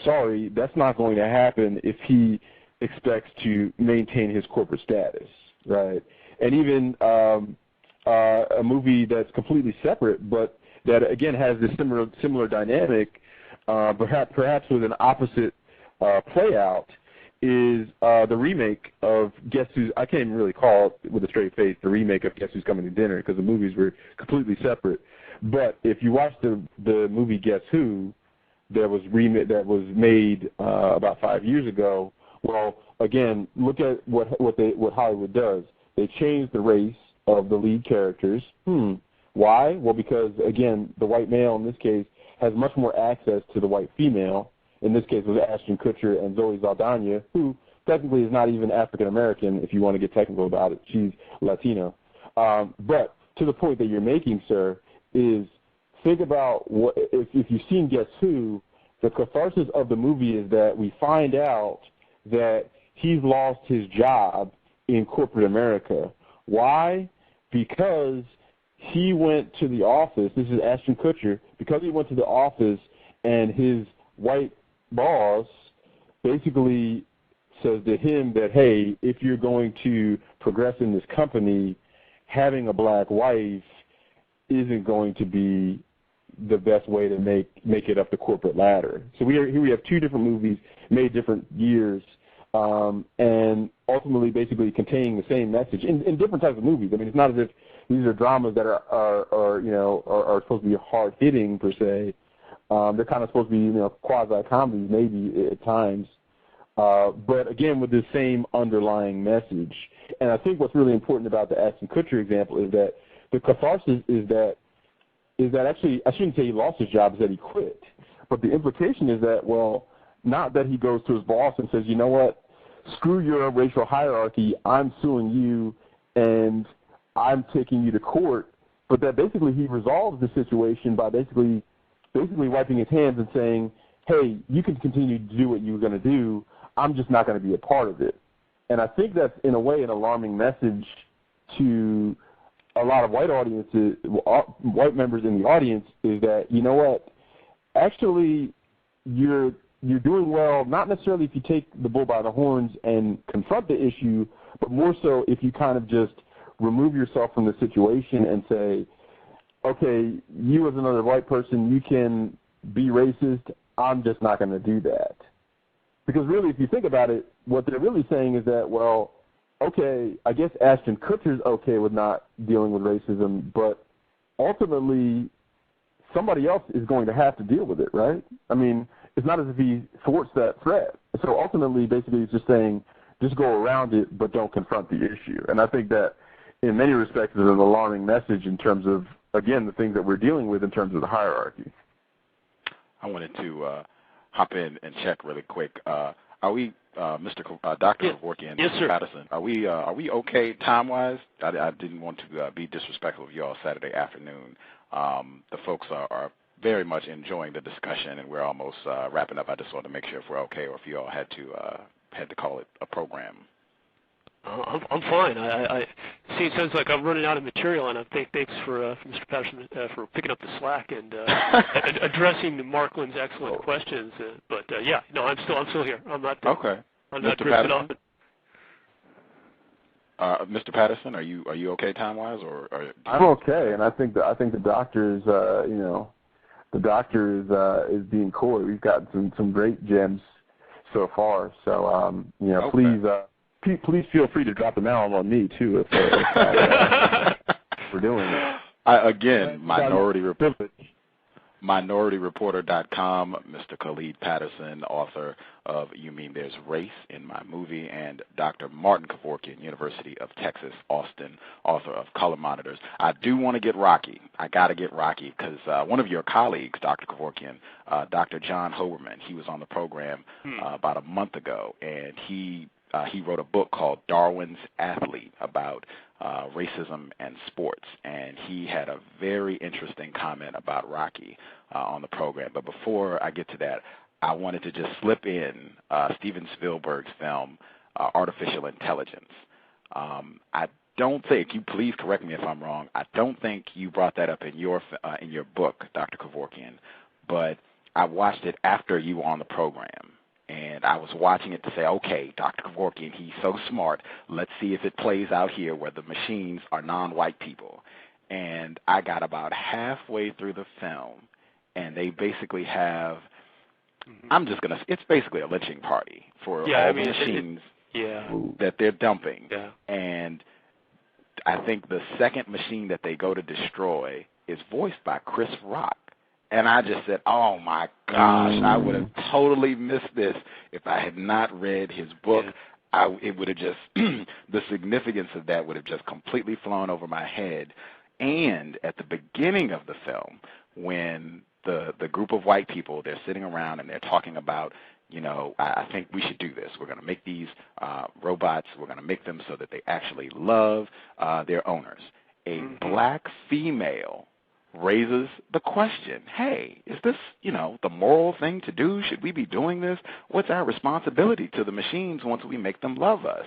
sorry, that's not going to happen if he expects to maintain his corporate status, right? And even a movie that's completely separate, but that again has this similar dynamic, perhaps with an opposite play out, is the remake of Guess Who's, I can't even really call it with a straight face, the remake of Guess Who's Coming to Dinner, because the movies were completely separate. But if you watch the movie Guess Who, that was made about 5 years ago, well, again, look at what Hollywood does. They change the race of the lead characters. Why? Well, because, again, the white male in this case has much more access to the white female. In this case, it was Ashton Kutcher and Zoe Saldana, who technically is not even African-American, if you want to get technical about it. She's Latino. But to the point that you're making, sir, is think about what if you've seen Guess Who, the catharsis of the movie is that we find out that he's lost his job in corporate America. Why? Because he went to the office, this is Ashton Kutcher, because he went to the office and his white boss basically says to him that, hey, if you're going to progress in this company, having a black wife isn't going to be the best way to make it up the corporate ladder. So here we have two different movies made different years, and ultimately basically containing the same message in different types of movies. I mean, it's not as if these are dramas that are supposed to be hard hitting per se. They're kind of supposed to be quasi comedies maybe at times, but again with the same underlying message. And I think what's really important about the Ashton Kutcher example is that the catharsis is that actually, I shouldn't say he lost his job, is that he quit. But the implication is that, well, not that he goes to his boss and says, you know what, screw your racial hierarchy, I'm suing you and I'm taking you to court, but that basically he resolves the situation by basically wiping his hands and saying, hey, you can continue to do what you were going to do, I'm just not going to be a part of it. And I think that's, in a way, an alarming message to a lot of white audiences, white members in the audience, is that, you know what, actually you're doing well, not necessarily if you take the bull by the horns and confront the issue, but more so if you kind of just remove yourself from the situation and say, okay, you as another white person, you can be racist, I'm just not going to do that. Because really, if you think about it, what they're really saying is that, well, okay, I guess Ashton Kutcher's okay with not dealing with racism, but ultimately somebody else is going to have to deal with it, right? I mean, it's not as if he thwarts that threat. So ultimately, basically, he's just saying, just go around it, but don't confront the issue. And I think that in many respects is an alarming message in terms of, again, the things that we're dealing with in terms of the hierarchy. I wanted to hop in and check really quick. Are we, Dr. Kevorkian and Mr. Patterson, are we okay time-wise? I didn't want to be disrespectful of you all Saturday afternoon. The folks are very much enjoying the discussion, and we're almost wrapping up. I just wanted to make sure if we're okay or if you all had to call it a program. I'm fine. It sounds like I'm running out of material, and thanks for Mr. Patterson for picking up the slack and addressing Markland's excellent questions. I'm still here. I'm not okay. I'm not drifting off. Mr. Patterson, are you okay time-wise, or I'm okay, and I think the doctor is the doctor is being coy. We've got some great gems so far. So okay. Please feel free to drop them out on me too if we're doing it. Again, MinorityReporter.com, Mr. Khalid Patterson, author of You Mean There's Race in My Movie, and Dr. Martin Kevorkian, University of Texas, Austin, author of Color Monitors. I do want to get Rocky. I got to get Rocky because one of your colleagues, Dr. Kevorkian, Dr. John Hoberman, he was on the program about a month ago, and he wrote a book called Darwin's Athlete about racism and sports, and he had a very interesting comment about Rocky on the program. But before I get to that, I wanted to just slip in Steven Spielberg's film, Artificial Intelligence. I don't think, you please correct me if I'm wrong, I don't think you brought that up in your book, Dr. Kevorkian, but I watched it after you were on the program. And I was watching it to say, okay, Dr. Kevorkian, he's so smart. Let's see if it plays out here where the machines are non-white people. And I got about halfway through the film, and they basically have, it's basically a lynching party for all the machines that they're dumping. Yeah. And I think the second machine that they go to destroy is voiced by Chris Rock. And I just said, oh, my gosh, I would have totally missed this if I had not read his book. It would have just, the significance of that would have just completely flown over my head. And at the beginning of the film, when the group of white people, they're sitting around and they're talking about, I think we should do this. We're going to make these robots, we're going to make them so that they actually love their owners. A black female raises the question, hey, is this, the moral thing to do? Should we be doing this? What's our responsibility to the machines once we make them love us?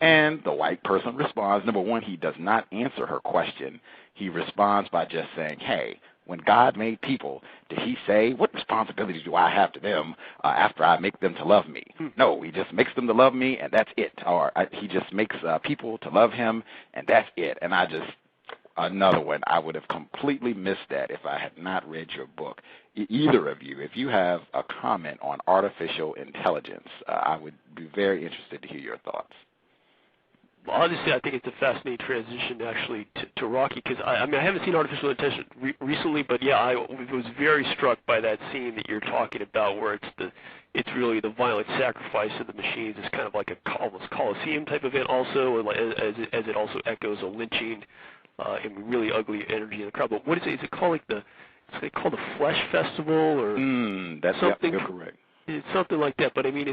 And the white person responds, number one, he does not answer her question. He responds by just saying, hey, when God made people, did he say, what responsibilities do I have to them after I make them to love me? No, he just makes them to love me, and that's it. Or he just makes people to love him, and that's it. And another one, I would have completely missed that if I had not read your book. Either of you, if you have a comment on artificial intelligence, I would be very interested to hear your thoughts. Well, honestly, I think it's a fascinating transition, actually, to Rocky, because I haven't seen Artificial Intelligence recently, but I was very struck by that scene that you're talking about, where it's really the violent sacrifice of the machines. It's kind of like a almost Coliseum type event, also, as it also echoes a lynching and really ugly energy in the crowd. But what is it? Is it called it's called the Flesh Festival or that's something? You're correct. It's something like that. But I mean,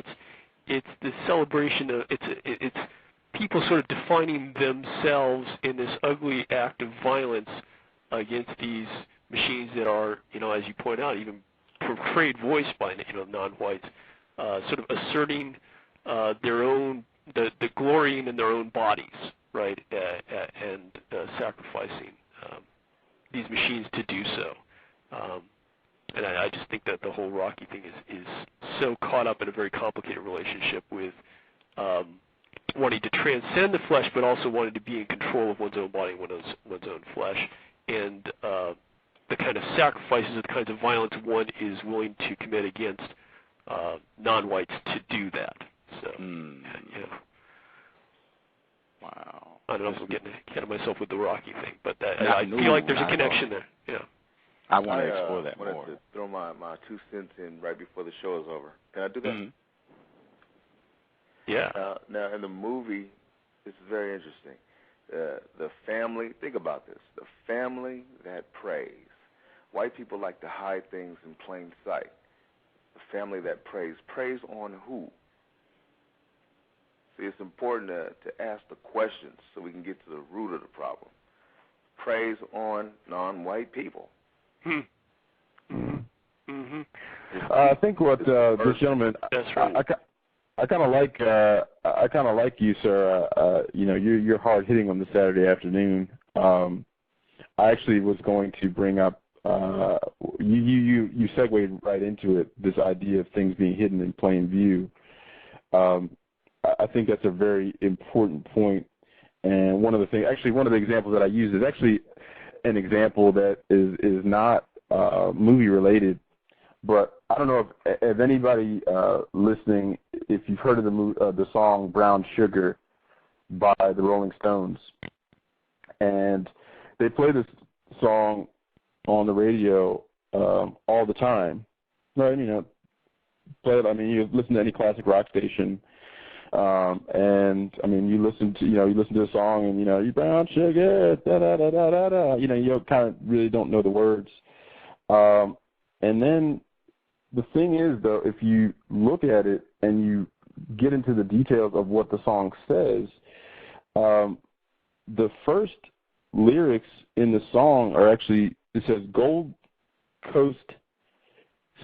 it's the celebration of it's people sort of defining themselves in this ugly act of violence against these machines that are, as you point out, even portrayed, voiced by non-whites, sort of asserting their own the glorying in their own bodies. Right, and sacrificing these machines to do so. And I just think that the whole Rocky thing is so caught up in a very complicated relationship with wanting to transcend the flesh, but also wanting to be in control of one's own body, one's own flesh, and the kind of sacrifices, the kinds of violence one is willing to commit against non-whites to do that. So, Wow. I don't know if I'm getting ahead of myself with the Rocky thing, but I feel like there's a connection there. Yeah. I want to explore that more. I wanted to throw my 2 cents in right before the show is over. Can I do that? Mm-hmm. Yeah. Now, in the movie, it's very interesting. The family, think about this, the family that prays. White people like to hide things in plain sight. The family that prays on who? See, it's important to ask the questions so we can get to the root of the problem. Prays on non-white people. Mm-hmm. I think what this gentleman, that's right. I kind of like you, sir. You're hard hitting on the Saturday afternoon. I actually was going to bring up you segued right into it. This idea of things being hidden in plain view. I think that's a very important point. And one of the examples that I use is actually an example that is not movie related. But I don't know if anybody listening, if you've heard of the song "Brown Sugar" by the Rolling Stones, and they play this song on the radio all the time. Right? Play it. I mean, you listen to any classic rock station, and I mean, you listen to the song, and you brown sugar, da da da da da da. You kind of really don't know the words, and then. The thing is, though, if you look at it and you get into the details of what the song says, the first lyrics in the song are actually, it says, Gold Coast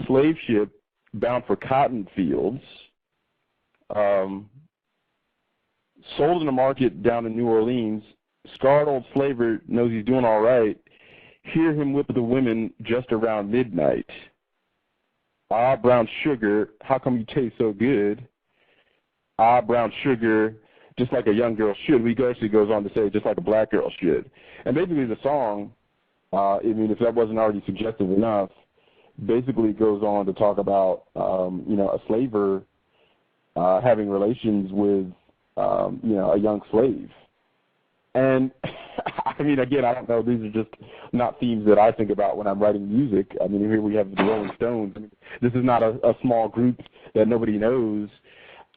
slave ship bound for cotton fields, sold in a market down in New Orleans, scarred old slaver knows he's doing all right, hear him whip the women just around midnight. Ah, brown sugar, how come you taste so good? Ah, brown sugar, just like a young girl should. He actually goes on to say, just like a black girl should. And basically the song, if that wasn't already suggestive enough, basically goes on to talk about, a slaver having relations with, a young slave. And, I mean, again, I don't know. These are just not themes that I think about when I'm writing music. I mean, here we have the Rolling Stones. I mean, this is not a small group that nobody knows,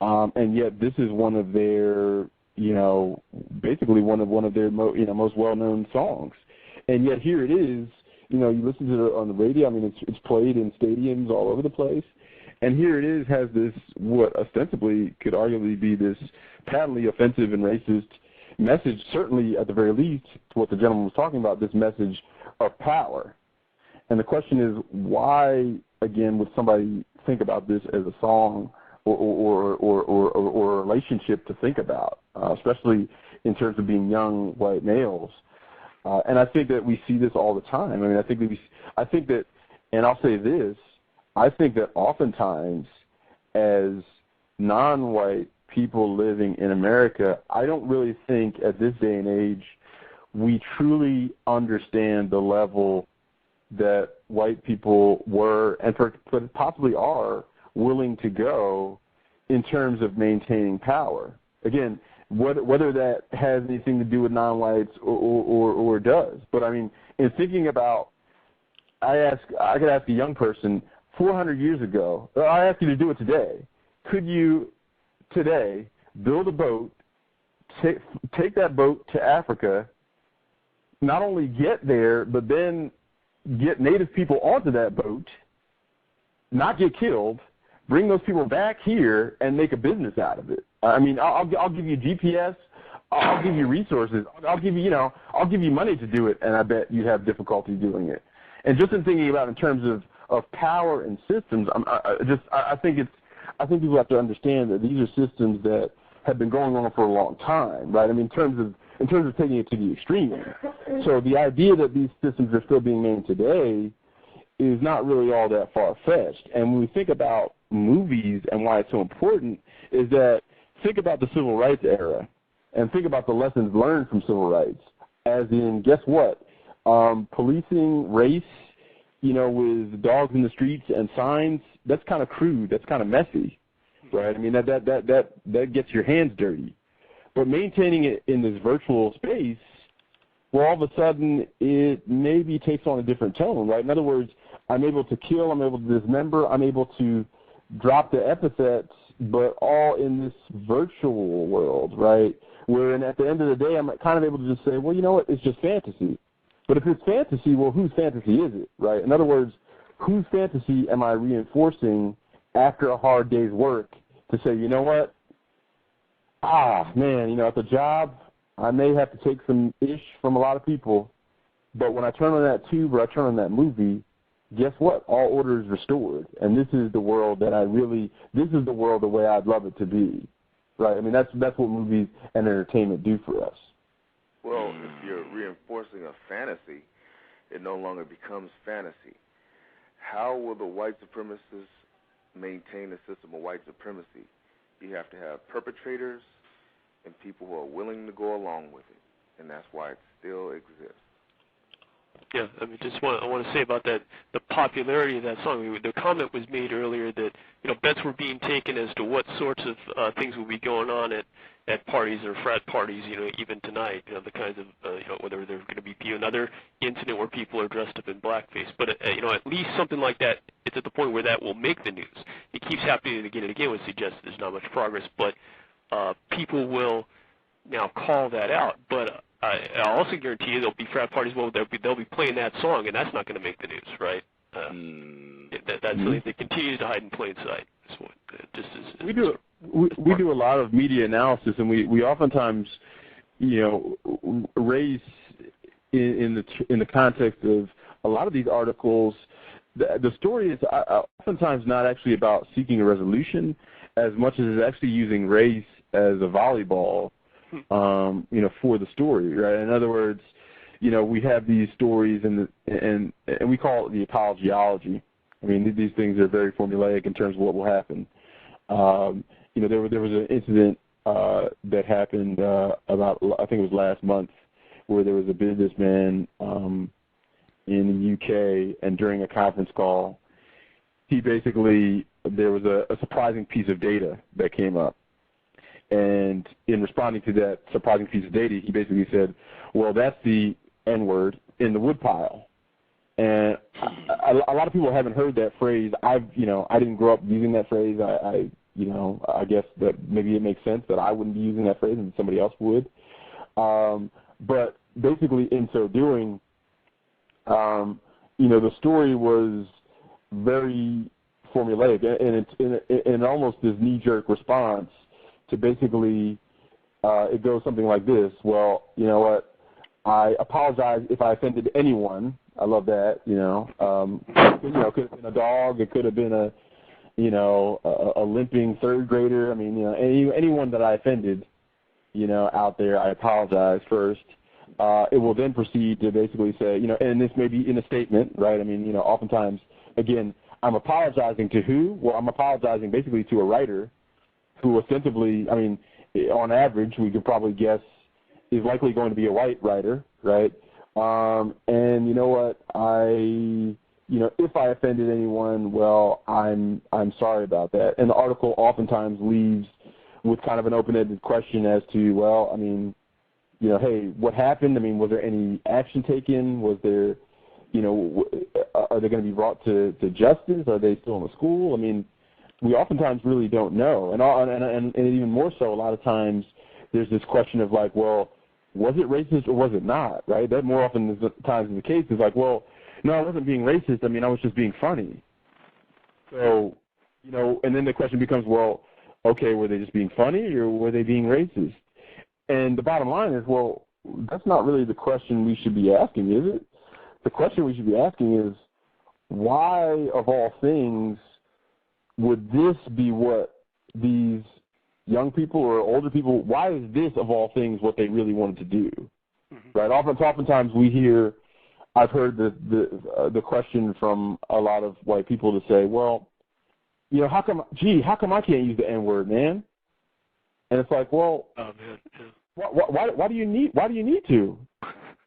and yet this is one of their, basically one of their most well-known songs. And yet here it is. You listen to it on the radio. I mean, it's played in stadiums all over the place. And here it is, has this what ostensibly could arguably be this patently offensive and racist message, certainly at the very least, to what the gentleman was talking about, this message of power. And the question is, why, again, would somebody think about this as a song or a relationship to think about, especially in terms of being young white males? And I think that we see this all the time. I mean, I think that, and I'll say this, I think that oftentimes as non-white people living in America, I don't really think at this day and age we truly understand the level that white people were and possibly are willing to go in terms of maintaining power. Again, whether that has anything to do with non-whites or does. But I mean, in thinking about, I could ask a young person 400 years ago, or I ask you to do it today, could you today build a boat, take that boat to Africa, not only get there, but then get native people onto that boat, not get killed, bring those people back here, and make a business out of it? I mean, I'll give you GPS, I'll give you resources, I'll give you money to do it, and I bet you have difficulty doing it. And just in thinking about in terms of power and systems, I think people have to understand that these are systems that have been going on for a long time, right? I mean, in terms of taking it to the extreme. So the idea that these systems are still being made today is not really all that far-fetched. And when we think about movies and why it's so important is that think about the civil rights era and think about the lessons learned from civil rights. As in, guess what? Policing race, with dogs in the streets and signs, that's kind of crude. That's kind of messy, right? I mean, that gets your hands dirty. But maintaining it in this virtual space, well, all of a sudden it maybe takes on a different tone, right? In other words, I'm able to kill, I'm able to dismember, I'm able to drop the epithets, but all in this virtual world, right? Where at the end of the day, I'm kind of able to just say, well, you know what, it's just fantasy. But if it's fantasy, well, whose fantasy is it, right? In other words, whose fantasy am I reinforcing after a hard day's work to say, you know what, man, at the job, I may have to take some ish from a lot of people, but when I turn on that tube or I turn on that movie, guess what? All order is restored. And this is the world that this is the world the way I'd love it to be, right? I mean, that's what movies and entertainment do for us. Well, if you're reinforcing a fantasy, it no longer becomes fantasy. How will the white supremacists maintain the system of white supremacy? You have to have perpetrators and people who are willing to go along with it, and that's why it still exists. Yeah, I mean, I want to say about that, the popularity of that song. The comment was made earlier that bets were being taken as to what sorts of things will be going on at parties or frat parties. Even tonight, the kinds of whether there's going to be another incident where people are dressed up in blackface. But at least something like that, it's at the point where that will make the news. It keeps happening again and again, which suggests there's not much progress. But people will now call that out. But I'll also guarantee you there'll be frat parties where they'll be playing that song, and that's not going to make the news, right? That's something that continues to hide in plain sight. We do a lot of media analysis, and we oftentimes, raise in the context of a lot of these articles. The story is oftentimes not actually about seeking a resolution as much as it's actually using race as a volleyball. For the story, right? In other words, we have these stories and we call it the apologiology. I mean, these things are very formulaic in terms of what will happen. There was an incident that happened about, I think it was last month, where there was a businessman in the UK, and during a conference call, there was a surprising piece of data that came up. And in responding to that surprising piece of data, he basically said, well, that's the N-word in the woodpile. And a lot of people haven't heard that phrase. I didn't grow up using that phrase. I guess that maybe it makes sense that I wouldn't be using that phrase and somebody else would. But basically in so doing, the story was very formulaic, and it's in almost this knee-jerk response to basically, it goes something like this. Well, you know what? I apologize if I offended anyone. I love that. It could have been a dog. It could have been a limping third grader. I mean, anyone that I offended, out there, I apologize first. It will then proceed to basically say, and this may be in a statement, right? I mean, oftentimes, again, I'm apologizing to who? Well, I'm apologizing basically to a writer who ostensibly, I mean, on average, we could probably guess is likely going to be a white writer, right? And you know what? If I offended anyone, well, I'm sorry about that. And the article oftentimes leaves with kind of an open-ended question as to, well, I mean, hey, what happened? I mean, was there any action taken? Was there, are they going to be brought to justice? Are they still in the school? I mean, we oftentimes really don't know. And even more so, a lot of times there's this question of like, well, was it racist or was it not, right? That more often times is the case is like, well, no, I wasn't being racist. I mean, I was just being funny. So, and then the question becomes, well, okay, were they just being funny or were they being racist? And the bottom line is, well, that's not really the question we should be asking, is it? The question we should be asking is, why, of all things, would this be what these young people or older people, why is this, of all things, what they really wanted to do? Mm-hmm. Right? Oftentimes we hear, I've heard the question from a lot of white people to say, well, how come I can't use the N-word, man? And it's like, well, why do you need to?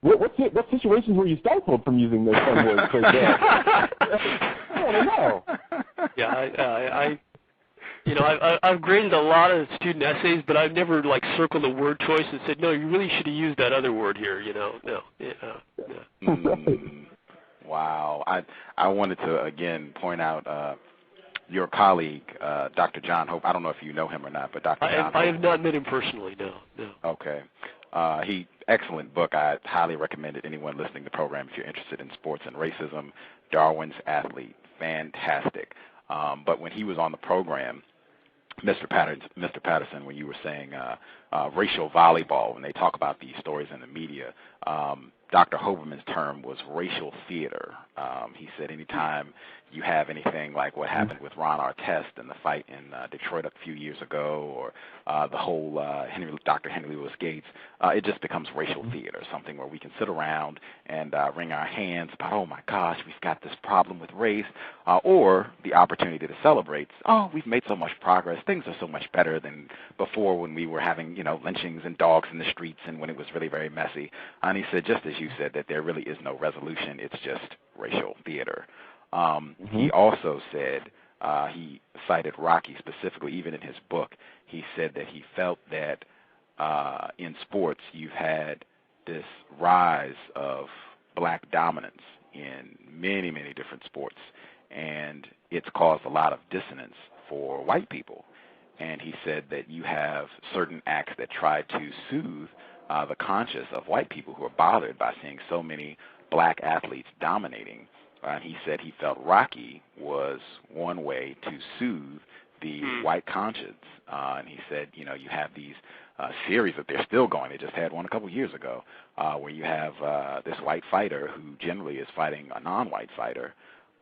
What situations were you stifled from using those N-words? I don't know. Yeah, I've graded a lot of student essays, but I've never like circled the word choice and said, no, you really should have used that other word here. No. Wow. I wanted to again point out your colleague, Dr. John Hope. I don't know if you know him or not, but Dr. John Hope. I have not met him personally. No. Okay. Excellent book. I highly recommend it. Anyone listening to the program, if you're interested in sports and racism, Darwin's Athlete, fantastic. But when he was on the program, Mr. Patterson, when you were saying racial volleyball, when they talk about these stories in the media, Dr. Hoberman's term was racial theater. He said anytime you have anything like what happened with Ron Artest in the fight in Detroit a few years ago, or the whole Dr. Henry Louis Gates, it just becomes racial theater, something where we can sit around and wring our hands about, oh my gosh, we've got this problem with race, or the opportunity to celebrate, oh, we've made so much progress, things are so much better than before when we were having, lynchings and dogs in the streets and when it was really very messy. And he said, just as you said, that there really is no resolution, it's just racial theater. He also said, he cited Rocky specifically, even in his book, he said that he felt that in sports you've had this rise of black dominance in many, many different sports, and it's caused a lot of dissonance for white people. And he said that you have certain acts that try to soothe the conscience of white people who are bothered by seeing so many black athletes dominating. He said he felt Rocky was one way to soothe the white conscience. And he said, you have these series that they're still going. They just had one a couple years ago where you have this white fighter who generally is fighting a non-white fighter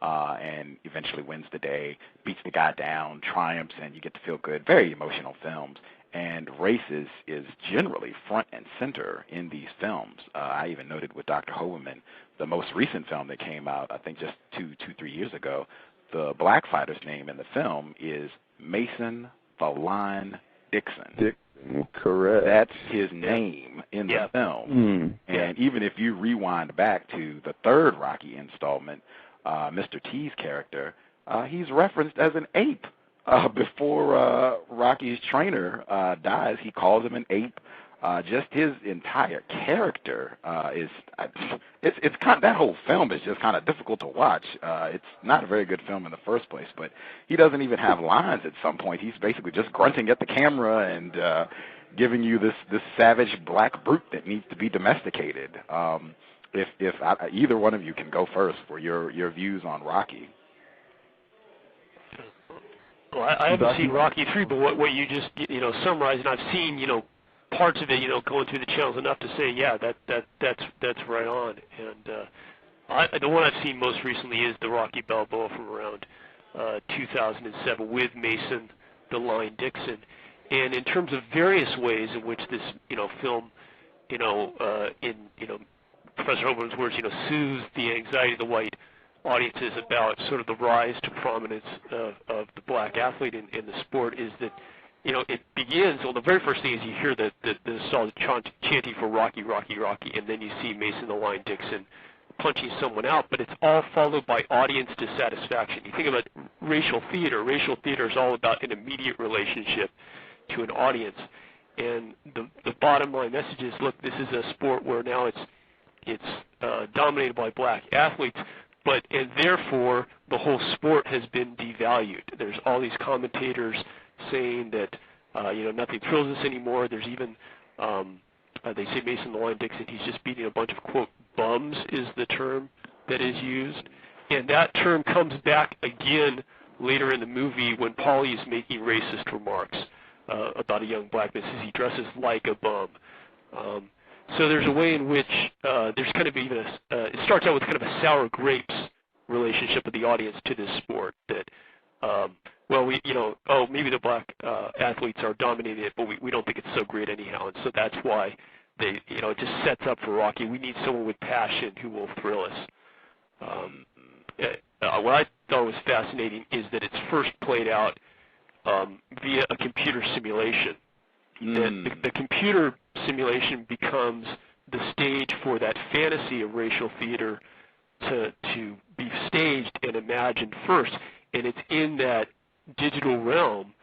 and eventually wins the day, beats the guy down, triumphs, and you get to feel good. Very emotional films. And race is generally front and center in these films. I even noted with Dr. Hoberman, the most recent film that came out, I think just 3 years ago, the black fighter's name in the film is Mason the Line Dixon. Correct. That's his name in the film. And even if you rewind back to the third Rocky installment, Mr. T's character, he's referenced as an ape. Before Rocky's trainer dies, he calls him an ape. Just his entire character it's kind of, that whole film is just kind of difficult to watch. It's not a very good film in the first place, but he doesn't even have lines at some point. He's basically just grunting at the camera and giving you this savage black brute that needs to be domesticated. If either one of you can go first for your views on Rocky. Well, I haven't seen Rocky 3, but what you just summarized, and I've seen parts of it going through the channels enough to say that's right on. And the one I've seen most recently is the Rocky Balboa from around 2007 with Mason the Line Dixon. And in terms of various ways in which this film in Professor Hoberman's words soothes the anxiety of the white audiences about sort of the rise to prominence of the black athlete in the sport is that, it begins, well, the very first thing is you hear the solid chanting for Rocky, Rocky, Rocky, and then you see Mason the Line Dixon punching someone out, but it's all followed by audience dissatisfaction. You think about racial theater. Racial theater is all about an immediate relationship to an audience. And the bottom line message is, look, this is a sport where now it's dominated by black athletes, and therefore the whole sport has been devalued. There's all these commentators saying that nothing thrills us anymore. There's even they say Mason the Line Dixon, he's just beating a bunch of quote bums is the term that is used, and that term comes back again later in the movie when Paulie is making racist remarks about a young black man. Says he dresses like a bum. So there's a way in which there's kind of even it starts out with kind of a sour grapes relationship of the audience to this sport that, maybe the black athletes are dominating it, but we don't think it's so great anyhow. And so that's why it just sets up for Rocky. We need someone with passion who will thrill us. What I thought was fascinating is that it's first played out via a computer simulation. The computer simulation becomes the stage for that fantasy of racial theater to be staged and imagined first, and it's in that digital realm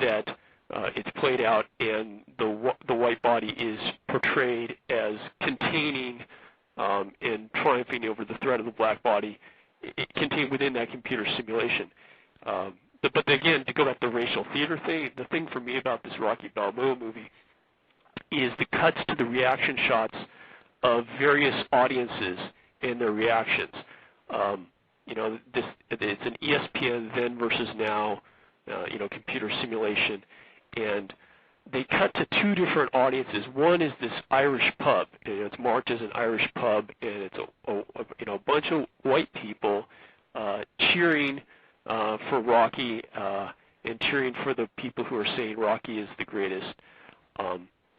that it's played out, and the white body is portrayed as containing and triumphing over the threat of the black body contained within that computer simulation. But again, to go back to the racial theater thing, the thing for me about this Rocky Balboa movie is the cuts to the reaction shots of various audiences and their reactions. It's an ESPN then versus now, computer simulation, and they cut to two different audiences. One is this Irish pub, and it's marked as an Irish pub, and it's a bunch of white people cheering for Rocky and cheering for the people who are saying Rocky is the greatest.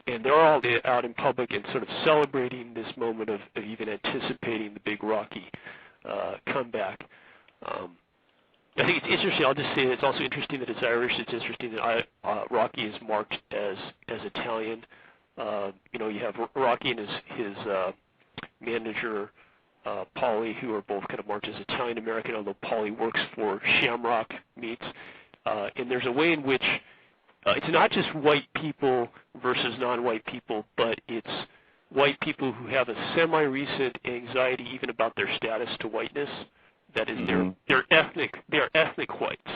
And they're all out in public and sort of celebrating this moment of even anticipating the big Rocky comeback. I think it's interesting. I'll just say it's also interesting that it's Irish. It's interesting that Rocky is marked as Italian. You have Rocky and his manager, Paulie, who are both kind of marked as Italian American, although Paulie works for Shamrock Meats. And there's a way in which it's not just white people versus non-white people, but it's white people who have a semi-recent anxiety even about their status to whiteness. That is, they're ethnic whites,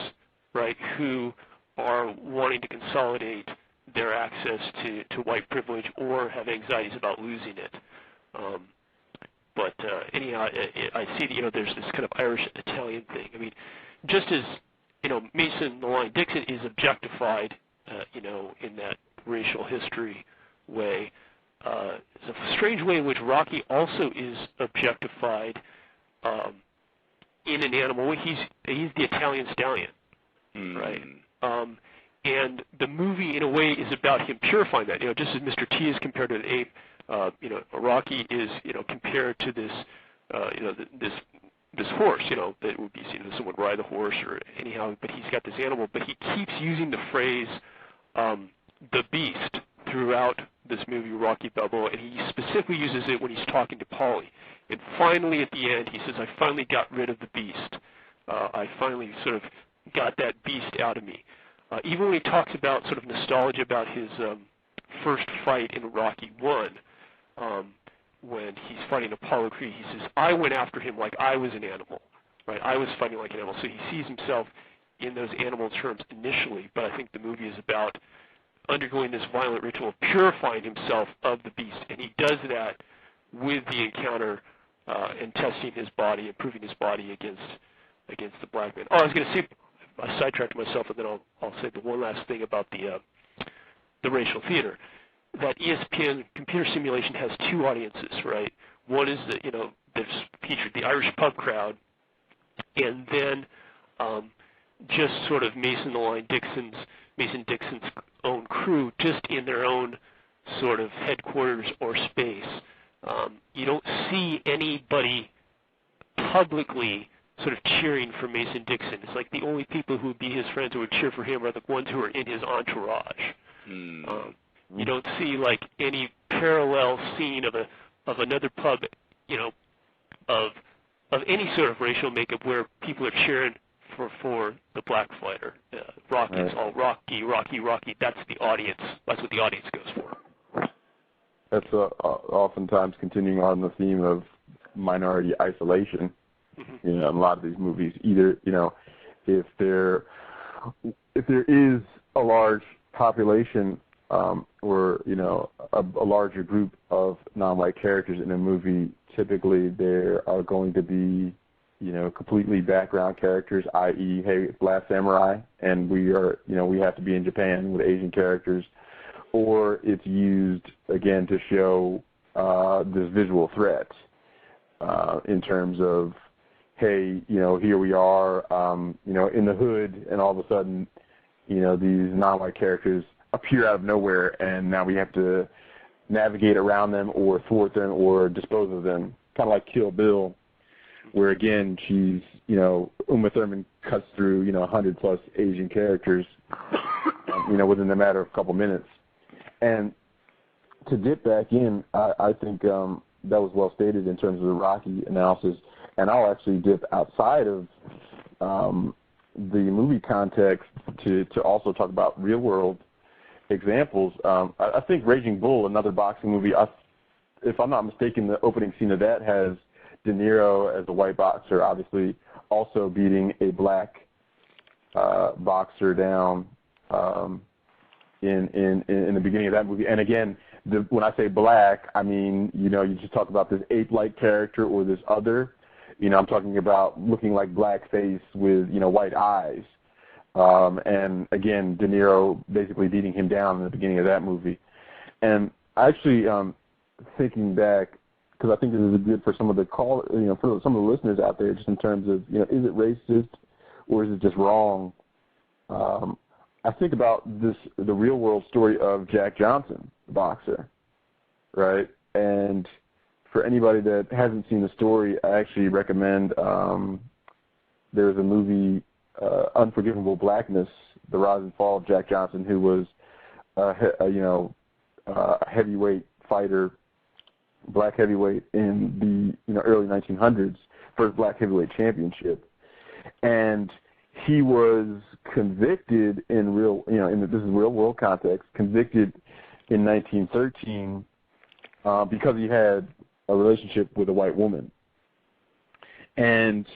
right, who are wanting to consolidate their access to white privilege or have anxieties about losing it. Anyhow, I see that there's this kind of Irish-Italian thing. I mean, just as Mason the Lion Dixon is objectified, in that racial history way, it's a strange way in which Rocky also is objectified. In an animal way, he's the Italian stallion, right? And the movie, in a way, is about him purifying that. Just as Mr. T is compared to an ape, Rocky is, compared to this, this horse, that would be seen as someone ride the horse or anyhow. But he's got this animal, but he keeps using the phrase "the beast" throughout this movie, Rocky Balboa, and he specifically uses it when he's talking to Paulie. And finally, at the end, he says, "I finally got rid of the beast. I finally sort of got that beast out of me." Even when he talks about sort of nostalgia about his first fight in Rocky I, when he's fighting Apollo Creed, he says, "I went after him like I was an animal, right? I was fighting like an animal." So he sees himself in those animal terms initially, but I think the movie is about undergoing this violent ritual of purifying himself of the beast, and he does that with the encounter and testing his body, improving his body against the black man. Oh, I was going to say, I sidetracked myself, and then I'll say the one last thing about the racial theater. That ESPN computer simulation has two audiences, right? One is that's featured the Irish pub crowd, and then just sort of Mason Dixon's own crew, just in their own sort of headquarters or space. You don't see anybody publicly sort of cheering for Mason Dixon. It's like the only people who would be his friends who would cheer for him are the ones who are in his entourage. You don't see like any parallel scene of another pub, of any sort of racial makeup where people are cheering for the black fighter. Rocky's all Rocky, Rocky, Rocky. That's the audience. That's what the audience goes for. That's oftentimes continuing on the theme of minority isolation. In a lot of these movies, either if there is a large population or a larger group of non-white characters in a movie, typically there are going to be completely background characters, i.e., hey, it's Last Samurai, and we have to be in Japan with Asian characters, or it's used again to show this visual threat in terms of, hey, here we are, in the hood, and all of a sudden, these non-white characters appear out of nowhere, and now we have to navigate around them or thwart them or dispose of them, kind of like Kill Bill, where again she's, Uma Thurman cuts through, 100+ Asian characters, within a matter of a couple minutes. And to dip back in, I think that was well stated in terms of the Rocky analysis. And I'll actually dip outside of the movie context to also talk about real world examples, I think Raging Bull, another boxing movie, if I'm not mistaken, the opening scene of that has De Niro as a white boxer, obviously also beating a black boxer down in the beginning of that movie. And again, when I say black, I mean, you just talk about this ape-like character or this other. I'm talking about looking like blackface with, white eyes. And again, De Niro basically beating him down in the beginning of that movie. And actually, thinking back, because I think this is good for some of the for some of the listeners out there, just in terms of, is it racist or is it just wrong? I think about the real world story of Jack Johnson, the boxer, right? And for anybody that hasn't seen the story, I actually recommend there's a movie, Unforgivable Blackness, the rise and fall of Jack Johnson, who was a heavyweight fighter, black heavyweight in the early 1900s, first black heavyweight championship, and he was convicted in this is real world context, convicted in 1913 because he had a relationship with a white woman. And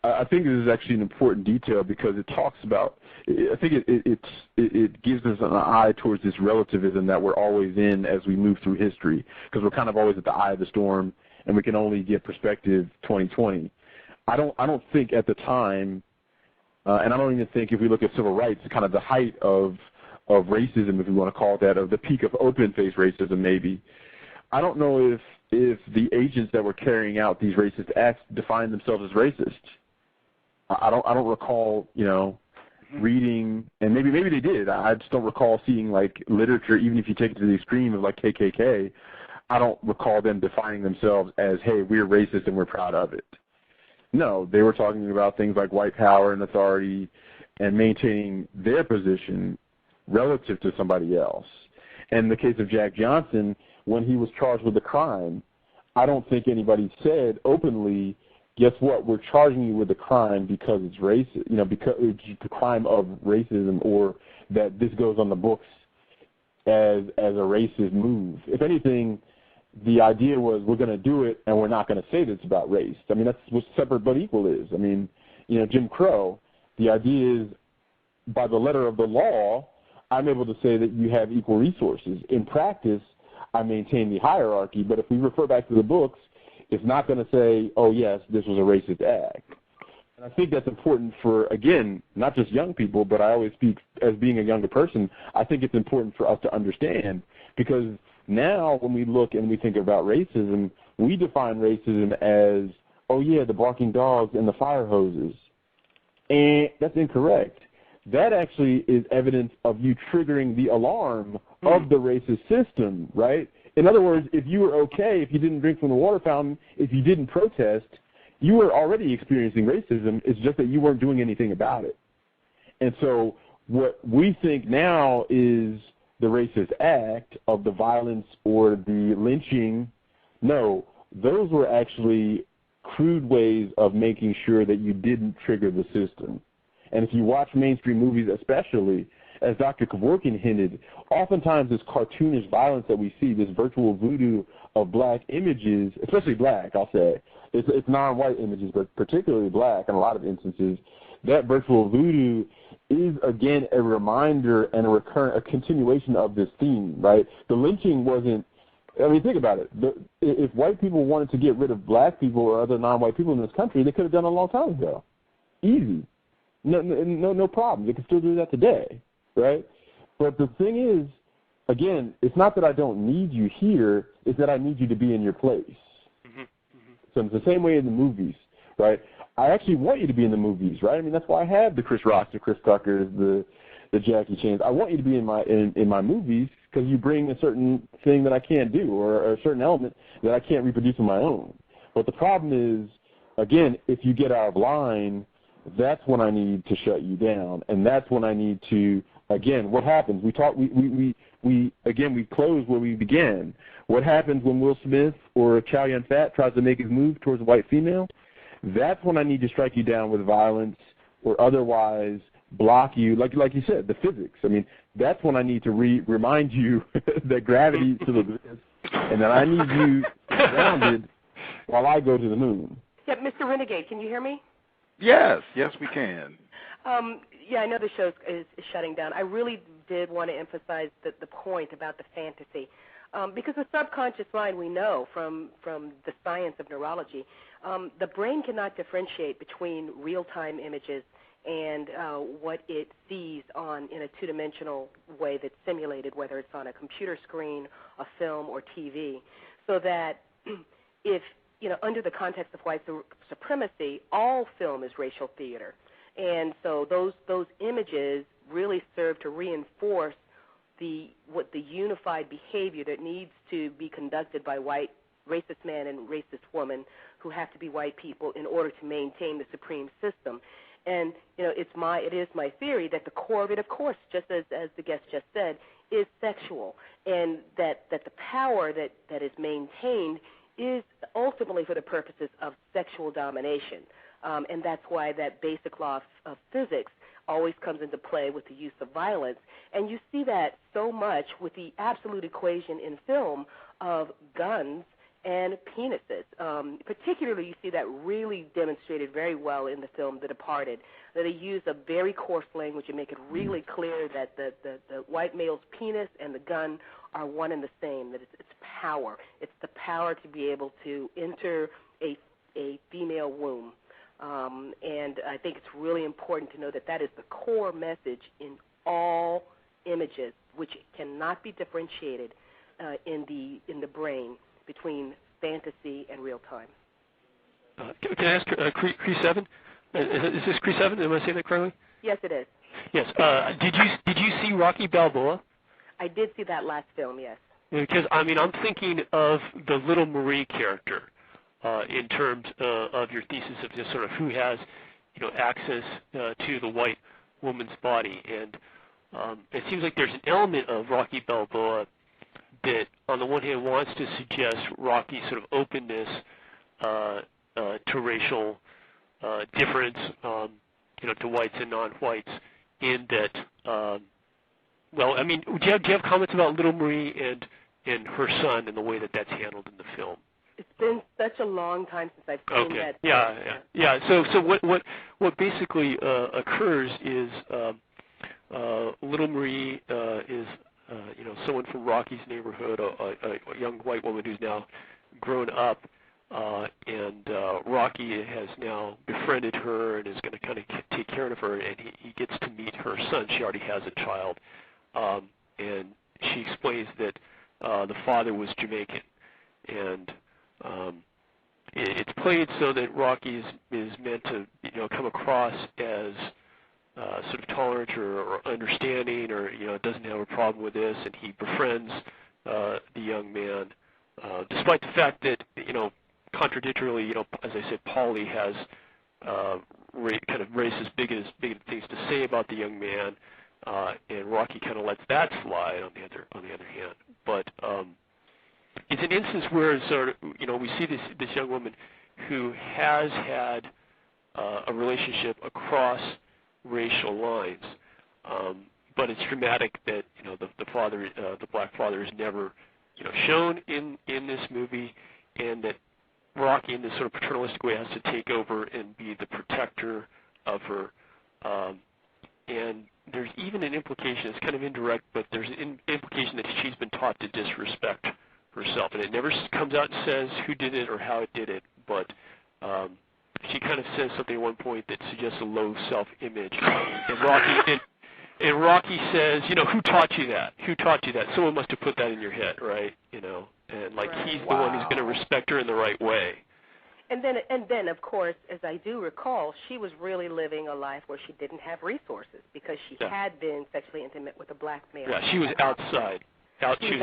I think this is actually an important detail because it talks about, I think it gives us an eye towards this relativism that we're always in as we move through history, because we're kind of always at the eye of the storm and we can only get perspective 2020. I don't think at the time, and I don't even think if we look at civil rights, kind of the height of racism, if we want to call it that, of the peak of open-faced racism maybe, I don't know if the agents that were carrying out these racist acts defined themselves as racist. I don't recall, reading, and maybe they did. I just don't recall seeing like literature, even if you take it to the extreme of like KKK. I don't recall them defining themselves as, hey, we're racist and we're proud of it. No, they were talking about things like white power and authority and maintaining their position relative to somebody else. And in the case of Jack Johnson, when he was charged with a crime, I don't think anybody said openly, guess what, we're charging you with a crime because it's racist, because it's the crime of racism, or that this goes on the books as a racist move. If anything, the idea was we're going to do it and we're not going to say that it's about race. I mean, that's what separate but equal is. I mean, Jim Crow, the idea is by the letter of the law, I'm able to say that you have equal resources. In practice, I maintain the hierarchy, but if we refer back to the books, it's not going to say, oh, yes, this was a racist act. And I think that's important for, again, not just young people, but I always speak as being a younger person. I think it's important for us to understand, because now when we look and we think about racism, we define racism as, oh, yeah, the barking dogs and the fire hoses. And that's incorrect. That actually is evidence of you triggering the alarm of the racist system, right? In other words, if you were okay, if you didn't drink from the water fountain, if you didn't protest, you were already experiencing racism. It's just that you weren't doing anything about it. And so what we think now is the racist act of the violence or the lynching, no, those were actually crude ways of making sure that you didn't trigger the system. And if you watch mainstream movies especially, as Dr. Kevorkian hinted, oftentimes this cartoonish violence that we see, this virtual voodoo of black images, especially black, I'll say, it's non-white images, but particularly black in a lot of instances, that virtual voodoo is, again, a reminder and a continuation of this theme, right? The lynching wasn't, I mean, think about it. If white people wanted to get rid of black people or other non-white people in this country, they could have done it a long time ago. Easy. No problem. They can still do that today, right? But the thing is, again, it's not that I don't need you here, it's that I need you to be in your place. Mm-hmm. Mm-hmm. So it's the same way in the movies, right? I actually want you to be in the movies, right? I mean, that's why I have the Chris Rocks, the Chris Tuckers, the Jackie Chans. I want you to be in my movies because you bring a certain thing that I can't do, or a certain element that I can't reproduce on my own. But the problem is, again, if you get out of line, that's when I need to shut you down, and that's when I need to, again, what happens? We close where we began. What happens when Will Smith or Chow Yun-Fat tries to make his move towards a white female? That's when I need to strike you down with violence, or otherwise block you, like you said, the physics. I mean, that's when I need to remind you that gravity still exists, and that I need you grounded while I go to the moon. Yeah, Mr. Renegade, can you hear me? Yes, we can. Yeah, I know the show is shutting down. I really did want to emphasize the point about the fantasy, because the subconscious mind, we know from the science of neurology, the brain cannot differentiate between real-time images and what it sees in a two-dimensional way that's simulated, whether it's on a computer screen, a film, or TV. So that if, under the context of white supremacy, all film is racial theater. And so those images really serve to reinforce the unified behavior that needs to be conducted by white racist man and racist woman who have to be white people in order to maintain the supreme system. And it is my theory that the core of it, of course, just as the guest just said, is sexual, and that the power that is maintained is ultimately for the purposes of sexual domination. And that's why that basic law of physics always comes into play with the use of violence. And you see that so much with the absolute equation in film of guns and penises. Particularly, you see that really demonstrated very well in the film The Departed, that they use a very coarse language and make it really clear that the white male's penis and the gun are one and the same, that it's power. It's the power to be able to enter a female womb. And I think it's really important to know that is the core message in all images, which cannot be differentiated in the brain between fantasy and real time. Can I ask Cree 7? Is this Cree 7? Am I saying that correctly? Yes, it is. Yes. Did you see Rocky Balboa? I did see that last film, yes. Because, I'm thinking of the Little Marie character in terms of your thesis of just sort of who has, access to the white woman's body. And it seems like there's an element of Rocky Balboa that, on the one hand, wants to suggest Rocky's sort of openness to racial difference, to whites and non-whites, in that, do you have comments about Little Marie and her son and the way that that's handled in the film? It's been such a long time since I've seen that. Yeah. So what basically occurs is Little Marie is someone from Rocky's neighborhood, a young white woman who's now grown up, and Rocky has now befriended her and is going to kind of take care of her, and he gets to meet her son. She already has a child, and she explains that the father was Jamaican, and it's played so that Rocky is meant to come across as sort of tolerant or understanding, or doesn't have a problem with this, and he befriends the young man, despite the fact that contradictorily, as I said, Paulie has kind of racist, bigoted things to say about the young man, and Rocky kind of lets that slide on the other hand. But it's an instance where sort of we see this young woman who has had a relationship across racial lines, but it's dramatic that the father, the black father, is never shown in this movie, and that Rocky, in this sort of paternalistic way, has to take over and be the protector of her. And there's even an implication, it's kind of indirect, but there's an implication that she's been taught to disrespect herself. And it never comes out and says who did it or how it did it, but she kind of says something at one point that suggests a low self-image. And Rocky says, who taught you that? Who taught you that? Someone must have put that in your head, right? And like he's the one who's going to respect her in the right way. And then, of course, as I do recall, she was really living a life where she didn't have resources because she had been sexually intimate with a black male. Yeah, she was outside. She was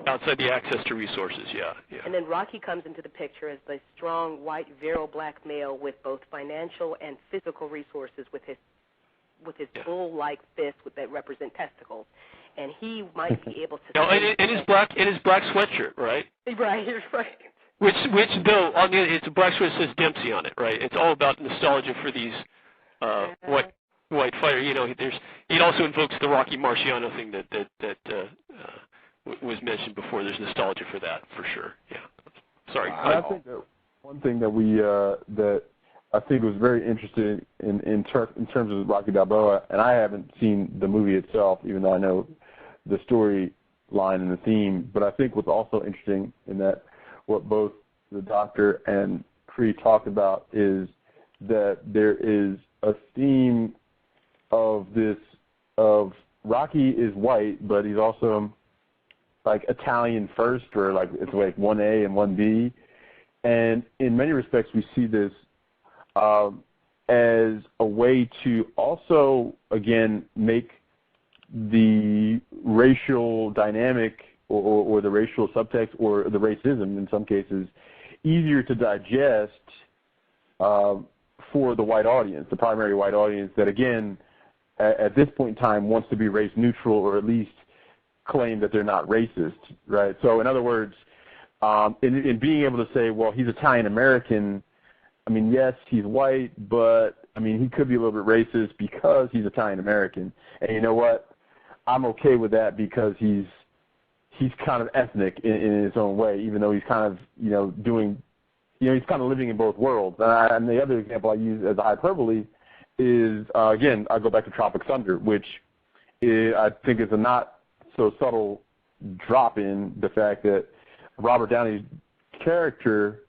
outside the access to resources. Yeah. And then Rocky comes into the picture as the strong, white, virile black male with both financial and physical resources, with his bull-like fists that represent testicles, and he might be able to. And his black sweatshirt, right? Right. Which though, it's a black sweatshirt that says Dempsey on it, right? It's all about nostalgia for these white fighter. You know, it also invokes the Rocky Marciano thing that was mentioned before. There's nostalgia for that, for sure. Yeah. Sorry. I think that one thing that we that I think was very interesting in terms of Rocky Balboa, and I haven't seen the movie itself, even though I know the storyline and the theme. But I think what's also interesting in that what both the doctor and Cree talked about is that there is a theme of Rocky is white, but he's also like Italian first, or like it's like 1A and 1B. And in many respects, we see this as a way to also, again, make the racial dynamic or the racial subtext or the racism, in some cases, easier to digest for the white audience, the primary white audience that, again, at this point in time wants to be race neutral or at least claim that they're not racist, right? So in other words, in being able to say, well, he's Italian American, I mean, yes, he's white, but, I mean, he could be a little bit racist because he's Italian American. And you know what? I'm okay with that because he's kind of ethnic in his own way, even though he's kind of, he's kind of living in both worlds. And the other example I use as a hyperbole is, again, I go back to Tropic Thunder, which I think is a not so subtle drop in the fact that Robert Downey's character,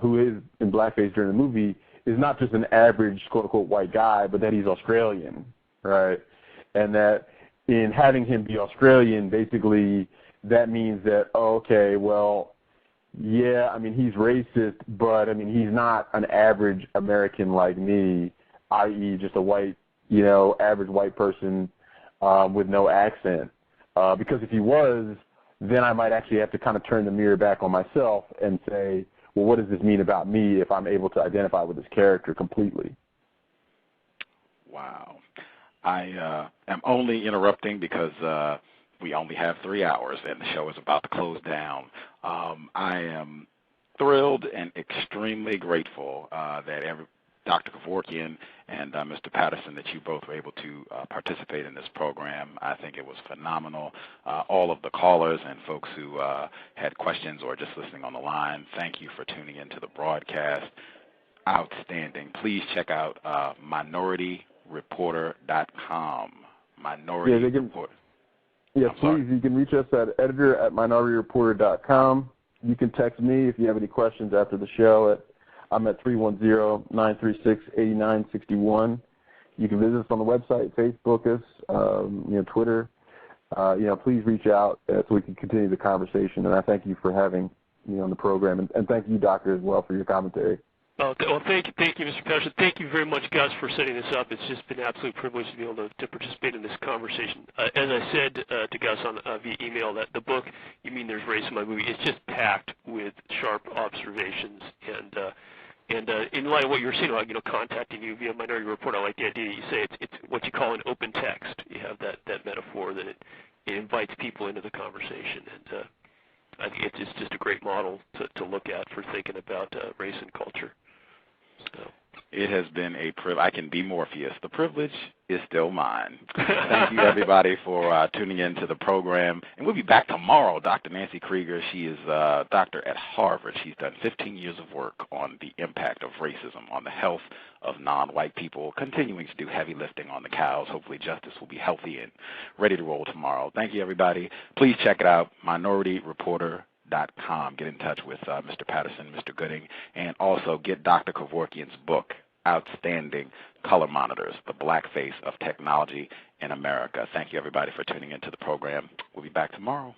who is in blackface during the movie, is not just an average quote-unquote white guy, but that he's Australian, right? And that in having him be Australian, basically that means that, oh, okay, well, yeah, I mean, he's racist, but, I mean, he's not an average American like me, i.e. just a white, average white person with no accent. Because if he was, then I might actually have to kind of turn the mirror back on myself and say, well, what does this mean about me if I'm able to identify with this character completely? Wow. I am only interrupting because we only have 3 hours and the show is about to close down. I am thrilled and extremely grateful that Dr. Kevorkian and Mr. Patterson, that you both were able to participate in this program. I think it was phenomenal. All of the callers and folks who had questions or just listening on the line, thank you for tuning into the broadcast. Outstanding. Please check out minorityreporter.com. Minority Report. Yes, please. You can reach us at editor@minorityreporter.com. You can text me if you have any questions after the show. I'm at 310-936-8961. You can visit us on the website, Facebook us, Twitter. Please reach out so we can continue the conversation. And I thank you for having me on the program, and thank you, Doctor, as well, for your commentary. Well, thank you, Mr. Patterson. Thank you very much, Gus, for setting this up. It's just been an absolute privilege to be able to participate in this conversation. As I said to Gus via email, that the book, You Mean There's Race in My Movie, is just packed with sharp observations. And in light of what you were saying about, contacting you via Minority Report, I like the idea that you say it's what you call an open text. You have that metaphor that it invites people into the conversation. And I think it's just a great model to look at for thinking about race and culture. So. It has been a privilege. I can be Morpheus. The privilege is still mine. Thank you, everybody, for tuning in to the program. And we'll be back tomorrow. Dr. Nancy Krieger, she is a doctor at Harvard. She's done 15 years of work on the impact of racism on the health of non-white people, continuing to do heavy lifting on the cows. Hopefully justice will be healthy and ready to roll tomorrow. Thank you, everybody. Please check it out, minorityreporter.com. Get in touch with Mr. Patterson, Mr. Gooding, and also get Dr. Kevorkian's book, Outstanding Color Monitors, the Blackface of Technology in America. Thank you, everybody, for tuning into the program. We'll be back tomorrow.